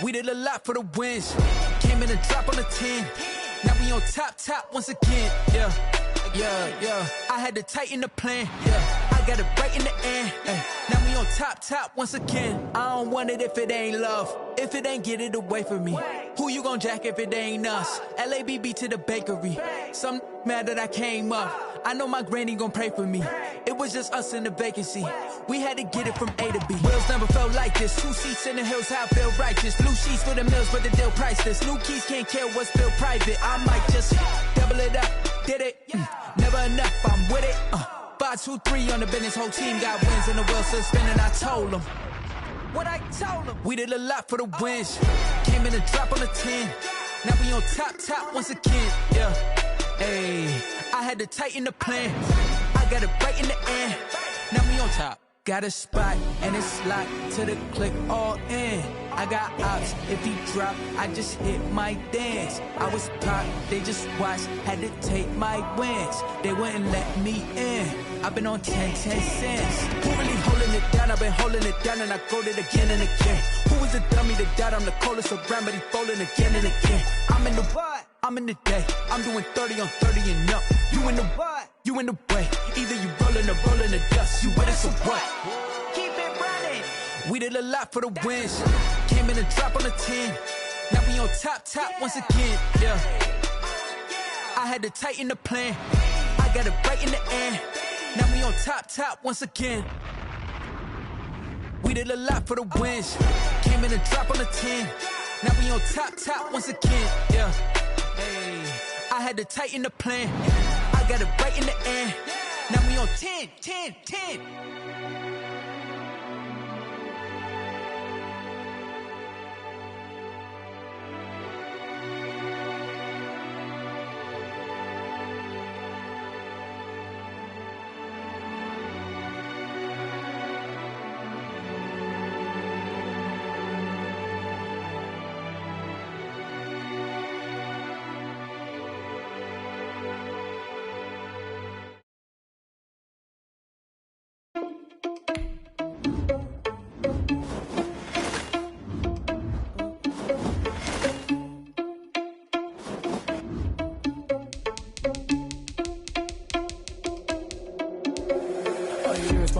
We did a lot for the wins. Came in and drop on the 10. Now we on top once again. Yeah. I had to tighten the plan. Yeah, I got it right in the end. Now we on top once again. I don't want it if it ain't love. If it ain't, get it away from me. Who you gon' jack if it ain't us? LABB to the bakery. Some mad that I came up. I know my granny gon' pray for me. It was just us in the vacancy. We had to get it from A to B. Wheels never felt like this. 2 seats in the hills, how I feel righteous. Blue sheets for the mills, but the deal priceless. New keys can't care what's still private. I might just double it up. Did it? Never enough, I'm with it. 5, 2, 3 on the business. Whole team got wins and the wheels still spinning. I told them what I told them. We did a lot for the wins. Came in and drop on the 10. Now we on top once again. Yeah. Hey, I had to tighten the plan. I got it right in the end. Now we on top. Got a spot and it's locked to the click all in. I got ops, if he drop, I just hit my dance. I was pop, they just watched, had to take my wins. They wouldn't let me in. I've been on 10 cents. Who really holding it down? I've been holding it down and I go it again and again. Who was the dummy that died? I'm the coldest around, but he folding again and again. I'm in the what? I'm in the day. I'm doing 30 on 30 and up. You in the what? You in the way. Either you rolling or rolling the dust. You with us or what? Keep it running. We did a lot for the wins. Came in and drop on the 10. Now we on top once again. Yeah. I had to tighten the plan. I got it right in the end. Now we on top once again. We did a lot for the wins. Came in and drop on the 10. Now we on top once again. Yeah. Hey, I had to tighten the plan. I got it right in the end. Now we on 10.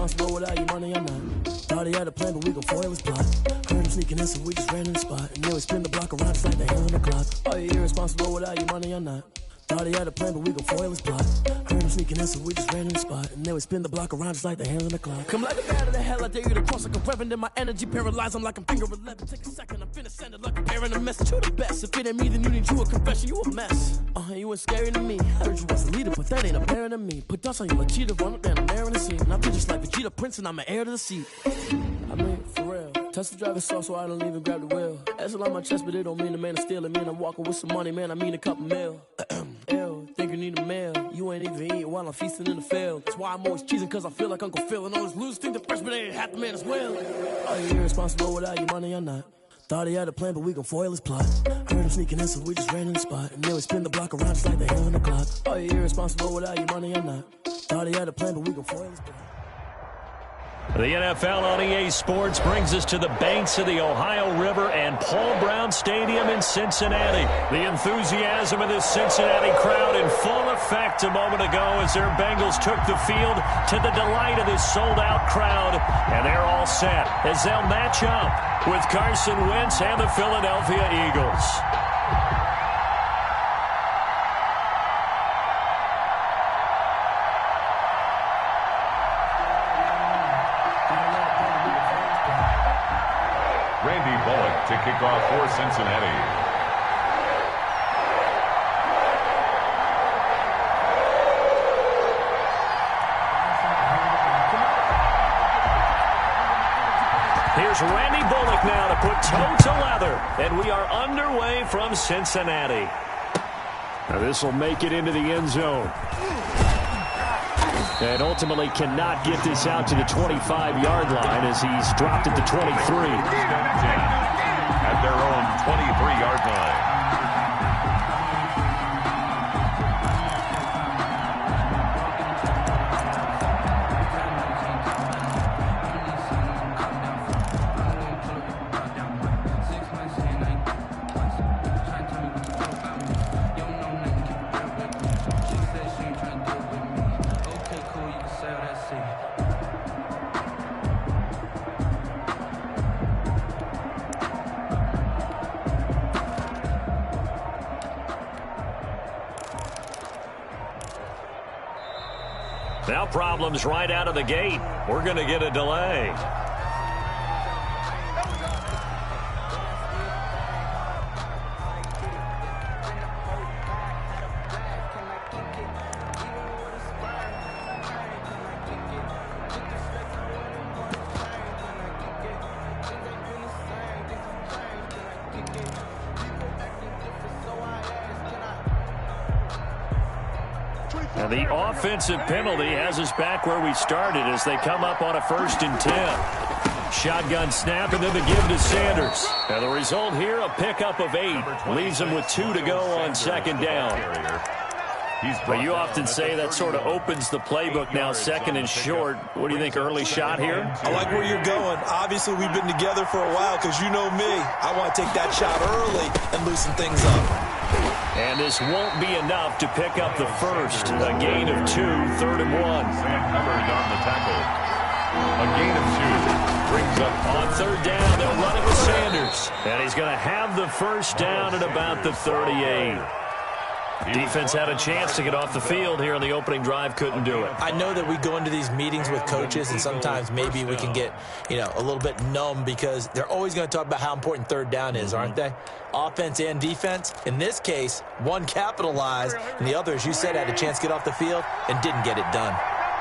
irresponsible without your money, I'm not. Thought he had a plan, but we gon' foil his plot. Heard him sneaking in, so we just ran in the spot. And then we spin the block around just like the hell in the clock. Are you irresponsible without your money, I'm not. Thought he had a plan, but we gon' foil his plot. Heard him sneaking in, so we just ran in the spot. And then we spin the block around just like the hell in the clock. Come like a bat of the hell, I dare you to cross like a reverend. In my energy paralyzed, I'm like I'm finger 11. Take a second, I'm finna send it like a bearing a message to the best. If it ain't me, then you need you a confession, you a mess. You ain't scary to me. Heard you was a leader, but that ain't apparent to me. Put dust on you like cheetah, run up down, I'm there in the scene. And I feel just like Vegeta Prince, and I'm an heir to the seat. I mean, for real. Touch the driver's soft, so I don't even grab the wheel. That's on my chest, but it don't mean the man is stealing. Man, I'm walking with some money, man, I mean a couple mil. Ew, think you need a meal. You ain't even eating while I'm feasting in the field. That's why I'm always cheesing, cause I feel like Uncle Phil. And all those losers think the freshman ain't half the man as well. Are you irresponsible without your money, I'm not. Thought he had a plan, but we gon' foil his plot. Heard him sneaking in, so we just ran in the spot. And then we spin the block around just like the hell in the clock. Are you irresponsible without your money, I'm not. Thought he had a plan, but we gon' foil his plot. The NFL on EA Sports brings us to the banks of the Ohio River and Paul Brown Stadium in Cincinnati. The enthusiasm of this Cincinnati crowd in full effect a moment ago as their Bengals took the field to the delight of this sold-out crowd. And they're all set as they'll match up with Carson Wentz and the Philadelphia Eagles. To kick off for Cincinnati. Here's Randy Bullock now to put toe to leather, and we are underway from Cincinnati. Now this will make it into the end zone. And ultimately cannot get this out to the 25-yard line as he's dropped it to 23. At their own 23-yard line. Now problems right out of the gate. We're going to get a delay. And the offensive penalty has us back where we started as they come up on a 1st and 10. Shotgun snap and then the give to Sanders. And the result here, a pickup of 8. Leaves them with 2 to go on 2nd down. But you often say that sort of opens the playbook now, 2nd and short. What do you think, early shot here? I like where you're going. Obviously, we've been together for a while because you know me. I want to take that shot early and loosen things up. And this won't be enough to pick up the first. A gain of 2, 3rd and 1. Covered on the tackle. A gain of 2 brings up on 3rd down. They'll run it with Sanders. And he's going to have the first down at about the 38. Defense had a chance to get off the field here on the opening drive, couldn't do it. I know that we go into these meetings with coaches, and sometimes maybe we can get, a little bit numb because they're always going to talk about how important 3rd down is, aren't they? Offense and defense. In this case, one capitalized, and the other, as you said, had a chance to get off the field and didn't get it done.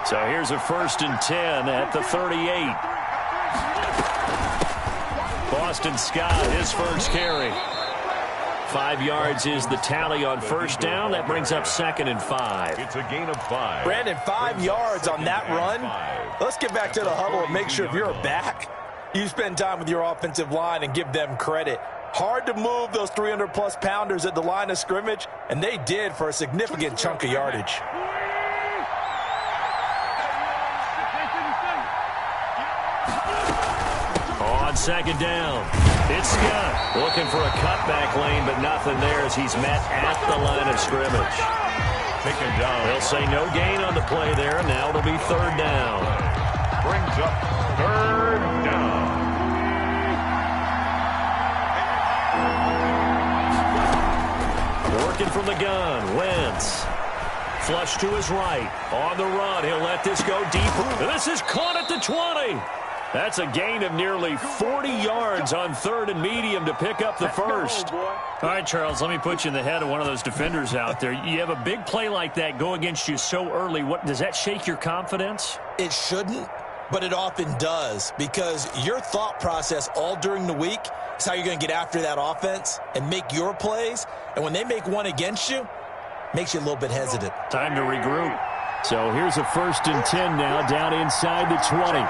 So here's a 1st and 10 at the 38. Boston Scott, his first carry. 5 yards is the tally on 1st down. That brings up 2nd and 5. It's a gain of 5. Brandon, 5 yards on that run. Let's get back to the huddle and make sure if you're back, you spend time with your offensive line and give them credit. Hard to move those 300-plus pounders at the line of scrimmage, and they did for a significant chunk of yardage. On 2nd down, it's Scott looking for a cutback lane, but nothing there as he's met at the line of scrimmage. Taken down. They'll say no gain on the play there. Now it'll be 3rd down. brings up third down. Working from the gun, Wentz. Flush to his right. On the run, he'll let this go deeper. This is caught at the 20. That's a gain of nearly 40 yards on 3rd and medium to pick up the first. All right, Charles, let me put you in the head of one of those defenders out there. You have a big play like that go against you so early. What does that shake your confidence? It shouldn't, but it often does, because your thought process all during the week is how you're going to get after that offense and make your plays. And when they make one against you, makes you a little bit hesitant. Time to regroup. So here's a 1st and 10 now down inside the 20.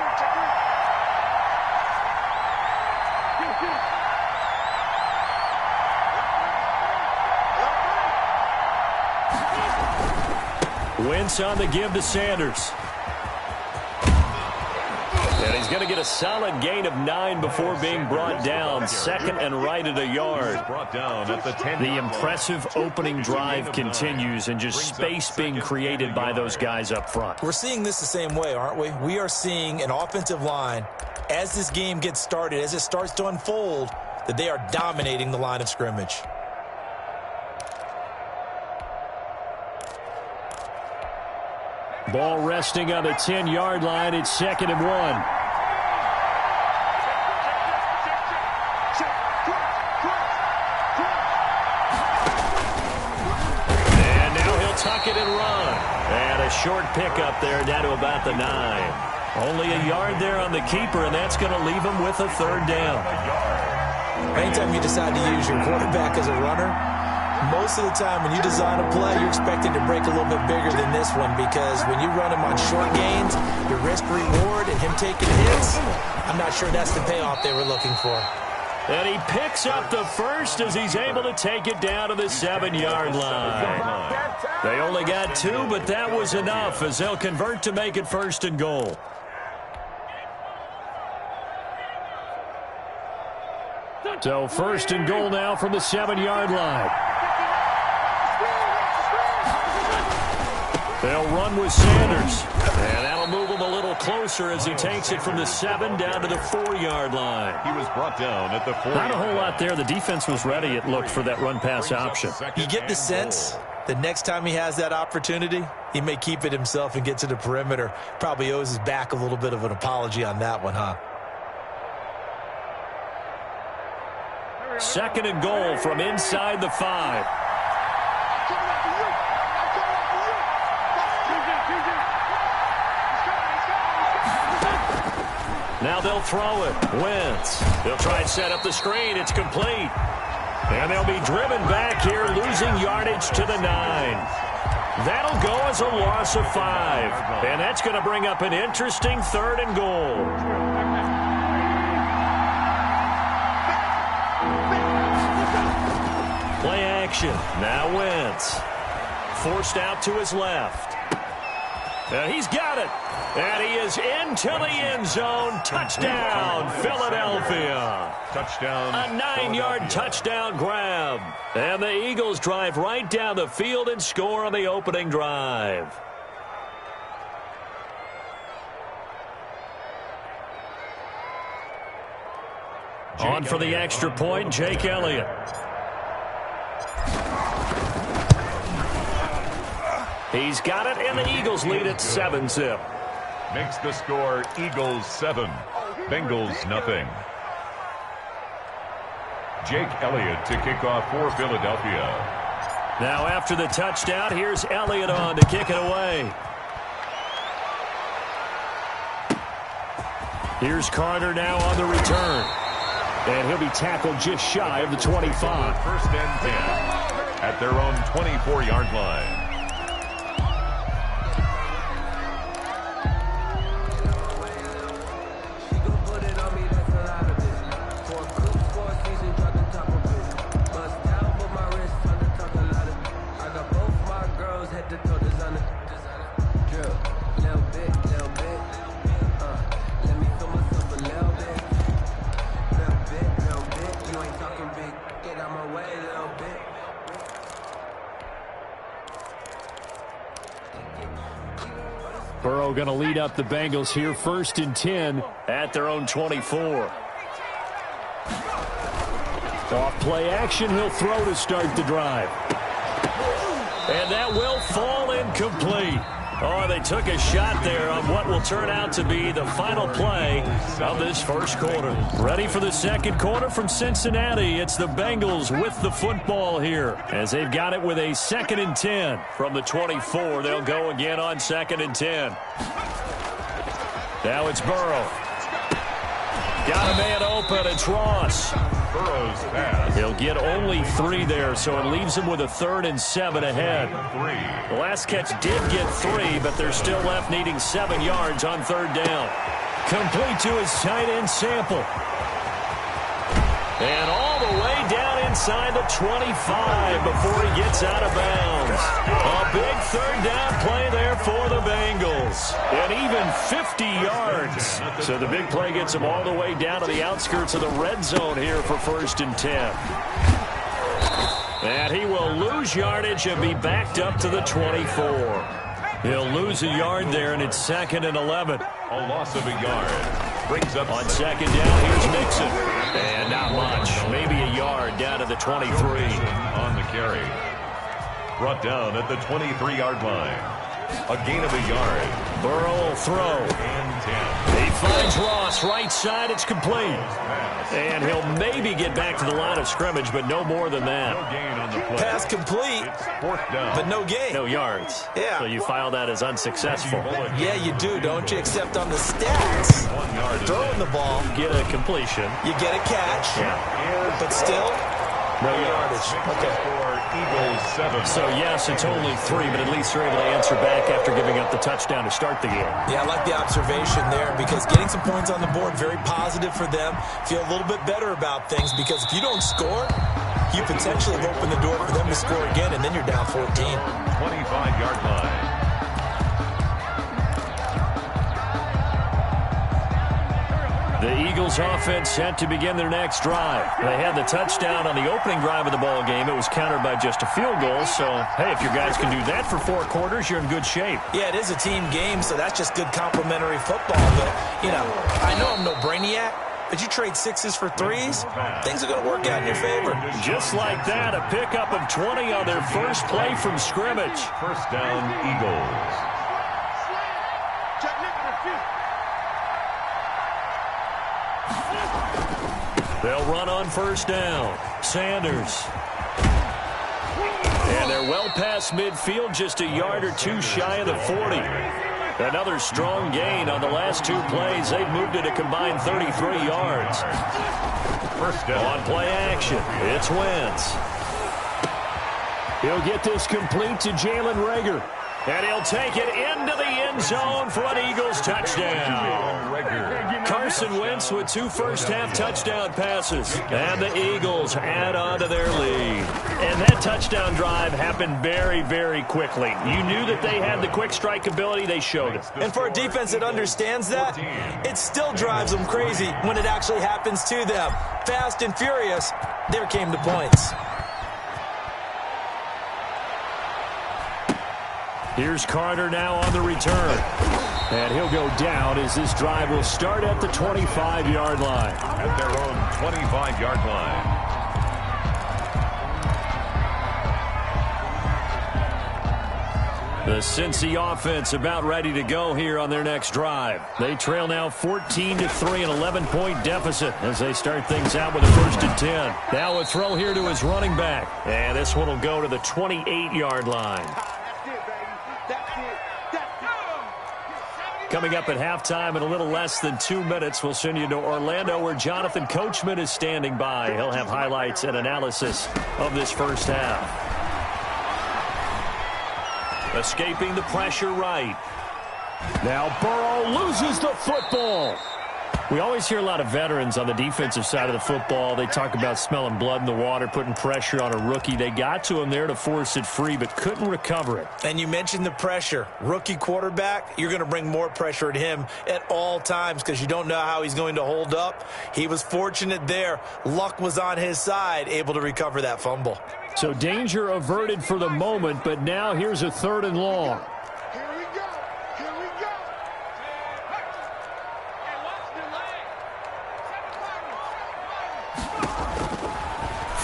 Wentz on the give to Sanders. And he's going to get a solid gain of 9 before being brought down. 2nd and right at a yard. The impressive opening drive continues, and just space being created by those guys up front. We're seeing this the same way, aren't we? We are seeing an offensive line, as this game gets started, as it starts to unfold, that they are dominating the line of scrimmage. Ball resting on the 10-yard line. It's 2nd and 1. And now he'll tuck it and run. And a short pickup there down to about the 9. Only a yard there on the keeper, and that's going to leave him with a 3rd down. Anytime you decide to use your quarterback as a runner, most of the time when you design a play, you're expecting to break a little bit bigger than this one, because when you run him on short gains, your risk-reward and him taking hits, I'm not sure that's the payoff they were looking for. And he picks up the first as he's able to take it down to the 7-yard line. They only got 2, but that was enough as they'll convert to make it 1st and goal. So 1st and goal now from the 7-yard line. They'll run with Sanders. And that'll move him a little closer as he takes it from the 7 down to the 4-yard line. He was brought down at the 4. Not a whole lot there. The defense was ready, it looked, for that run-pass option. You get the sense that next time he has that opportunity, he may keep it himself and get to the perimeter. Probably owes his back a little bit of an apology on that one, huh? 2nd and goal from inside the 5. Now they'll throw it. Wentz. They'll try and set up the screen. It's complete. And they'll be driven back here, losing yardage to the 9. That'll go as a loss of 5. And that's going to bring up an interesting 3rd and goal. Play action. Now Wentz. Forced out to his left. He's got it. And he is into the end zone. Touchdown, Philadelphia. Touchdown. A 9-yard touchdown grab. And the Eagles drive right down the field and score on the opening drive. On for the extra point, Jake Elliott. He's got it, and the Eagles lead at 7-zip. Makes the score Eagles 7, Bengals nothing. Jake Elliott to kick off for Philadelphia. Now after the touchdown, here's Elliott on to kick it away. Here's Carter now on the return. And he'll be tackled just shy of the 25. 1st and 10 at their own 24-yard line. Burrow going to lead up the Bengals here, 1st and 10 at their own 24. Off play action, he'll throw to start the drive. And that will fall incomplete. Oh, they took a shot there on what will turn out to be the final play of this first quarter. Ready for the second quarter from Cincinnati. It's the Bengals with the football here as they've got it with a 2nd and 10 from the 24. They'll go again on 2nd and 10. Now it's Burrow. Got a man open. It's Ross. Burrow's pass. He'll get only 3 there, so it leaves him with a 3rd and 7 ahead. The last catch did get 3, but they're still left needing 7 yards on 3rd down. Complete to his tight end Sample. And all the way down inside the 25 before he gets out of bounds. A big 3rd down play there for the Bengals. And even 50 yards. So the big play gets him all the way down to the outskirts of the red zone here for 1st and 10. And he will lose yardage and be backed up to the 24. He'll lose a yard there, and it's 2nd and 11. A loss of a yard. Brings up on 2nd down. Here's Mixon. And not much. Maybe a yard down to the 23. On the carry. Brought down at the 23-yard line. A gain of a yard. Burrow will throw. And 10. He finds Ross. Right side. It's complete. And he'll maybe get back to the line of scrimmage, but no more than that. No gain on the play. Pass complete, 4th down. but no gain. No yards. Yeah. So you file that as unsuccessful. Yeah, you do, don't you? Except on the stats, 1 yard. throwing the ball. You get a completion. You get a catch. Yeah. But still, no yardage. Okay. Eagles 7. So, yes, it's only 3, but at least they're able to answer back after giving up the touchdown to start the game. Yeah, I like the observation there because getting some points on the board, very positive for them. Feel a little bit better about things because if you don't score, you potentially have opened the door for them to score again, and then you're down 14. 25-yard line. The Eagles offense set to begin their next drive. They had the touchdown on the opening drive of the ball game. It was countered by just a field goal. So, hey, if your guys can do that for 4 quarters, you're in good shape. Yeah, it is a team game, so that's just good complimentary football. But, you know, I know I'm no brainiac, but you trade 6s for 3s, things are going to work out in your favor. Just like that, a pickup of 20 on their first play from scrimmage. 1st down, Eagles. They'll run on 1st down. Sanders. And they're well past midfield, just a yard or 2 shy of the 40. Another strong gain on the last 2 plays. They've moved it a combined 33 yards. 1st down. On play action, it's Wentz. He'll get this complete to Jalen Reagor. And he'll take it into the end zone for an Eagles touchdown. Carson Wentz with 2 first-half touchdown passes. And the Eagles add on to their lead. And that touchdown drive happened very, very quickly. You knew that they had the quick strike ability. They showed it. And for a defense that understands that, it still drives them crazy when it actually happens to them. Fast and furious, there came the points. Here's Carter now on the return. And he'll go down as this drive will start at the 25-yard line. At their own 25-yard line. The Cincy offense about ready to go here on their next drive. They trail now 14-3, an 11-point deficit as they start things out with a 1st and 10. Now a throw here to his running back. And this one will go to the 28-yard line. Coming up at halftime in a little less than 2 minutes, we'll send you to Orlando where Jonathan Coachman is standing by. He'll have highlights and analysis of this first half. Escaping the pressure right. Now Burrow loses the football. We always hear a lot of veterans on the defensive side of the football. They talk about smelling blood in the water, putting pressure on a rookie. They got to him there to force it free, but couldn't recover it. And you mentioned the pressure. Rookie quarterback, you're going to bring more pressure at him at all times because you don't know how he's going to hold up. He was fortunate there. Luck was on his side, able to recover that fumble. So danger averted for the moment, but now here's a 3rd and long. Here we go. Here we go.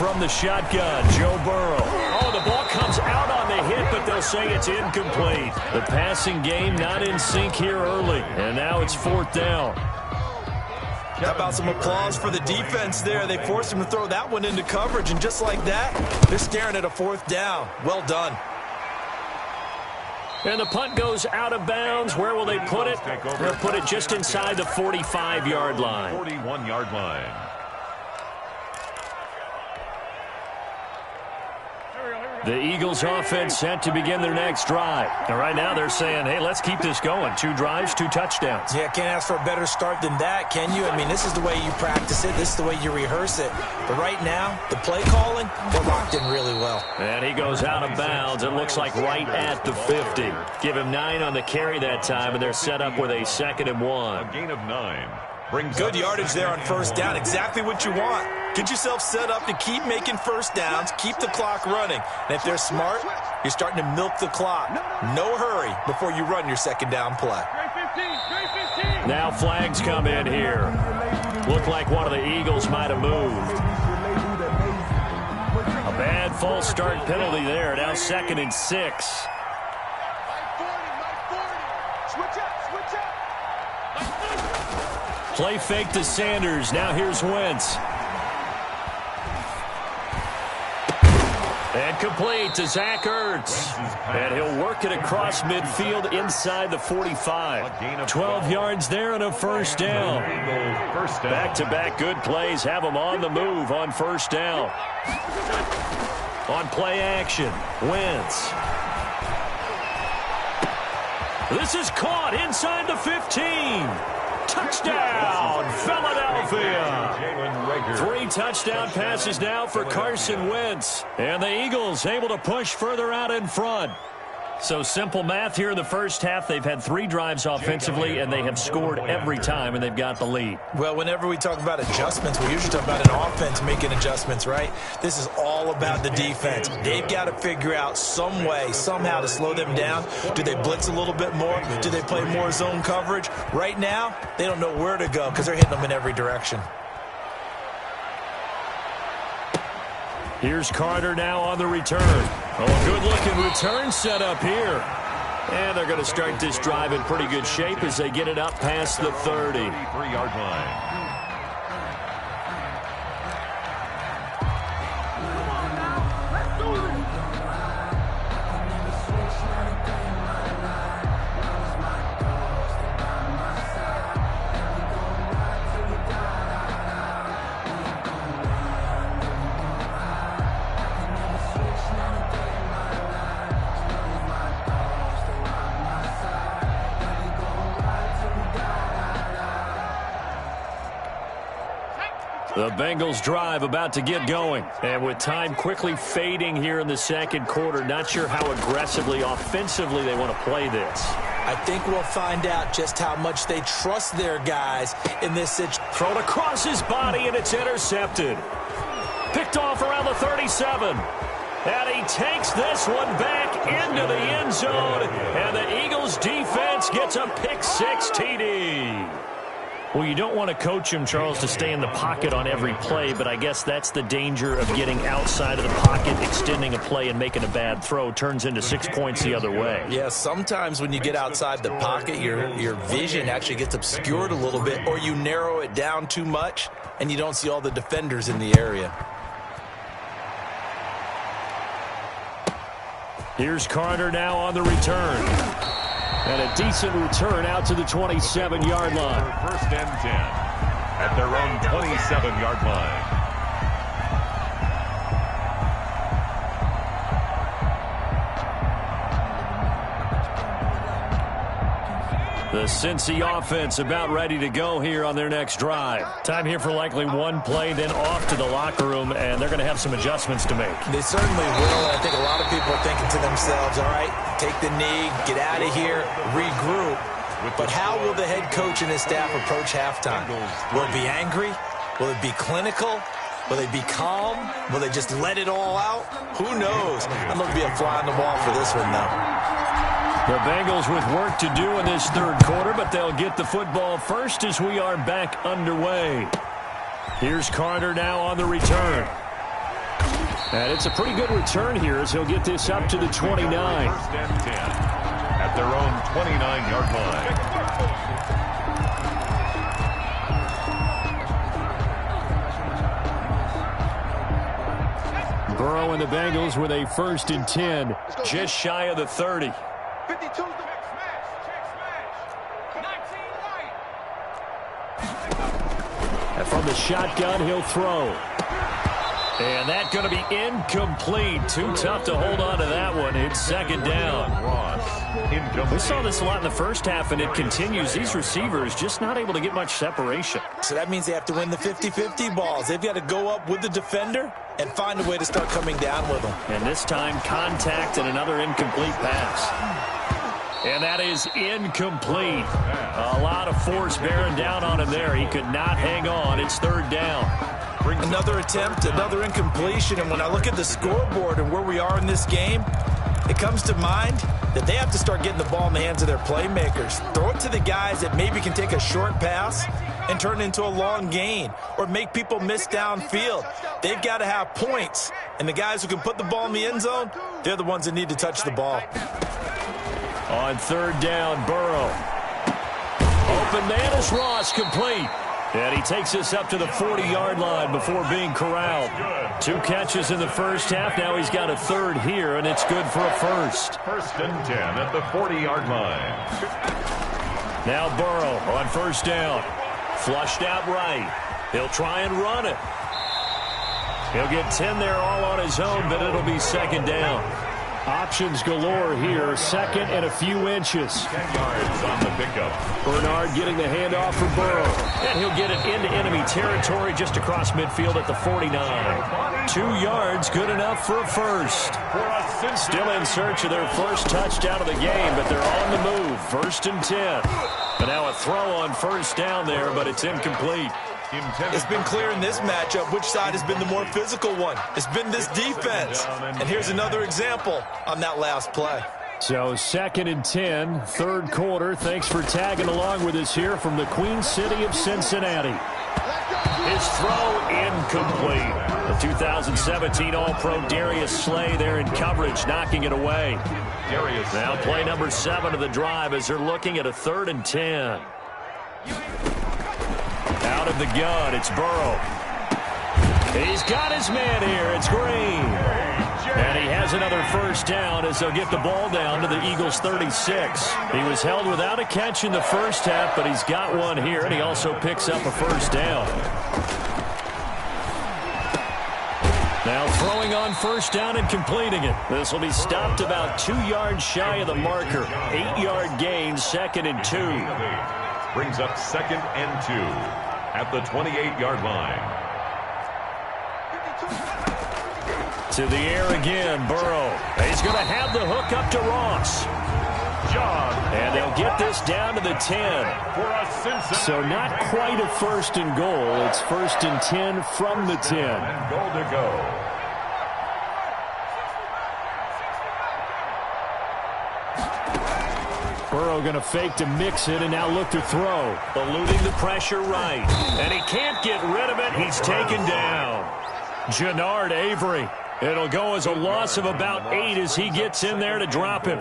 from the shotgun, Joe Burrow. Oh, the ball comes out on the hit, but they'll say it's incomplete. The passing game not in sync here early, and now it's 4th down. How about some applause for the defense there? They forced him to throw that one into coverage, and just like that, they're staring at a 4th down. Well done. And the punt goes out of bounds. Where will they put it? They'll put it just inside the 45-yard line. 41-yard line. The Eagles offense set to begin their next drive. And right now they're saying, hey, let's keep this going. 2 drives, 2 touchdowns. Yeah, can't ask for a better start than that, can you? I mean, this is the way you practice it. This is the way you rehearse it. But right now, the play calling, they're locked in really well. And he goes out of bounds. It looks like right at the 50. Give him 9 on the carry that time, and they're set up with a 2nd and 1. A gain of 9. Good yardage there on 1st down. Exactly what you want. Get yourself set up to keep making 1st downs, keep the clock running. And if they're smart, you're starting to milk the clock. No hurry before you run your 2nd down play. Now flags come in here. Looked like one of the Eagles might have moved. A bad false start penalty there. Now 2nd and 6. Play fake to Sanders. Now here's Wentz. And complete to Zach Ertz. And he'll work it across midfield inside the 45. 12 yards there and a 1st down. Back-to-back good plays have them on the move on 1st down. On play action, Wentz. This is caught inside the 15. Touchdown, Philadelphia. 3 touchdown passes now for Carson Wentz. And the Eagles able to push further out in front. So simple math here in the first half. They've had 3 drives offensively, and they have scored every time, and they've got the lead. Well, whenever we talk about adjustments, we usually talk about an offense making adjustments, right? This is all about the defense. They've got to figure out some way, somehow to slow them down. Do they blitz a little bit more? Do they play more zone coverage? Right now, they don't know where to go because they're hitting them in every direction. Here's Carter now on the return. Oh, a good-looking return set up here. And they're going to start this drive in pretty good shape as they get it up past the 30. 33-yard line. The Bengals drive about to get going. And with time quickly fading here in the 2nd quarter, not sure how aggressively, offensively they want to play this. I think we'll find out just how much they trust their guys in this situation. Thrown across his body, and it's intercepted. Picked off around the 37. And he takes this one back into the end zone. And the Eagles defense gets a pick-6 TD. Well, you don't want to coach him, Charles, to stay in the pocket on every play, but I guess that's the danger of getting outside of the pocket, extending a play, and making a bad throw. Turns into 6 points the other way. Yeah, sometimes when you get outside the pocket, your vision actually gets obscured a little bit, or you narrow it down too much, and you don't see all the defenders in the area. Here's Carter now on the return. And a decent return out to the 27-yard line. 1st and 10 at their own 27-yard line. The Cincy offense about ready to go here on their next drive. Time here for likely one play, then off to the locker room, and they're going to have some adjustments to make. They certainly will. I think a lot of people are thinking to themselves, all right, take the knee, get out of here, regroup. But how will the head coach and his staff approach halftime? Will it be angry? Will it be clinical? Will they be calm? Will they just let it all out? Who knows? I'm going to be a fly on the wall for this one, though. The Bengals with work to do in this 3rd quarter, but they'll get the football first as we are back underway. Here's Carter now on the return. And it's a pretty good return here as he'll get this up to the 29. First and 10 at their own 29-yard line. Burrow and the Bengals with a 1st and 10, just shy of the 30. 52. And from the shotgun, he'll throw. And that's going to be incomplete. Too tough to hold on to that one. It's 2nd down. We saw this a lot in the first half, and it continues. These receivers just not able to get much separation. So that means they have to win the 50-50 balls. They've got to go up with the defender and find a way to start coming down with them. And this time, contact and another incomplete pass. And that is incomplete. A lot of force bearing down on him there. He could not hang on. It's 3rd down. Another attempt, another incompletion. And when I look at the scoreboard and where we are in this game, it comes to mind that they have to start getting the ball in the hands of their playmakers. Throw it to the guys that maybe can take a short pass and turn it into a long gain or make people miss downfield. They've got to have points. And the guys who can put the ball in the end zone, they're the ones that need to touch the ball. On 3rd down, Burrow. Open man is Ross, complete. And he takes us up to the 40-yard line before being corralled. 2 catches in the first half. Now he's got a 3rd here, and it's good for a 1st. 1st and 10 at the 40-yard line. Now Burrow on 1st down. Flushed out right. He'll try and run it. He'll get 10 there all on his own, but it'll be 2nd down. Options galore here. 2nd and a few inches. 10 yards on the pickup. Bernard getting the handoff for Burrow. And he'll get it into enemy territory just across midfield at the 49. 2 yards, good enough for a 1st. Still in search of their first touchdown of the game, but they're on the move. 1st and 10. And now a throw on 1st down there, but it's incomplete. It's been clear in this matchup which side has been the more physical one. It's been this defense. And here's another example on that last play. So 2nd and 10, 3rd quarter. Thanks for tagging along with us here from the Queen City of Cincinnati. His throw incomplete. The 2017 All-Pro Darius Slay there in coverage, knocking it away. Now play number 7 of the drive as they're looking at a 3rd and 10. Out of the gun, it's Burrow. He's got his man here. It's Green. And he has another 1st down as they'll get the ball down to the Eagles' 36. He was held without a catch in the first half, but he's got one here, and he also picks up a 1st down. Now throwing on 1st down and completing it. This will be stopped about 2 yards shy of the marker. 8-yard gain, 2nd and 2. Brings up 2nd and 2 at the 28-yard line. To the air again, Burrow. He's going to have the hook up to Ross. And they'll get this down to the 10. So not quite a 1st and goal. It's 1st and 10 from the 10. And goal to go. Burrow going to fake to mix it and now look to throw. Eluding the pressure right. And he can't get rid of it. He's taken down. Jannard Avery. It'll go as a loss of about 8 as he gets in there to drop him.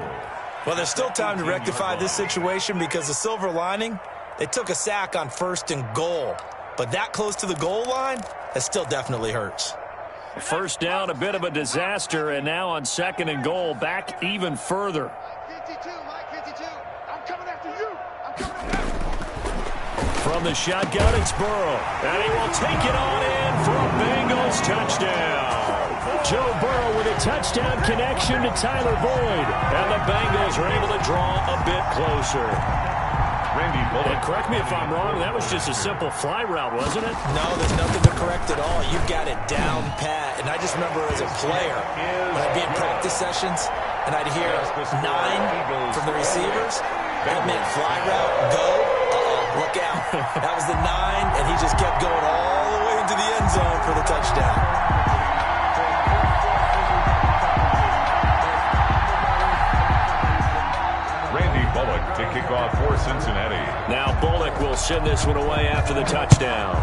Well, there's still time to rectify this situation because the silver lining, they took a sack on 1st and goal. But that close to the goal line, that still definitely hurts. 1st down, a bit of a disaster, and now on 2nd and goal, back even further. From the shotgun, it's Burrow. And he will take it on in for a Bengals touchdown. Joe Burrow with a touchdown connection to Tyler Boyd. And the Bengals are able to draw a bit closer. And correct me if I'm wrong, that was just a simple fly route, wasn't it? No, there's nothing to correct at all. You've got it down pat. And I just remember as a player, when I'd be in practice sessions, and I'd hear 9 from the receivers, that meant fly route, go. Look out. That was the 9, and he just kept going all the way into the end zone for the touchdown. Randy Bullock to kick off for Cincinnati. Now Bullock will send this one away after the touchdown.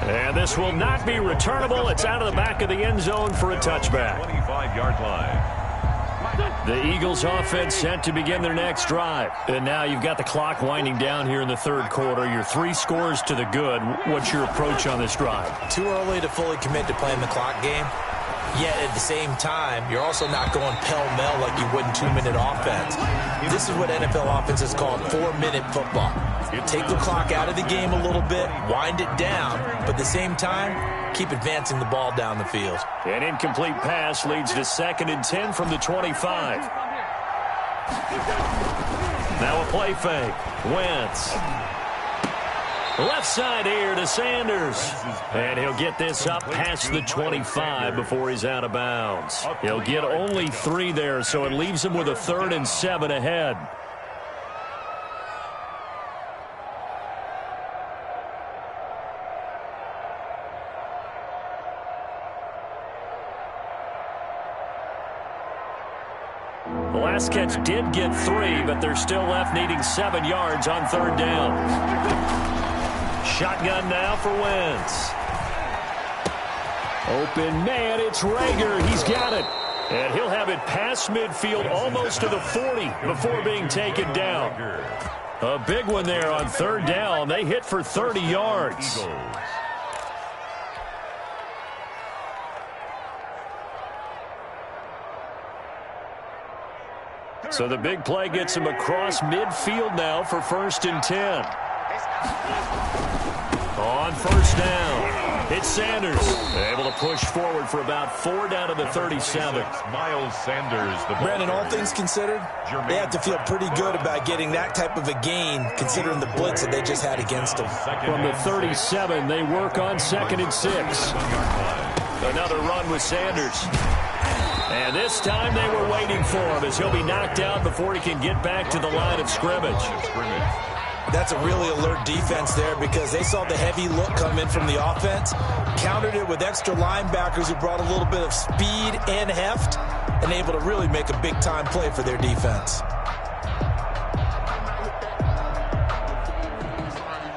And this will not be returnable. It's out of the back of the end zone for a touchback. 25-yard line. The Eagles offense set to begin their next drive. And now you've got the clock winding down here in the third quarter. You're 3 scores to the good. What's your approach on this drive? Too early to fully commit to playing the clock game. Yet at the same time, you're also not going pell-mell like you would in 2-minute offense. This is what NFL offenses call 4-minute football. Take the clock out of the game a little bit, wind it down, but at the same time, keep advancing the ball down the field. An incomplete pass leads to 2nd and 10 from the 25. Now a play fake. Wentz. Left side here to Sanders. And he'll get this up past the 25 before he's out of bounds. He'll get only 3 there, so it leaves him with a 3rd and 7 ahead. The last catch did get 3, but they're still left needing 7 yards on 3rd down. Shotgun now for Wentz. Open man, it's Rager. He's got it. And he'll have it past midfield almost to the 40 before being taken down. A big one there on 3rd down. They hit for 30 yards. So the big play gets him across midfield now for 1st and 10. On 1st down, it's Sanders. Able to push forward for about 4 down to the 37. Miles Sanders. Brandon, all things considered, they have to feel pretty good about getting that type of a gain considering the blitz that they just had against them. From the 37, they work on 2nd and 6. Another run with Sanders. And this time they were waiting for him as he'll be knocked out before he can get back to the line of scrimmage. That's a really alert defense there because they saw the heavy look come in from the offense, countered it with extra linebackers who brought a little bit of speed and heft, and able to really make a big-time play for their defense.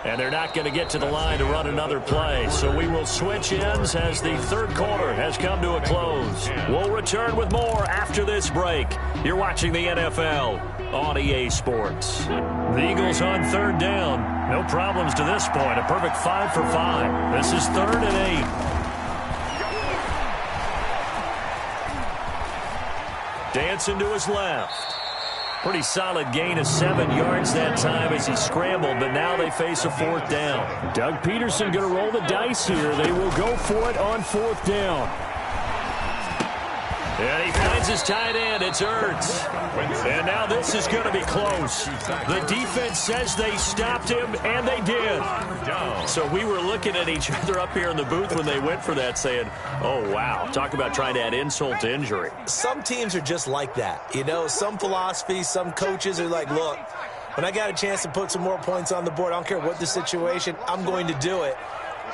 And they're not going to get to the line to run another play. So we will switch ends as the third quarter has come to a close. We'll return with more after this break. You're watching the NFL on EA Sports. The Eagles on 3rd down. No problems to this point. A perfect 5 for 5. This is 3rd and 8. Dancing to his left. Pretty solid gain of 7 yards that time as he scrambled, but now they face a 4th down. Doug Peterson going to roll the dice here. They will go for it on 4th down. And he finds his tight end. It's Ertz. And now this is going to be close. The defense says they stopped him, and they did. So we were looking at each other up here in the booth when they went for that saying, oh, wow. Talk about trying to add insult to injury. Some teams are just like that. You know, some philosophies, some coaches are like, look, when I got a chance to put some more points on the board, I don't care what the situation, I'm going to do it.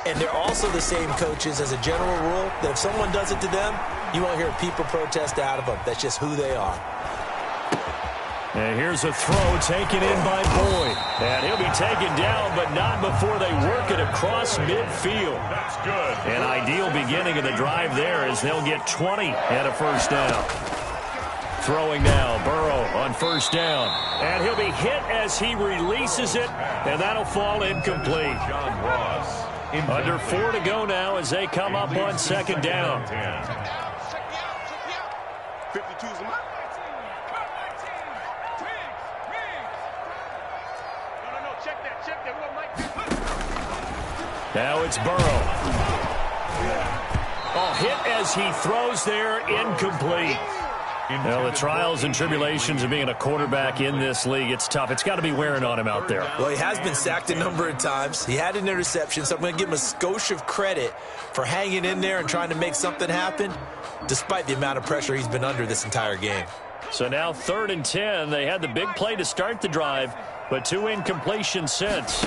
And they're also the same coaches as a general rule that if someone does it to them, you won't hear people protest out of them. That's just who they are. And here's a throw taken in by Boyd. And he'll be taken down, but not before they work it across midfield. That's good. An ideal beginning of the drive there as they'll get 20 and a 1st down. Throwing now, Burrow on 1st down. And he'll be hit as he releases it, and that'll fall incomplete. John Ross. Under 4 to go now as they come up on 2nd down. 52's mine. No, check that. Now it's Burrow. Oh, hit as he throws there, incomplete. Well, the trials and tribulations of being a quarterback in this league, it's tough. It's got to be wearing on him out there. Well, he has been sacked a number of times. He had an interception, so I'm going to give him a skosh of credit for hanging in there and trying to make something happen, despite the amount of pressure he's been under this entire game. So now 3rd and 10. They had the big play to start the drive, but 2 incompletions since.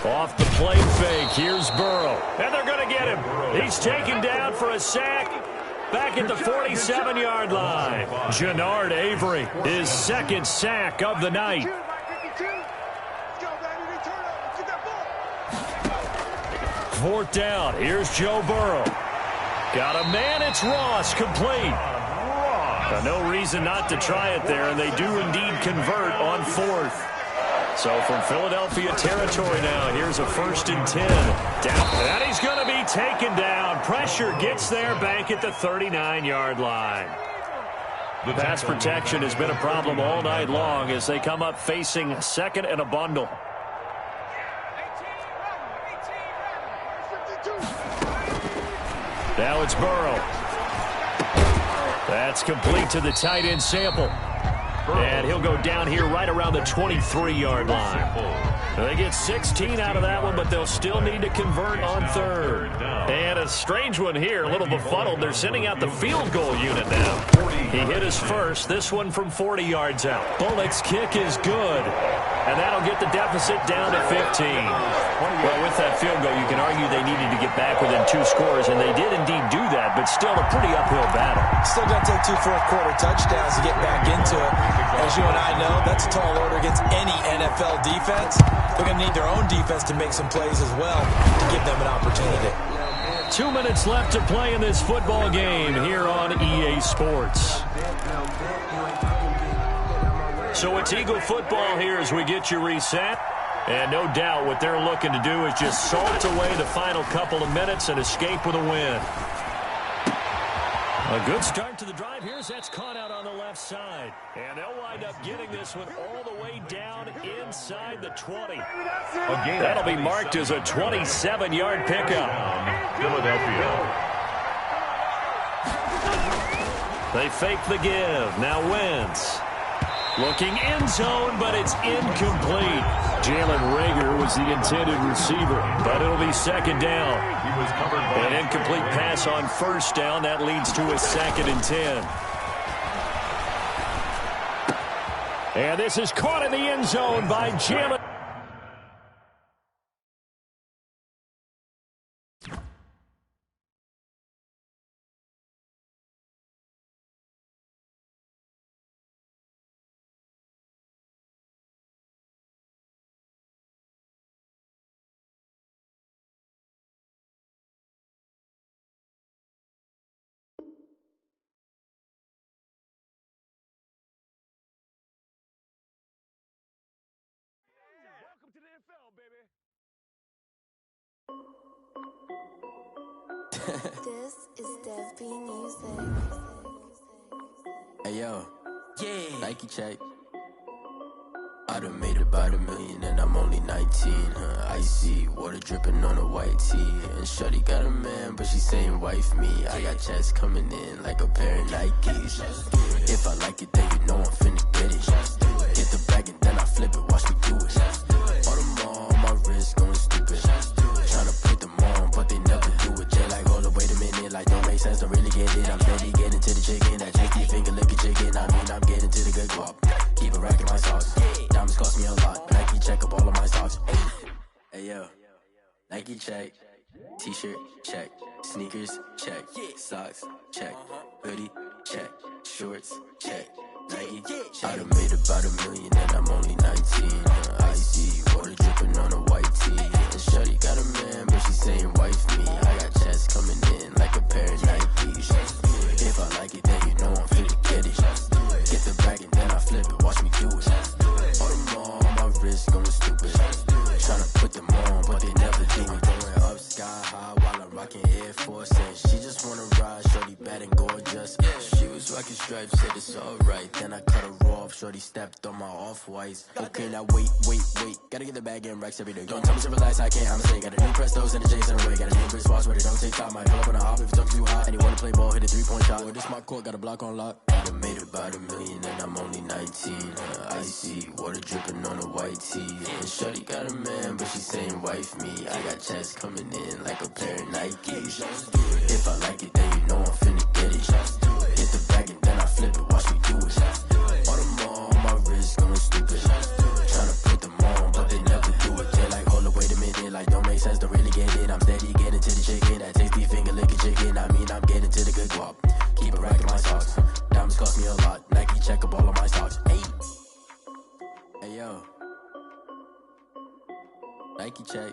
Off the play fake, here's Burrow. And they're going to get him. He's taken down for a sack. Back at the 47-yard line. Jannard Avery, his 2nd sack of the night. 4th down. Here's Joe Burrow. Got a man. It's Ross, complete. No reason not to try it there, and they do indeed convert on 4th. So from Philadelphia territory now, here's a 1st and 10. Down, and he's going to be taken down. Pressure gets there back at the 39-yard line. The pass protection has been a problem all night long as they come up facing 2nd and a bundle. Now it's Burrow. That's complete to the tight end Sample. And he'll go down here right around the 23-yard line. They get 16 out of that one, but they'll still need to convert on 3rd. And a strange one here, a little befuddled. They're sending out the field goal unit now. He hit his first, this one from 40 yards out. Bullock's kick is good, and that'll get the deficit down to 15. Well, with that field goal, you can argue they needed to get back within 2 scores, and they did indeed do that, but still a pretty uphill battle. Still going to take 2 fourth-quarter touchdowns to get back into it. As you and I know, that's a tall order against any NFL defense. They're going to need their own defense to make some plays as well to give them an opportunity. 2 minutes left to play in this football game here on EA Sports. So it's Eagle football here as we get you reset. And no doubt what they're looking to do is just salt away the final couple of minutes and escape with a win. A good start to the drive here as that's caught out on the left side. And they'll wind up getting this one all the way down inside the 20. That'll be marked as a 27-yard pickup. Philadelphia. They fake the give. Now Wentz. Looking end zone, but it's incomplete. Jalen Reagor was the intended receiver, but it'll be 2nd down. He was covered by an incomplete pass on 1st down. That leads to a 2nd and 10. And this is caught in the end zone by Jalen. This is Dev B Music. Hey yo, yeah. Nike check. I done made about $1 million and I'm only 19. Icy water dripping on a white tee. And shorty got a man, but she saying wife me. I got checks coming in like a pair of Nikes. If I like it, then you know I'm finna get it. Get the bag and then I flip it, watch me do it. All the more on my wrist going stupid. Tryna put them on, but they never do it. Jay like, hold up, wait a minute, like don't make sense, don't really get it. I'm steady getting to the chicken, that tasty finger licking chicken. I mean, I'm getting to the good guap. Keep it racking my sauce. Diamonds cost me a lot. Nike check up all of my stocks. Hey yo, Nike check. T-shirt check. Sneakers check. Socks check. Hoodie check. Shorts check. Nike. I done made about $1 million and I'm only 19. Icy water dripping on a white tee. And shorty got a man, but she saying wife me. I got checks coming in like a pair of Nikes. If I like it, then you know I'm finna get it. Get the bag and then I flip it, watch me do it. All the more on my wrist going stupid. Tryna put them on, but they never do it. Going up sky high while I'm rocking Air Force. And she just wanna ride, shorty bad and gorgeous. She was rocking stripes, said it's alright. Then I cut her off, shorty stepped on my off-whites. Okay, now wait. Gotta get the bag and racks every day. Don't tell me to relax, I can't, I'ma say. Got a new Prestos and a Jason away. Got a new wristwatch where they don't take time. Might pull up on a hop if it's talking too hot. And you wanna play ball, hit a 3-point shot. Well, this my court, got a block on lock. I done made about $1 million and I'm only 19. Icy water dripping on a white tee. And shorty got a man, but she saying wife me. I got checks coming in like a pair of Nikes. If I like it, then you know I'm finna get it. Hit the bag and then I flip it, watch me do it. All the more on my wrist going stupid. Tryna put them on, but they never do it. They're like, hold up, wait a minute, like don't make sense, don't really get it. I'm steady getting to the chicken, that tasty finger licking chicken. I mean, I'm getting to the good guap. Keep it racking my socks. Diamonds cost me a lot. Nike check up all of my stocks. Hey yo, Nike check.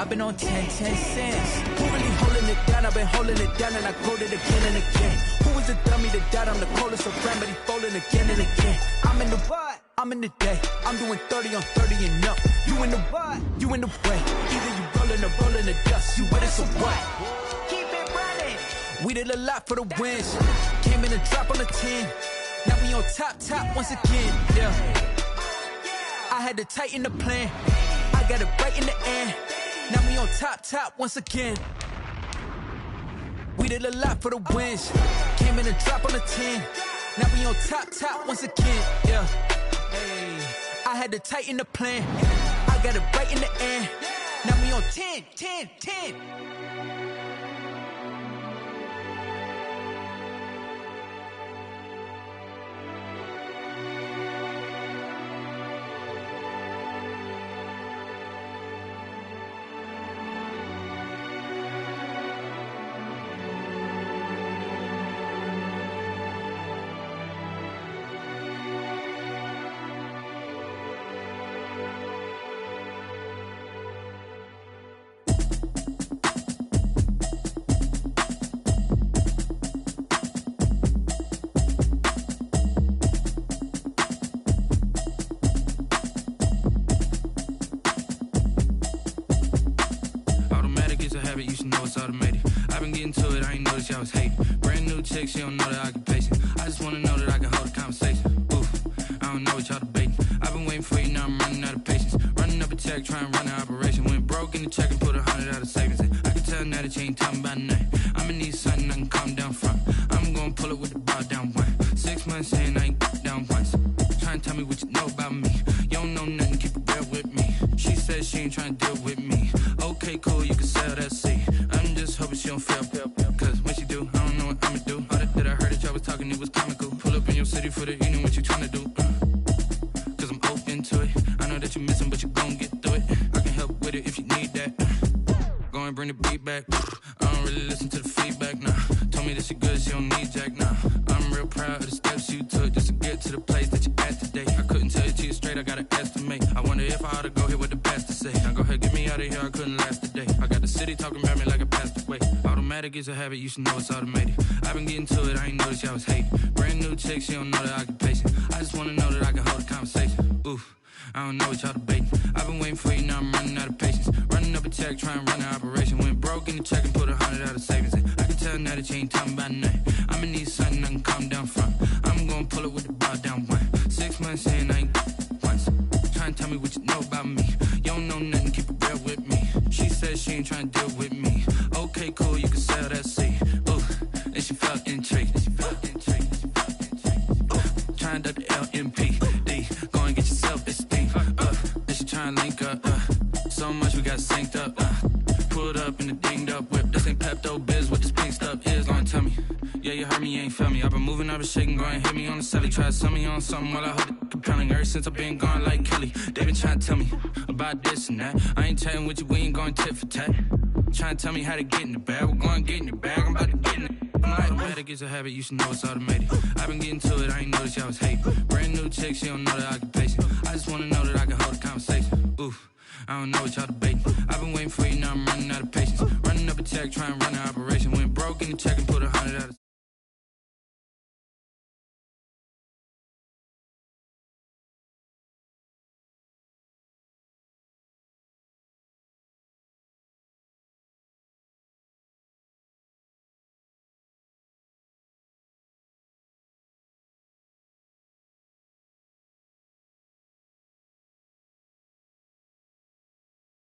I've been on 10 cents. Who really holding it down? I've been holding it down and I quote it again and again. Who was the dummy that died? I'm the coldest around, but he folding again and again. I'm in the what? I'm in the day. I'm doing 30 on 30 and up. You in the what? You in the way. Either you rolling or rolling the dust. You with it, so what? Keep it running. We did a lot for the wins. Came in and drop on the 10. Now we on top once again. Yeah. I had to tighten the plan. I got it right in the end. Now we on top once again. We did a lot for the wins. Came in and drop on the 10. Now we on top once again. Yeah. Hey. I had to tighten the plan. I got it right in the end. Now we on 10. You should know it's automated. I've been getting to it, I ain't noticed y'all was hating. Brand new chick, she don't know the occupation. I just wanna know that I can hold a conversation. Oof, I don't know what y'all debating. I've been waiting for you, now I'm running out of patience. Running up a check, trying to run an operation. Went broke in the check and put 100 out of savings in. I can tell now that you ain't talking about nothing. I'ma need something I can calm down from. I'm gonna pull it with the bar down one. 6 months saying I ain't down once. Trying to tell me what you know about me. You don't know nothing, keep it real with me. She said she ain't trying to deal with me. Okay, cool, you can sell that seat. I'm just hoping she don't fail. Cause when she do, I don't know what I'ma do. All that I heard that y'all was talking, it was comical. Pull up in your city for the evening, what you tryna do? Cause I'm open to it. I know that you're missing, but you gon' get through it. I can help with it if you need that. Go and bring the beat back. I don't really listen to the feedback, nah. Told me that she good, she don't need jack, nah. I'm real proud of the steps you took just to get to the place that you at today. I couldn't tell you to you straight, I gotta estimate. I wonder if I ought to go here with the pastor say. Now go ahead, get me out of here, I couldn't last a day. I got the city talking about me like a passed away. Automatic is a habit, you should know it's automated. I've been getting to it, I ain't noticed y'all was hating. Brand new chick, she don't know the occupation. I just wanna know that I can hold a conversation. Oof, I don't know what y'all debating. I've been waiting for you, now I'm running out of patience. Running up a check, trying to run an operation. Went broke in the check and put 100 out of savings in. I can tell now that you ain't talking about nothing. I'ma need something I can calm down from. I'm gonna pull it with the bar down one. 6 months saying I ain't once. Trying to tell me what you know about me. You don't know nothing, keep it real with me. She said she ain't trying to deal with me. Okay, cool, you can sell that seat. Ooh, and she felt intrigued. Trying to the LMPD. Go and get yourself esteem. And she trying to link up. So much we got synced up. Pulled up in the dinged up whip. This ain't Pepto-Biz, what this pink stuff is. Long tell me. Yeah, you heard me, you ain't felt me. I've been moving, I've been shaking, go and hit me on the celly. Try to sell me on something while I hold it compelling. Ever since I've been gone like Kelly, they been trying to tell me about this and that. I ain't chatting with you, we ain't going tit for tat. Trying to tell me how to get in the bag. We're going to get in the bag, I'm about to get in it. Automatic is a habit, you should know it's automated. I've been getting to it, I ain't noticed y'all was hating. Brand new chick, she don't know the occupation. I just wanna know that I can hold a conversation. Oof, I don't know what y'all debating. I've been waiting for you, now I'm running out of patience. Running up a check, trying to run an operation. Went broke in the check and put 100 out of